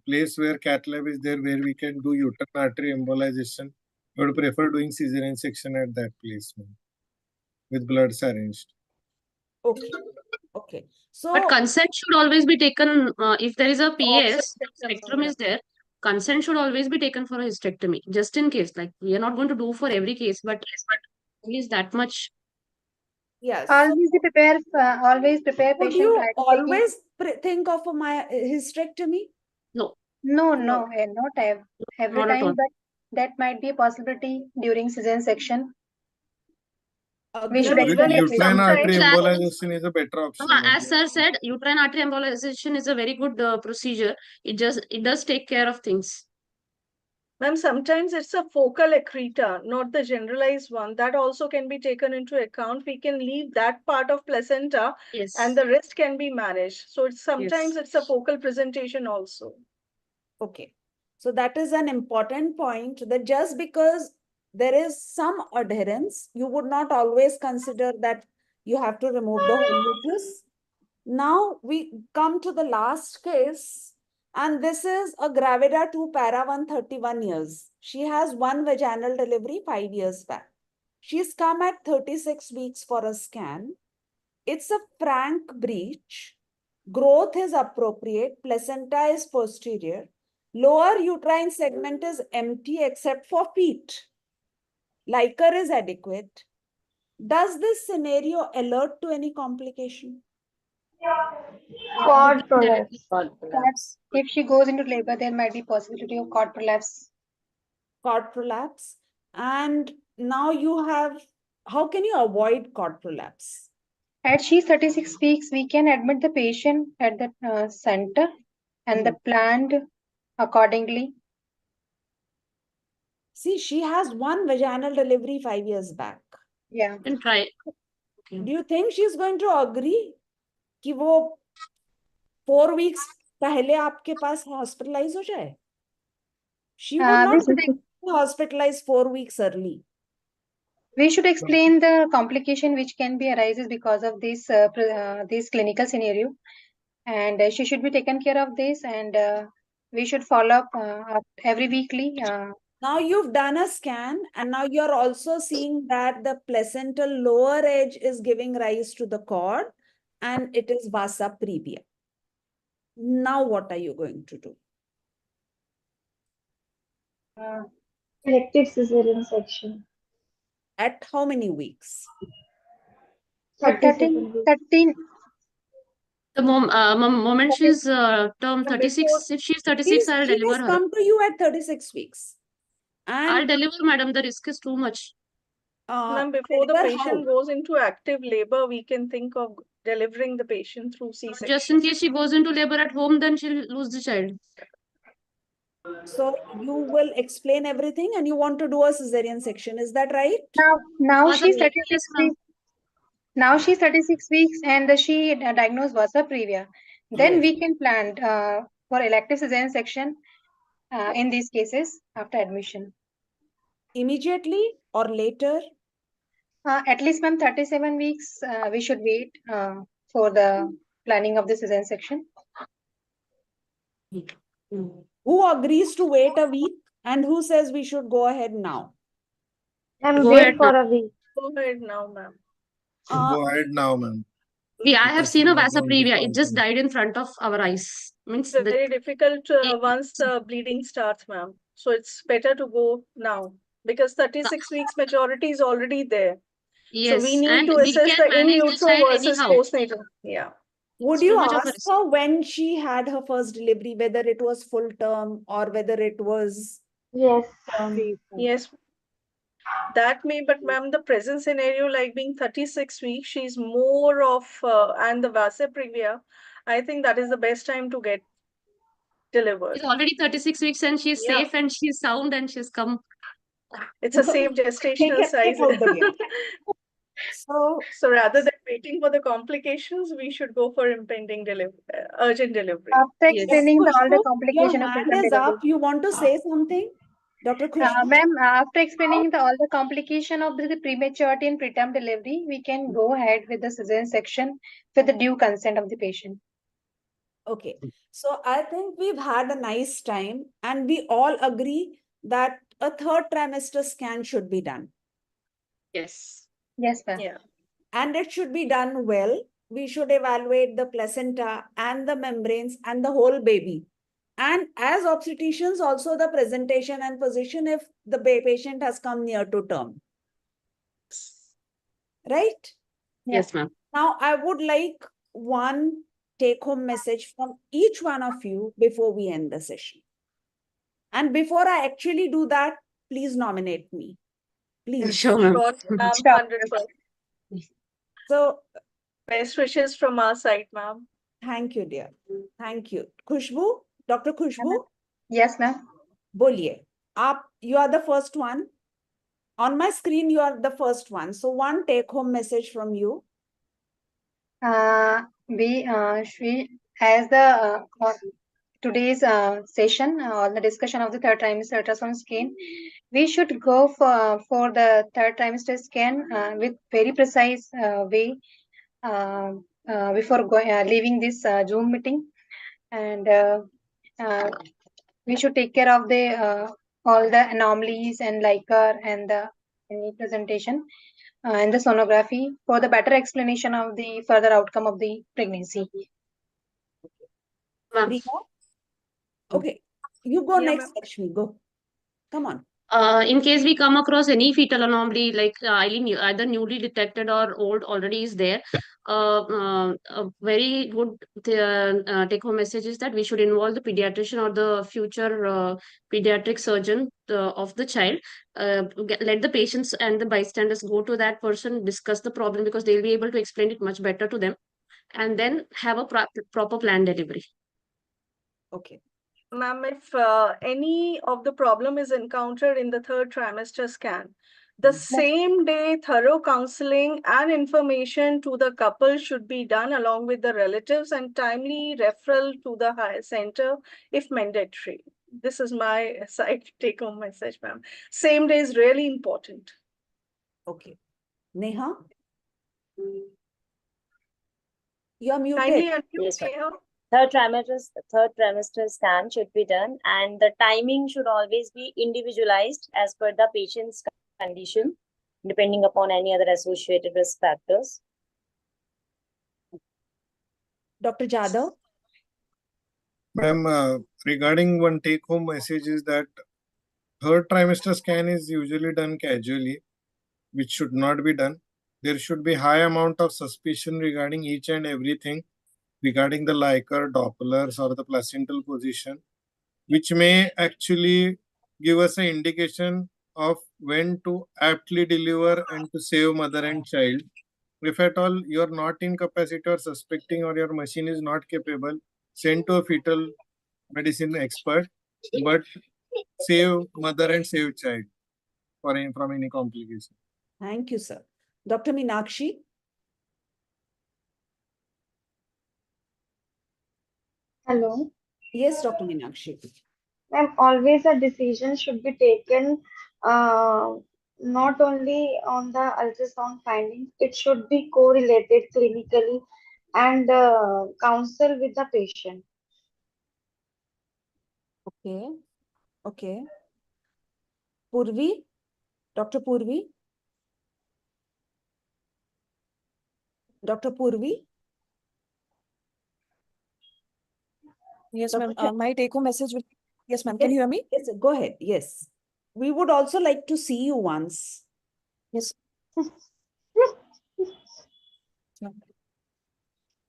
place where cath lab is there, where we can do uterine artery embolization, I would prefer doing cesarean section at that place with bloods arranged. Okay. Okay. So, but consent should always be taken if there is a PS, spectrum is there. Consent should always be taken for a hysterectomy, just in case. Like, we are not going to do for every case, but at least that much. yes. Always prepare Would patient. you Try to always think of my hysterectomy? No. No, not every Not at all. time, but that might be a possibility during cesarean section. We should uterine artery embolization is a better option. As sir said, uterine artery embolization is a very good procedure. It does take care of things. Ma'am, sometimes it's a focal accreta, not the generalized one. That also can be taken into account. We can leave that part of placenta, and the rest can be managed. So sometimes it's a focal presentation also. Okay. So that is an important point, that just because there is some adherence, you would not always consider that you have to remove the whole uterus. Now we come to the last case, and this is a gravida 2 para 131 years. She has one vaginal delivery 5 years back. She's come at 36 weeks for a scan. It's a frank breech. Growth is appropriate. Placenta is posterior. Lower uterine segment is empty except for feet. Liquor is adequate. Does this scenario alert to any complication? Cord prolapse. If she goes into labor, there might be possibility of cord prolapse. Cord prolapse. And now you have, how can you avoid cord prolapse? At she's 36 weeks, we can admit the patient at the center and the planned accordingly. See, she has one vaginal delivery 5 years back. Yeah. And try it. Okay. Do you think she's going to agree कि वो 4 weeks पहले आपके पास hospitalize हो जाए? She would not be hospitalized 4 weeks early. We should explain the complication which can be arises because of this clinical scenario, and she should be taken care of this, and we should follow up every weekly. Now you've done a scan, and now you're also seeing that the placental lower edge is giving rise to the cord, and it is vasa previa. Now what are you going to do? Elective cesarean section. At how many weeks? 13. The moment she's term 36, if she's 36, I'll deliver her. Come to you at 36 weeks. And I'll deliver, madam. The risk is too much. Ma'am, before the patient goes into active labor, we can think of delivering the patient through C-section. Just in case she goes into labor at home, then she'll lose the child. So you will explain everything, and you want to do a cesarean section. Is that right? Now she's 36 weeks. Now she's 36 weeks, and she diagnosed vasa previa. Then we can plan for elective cesarean section in these cases after admission. Immediately or later? At least, ma'am, 37 weeks. We should wait for the planning of the cesarean section. Who agrees to wait a week, and who says we should go ahead now? Wait for a week. Go ahead now, ma'am. Go ahead now, ma'am. Yeah, I have seen a vasa previa. It just died in front of our eyes. Means it's very difficult once the bleeding starts, ma'am. So it's better to go now because 36 weeks majority is already there. Yes, so we need and to we assess can the in manage the utero child versus anyhow. postnatal. Yeah. Would It's too you much of a ask risk. her when she had her first delivery, whether it was full term or whether it was Yes. Yes, that may, but ma'am, the present scenario, like being 36 weeks, she's more of, and the vasa previa, I think that is the best time to get delivered. She's already 36 weeks and she's Yeah. safe and she's sound and she's come. It's a safe gestational size. out the way. So rather than waiting for the complications, we should go for impending delivery, urgent delivery. After Yes. explaining all the Khushboo, complication your of hand preterm is up. delivery. You want to say something? Dr. Khushboo? Ma'am, after explaining all the complication of the prematurity and preterm delivery, we can go ahead with the cesarean section with the due consent of the patient. Okay. So I think we've had a nice time and we all agree that a third trimester scan should be done. Yes. Yes, ma'am. Yeah. And it should be done well. We should evaluate the placenta and the membranes and the whole baby. And as obstetricians, also the presentation and position if the patient has come near to term. Right? Yes, ma'am. Now, I would like one take-home message from each one of you before we end the session. And before I actually do that, please nominate me. Please. Sure, ma'am. Sure, ma'am, 100%. So, best wishes from our side, ma'am. Thank you, dear. Thank you. Khushboo, Dr. Khushboo? Yes, ma'am. Boliye. You are the first one. On my screen, you are the first one. So one take-home message from you. As the today's session on the discussion of the third trimester ultrasound scan, we should go for the third trimester scan with very precise way before leaving this Zoom meeting, and we should take care of the all the anomalies and Likar and the presentation and the sonography for the better explanation of the further outcome of the pregnancy. Ritika? Okay, you go Yeah, next, Lakshmi. Go. Come on. In case we come across any fetal anomaly, like either newly detected or old already is there, a very good take-home message is that we should involve the pediatrician or the future pediatric surgeon of the child. Let the patients and the bystanders go to that person, discuss the problem because they'll be able to explain it much better to them, and then have a proper planned delivery. Okay. Ma'am, if any of the problem is encountered in the third trimester scan, the same day thorough counseling and information to the couple should be done along with the relatives and timely referral to the higher center if mandatory. This is my side take-home message, ma'am. Same day is really important. Okay. Neha? You're muted. Kindly unmute, Yes, ma'am. Neha. Third trimester scan should be done, and the timing should always be individualized as per the patient's condition, depending upon any other associated risk factors. Dr. Jadhav? Ma'am, regarding one take-home message is that third trimester scan is usually done casually, which should not be done. There should be high amount of suspicion regarding each and everything, regarding the Likar, Dopplers, or the placental position, which may actually give us an indication of when to aptly deliver and to save mother and child. If at all you are not in capacity or suspecting or your machine is not capable, send to a fetal medicine expert, but save mother and save child from any complication. Thank you, sir. Dr. Meenakshi? Hello. Yes, Dr. Meenakshi. Ma'am, always a decision should be taken not only on the ultrasound findings, it should be correlated clinically and counsel with the patient. Okay. Okay. Purvi? Dr. Purvi? Dr. Purvi? Yes, ma'am. My take-home message will... Yes, ma'am. Yes, Can you hear me? Yes, go ahead. Yes. We would also like to see you once. Yes.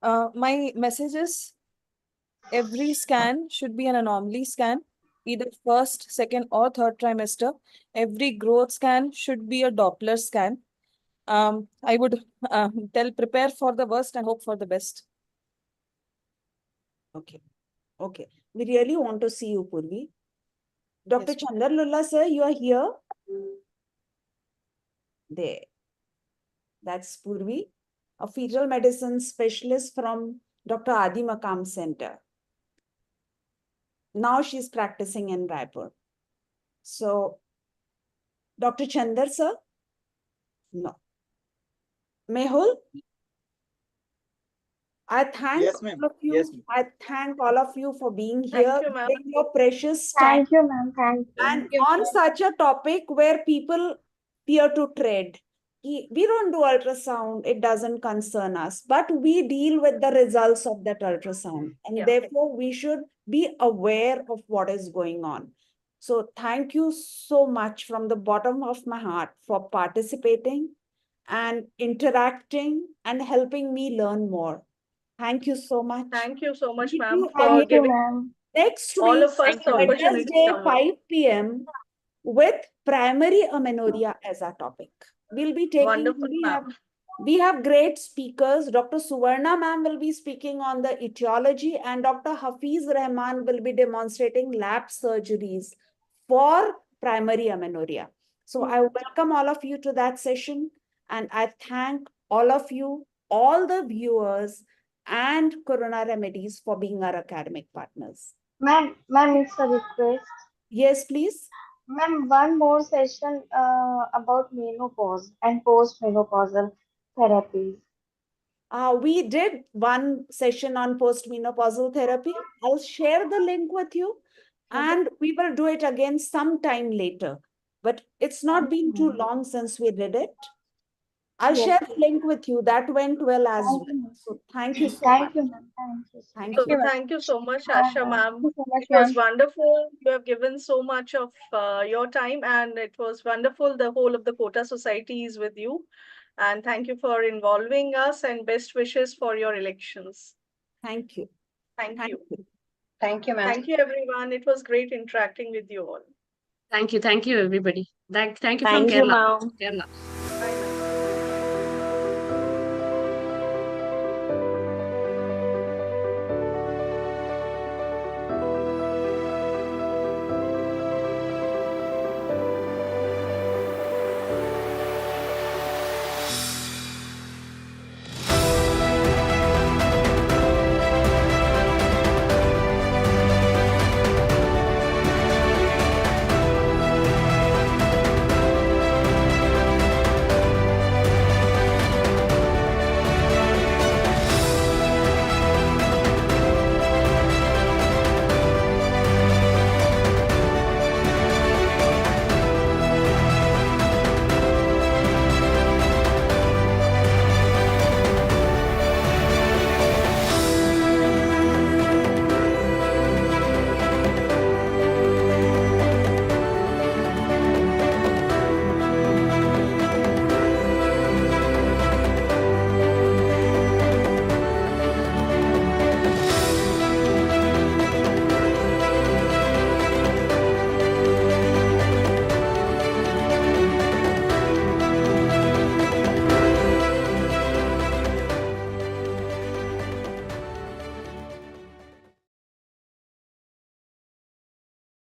My message is every scan should be an anomaly scan, either first, second, or third trimester. Every growth scan should be a Doppler scan. I would prepare for the worst and hope for the best. Okay. Okay. We really want to see you, Purvi. Dr. Chander Lulla, sir, you are here. There. That's Purvi, a fetal medicine specialist from Dr. Adi Makam Center. Now she's practicing in Raipur. So, Dr. Chander, sir? No. Mehul? I thank all of you. I thank all of you for being here, giving your precious time. Thank you, ma'am. Thank you. And on such a topic where people fear to tread. We don't do ultrasound, it doesn't concern us, but we deal with the results of that ultrasound. And therefore, we should be aware of what is going on. So thank you so much from the bottom of my heart for participating and interacting and helping me learn more. Thank you so much. Thank you so much, ma'am, for for giving ma'am. Next all week, of us the opportunity. Wednesday, 5 p.m. with primary amenorrhea as our topic. We'll be taking, Wonderful, we have great speakers. Dr. Suvarna ma'am will be speaking on the etiology, and Dr. Hafiz Rahman will be demonstrating lab surgeries for primary amenorrhea. So I welcome all of you to that session, and I thank all of you, all the viewers and Corona Remedies for being our academic partners. Ma'am, it's a request. Yes, please. Ma'am, one more session about menopause and post-menopausal therapies. We did one session on postmenopausal therapy. I'll share the link with you, and we will do it again sometime later. But it's not been too long since we did it. I'll share the link with you. That went well as well. So thank you so much. Thank you, ma'am. Thank you. Thank you so much, Asha ma'am. Thank you so much, It was ma'am. wonderful. You have given so much of your time, and it was wonderful. The whole of the Quota Society is with you. And thank you for involving us, and best wishes for your elections. Thank you. Thank you. Thank you, ma'am. Thank you, everyone. It was great interacting with you all. Thank you, everybody. Thank you from Thank you, Kerala. ma'am. Kerala.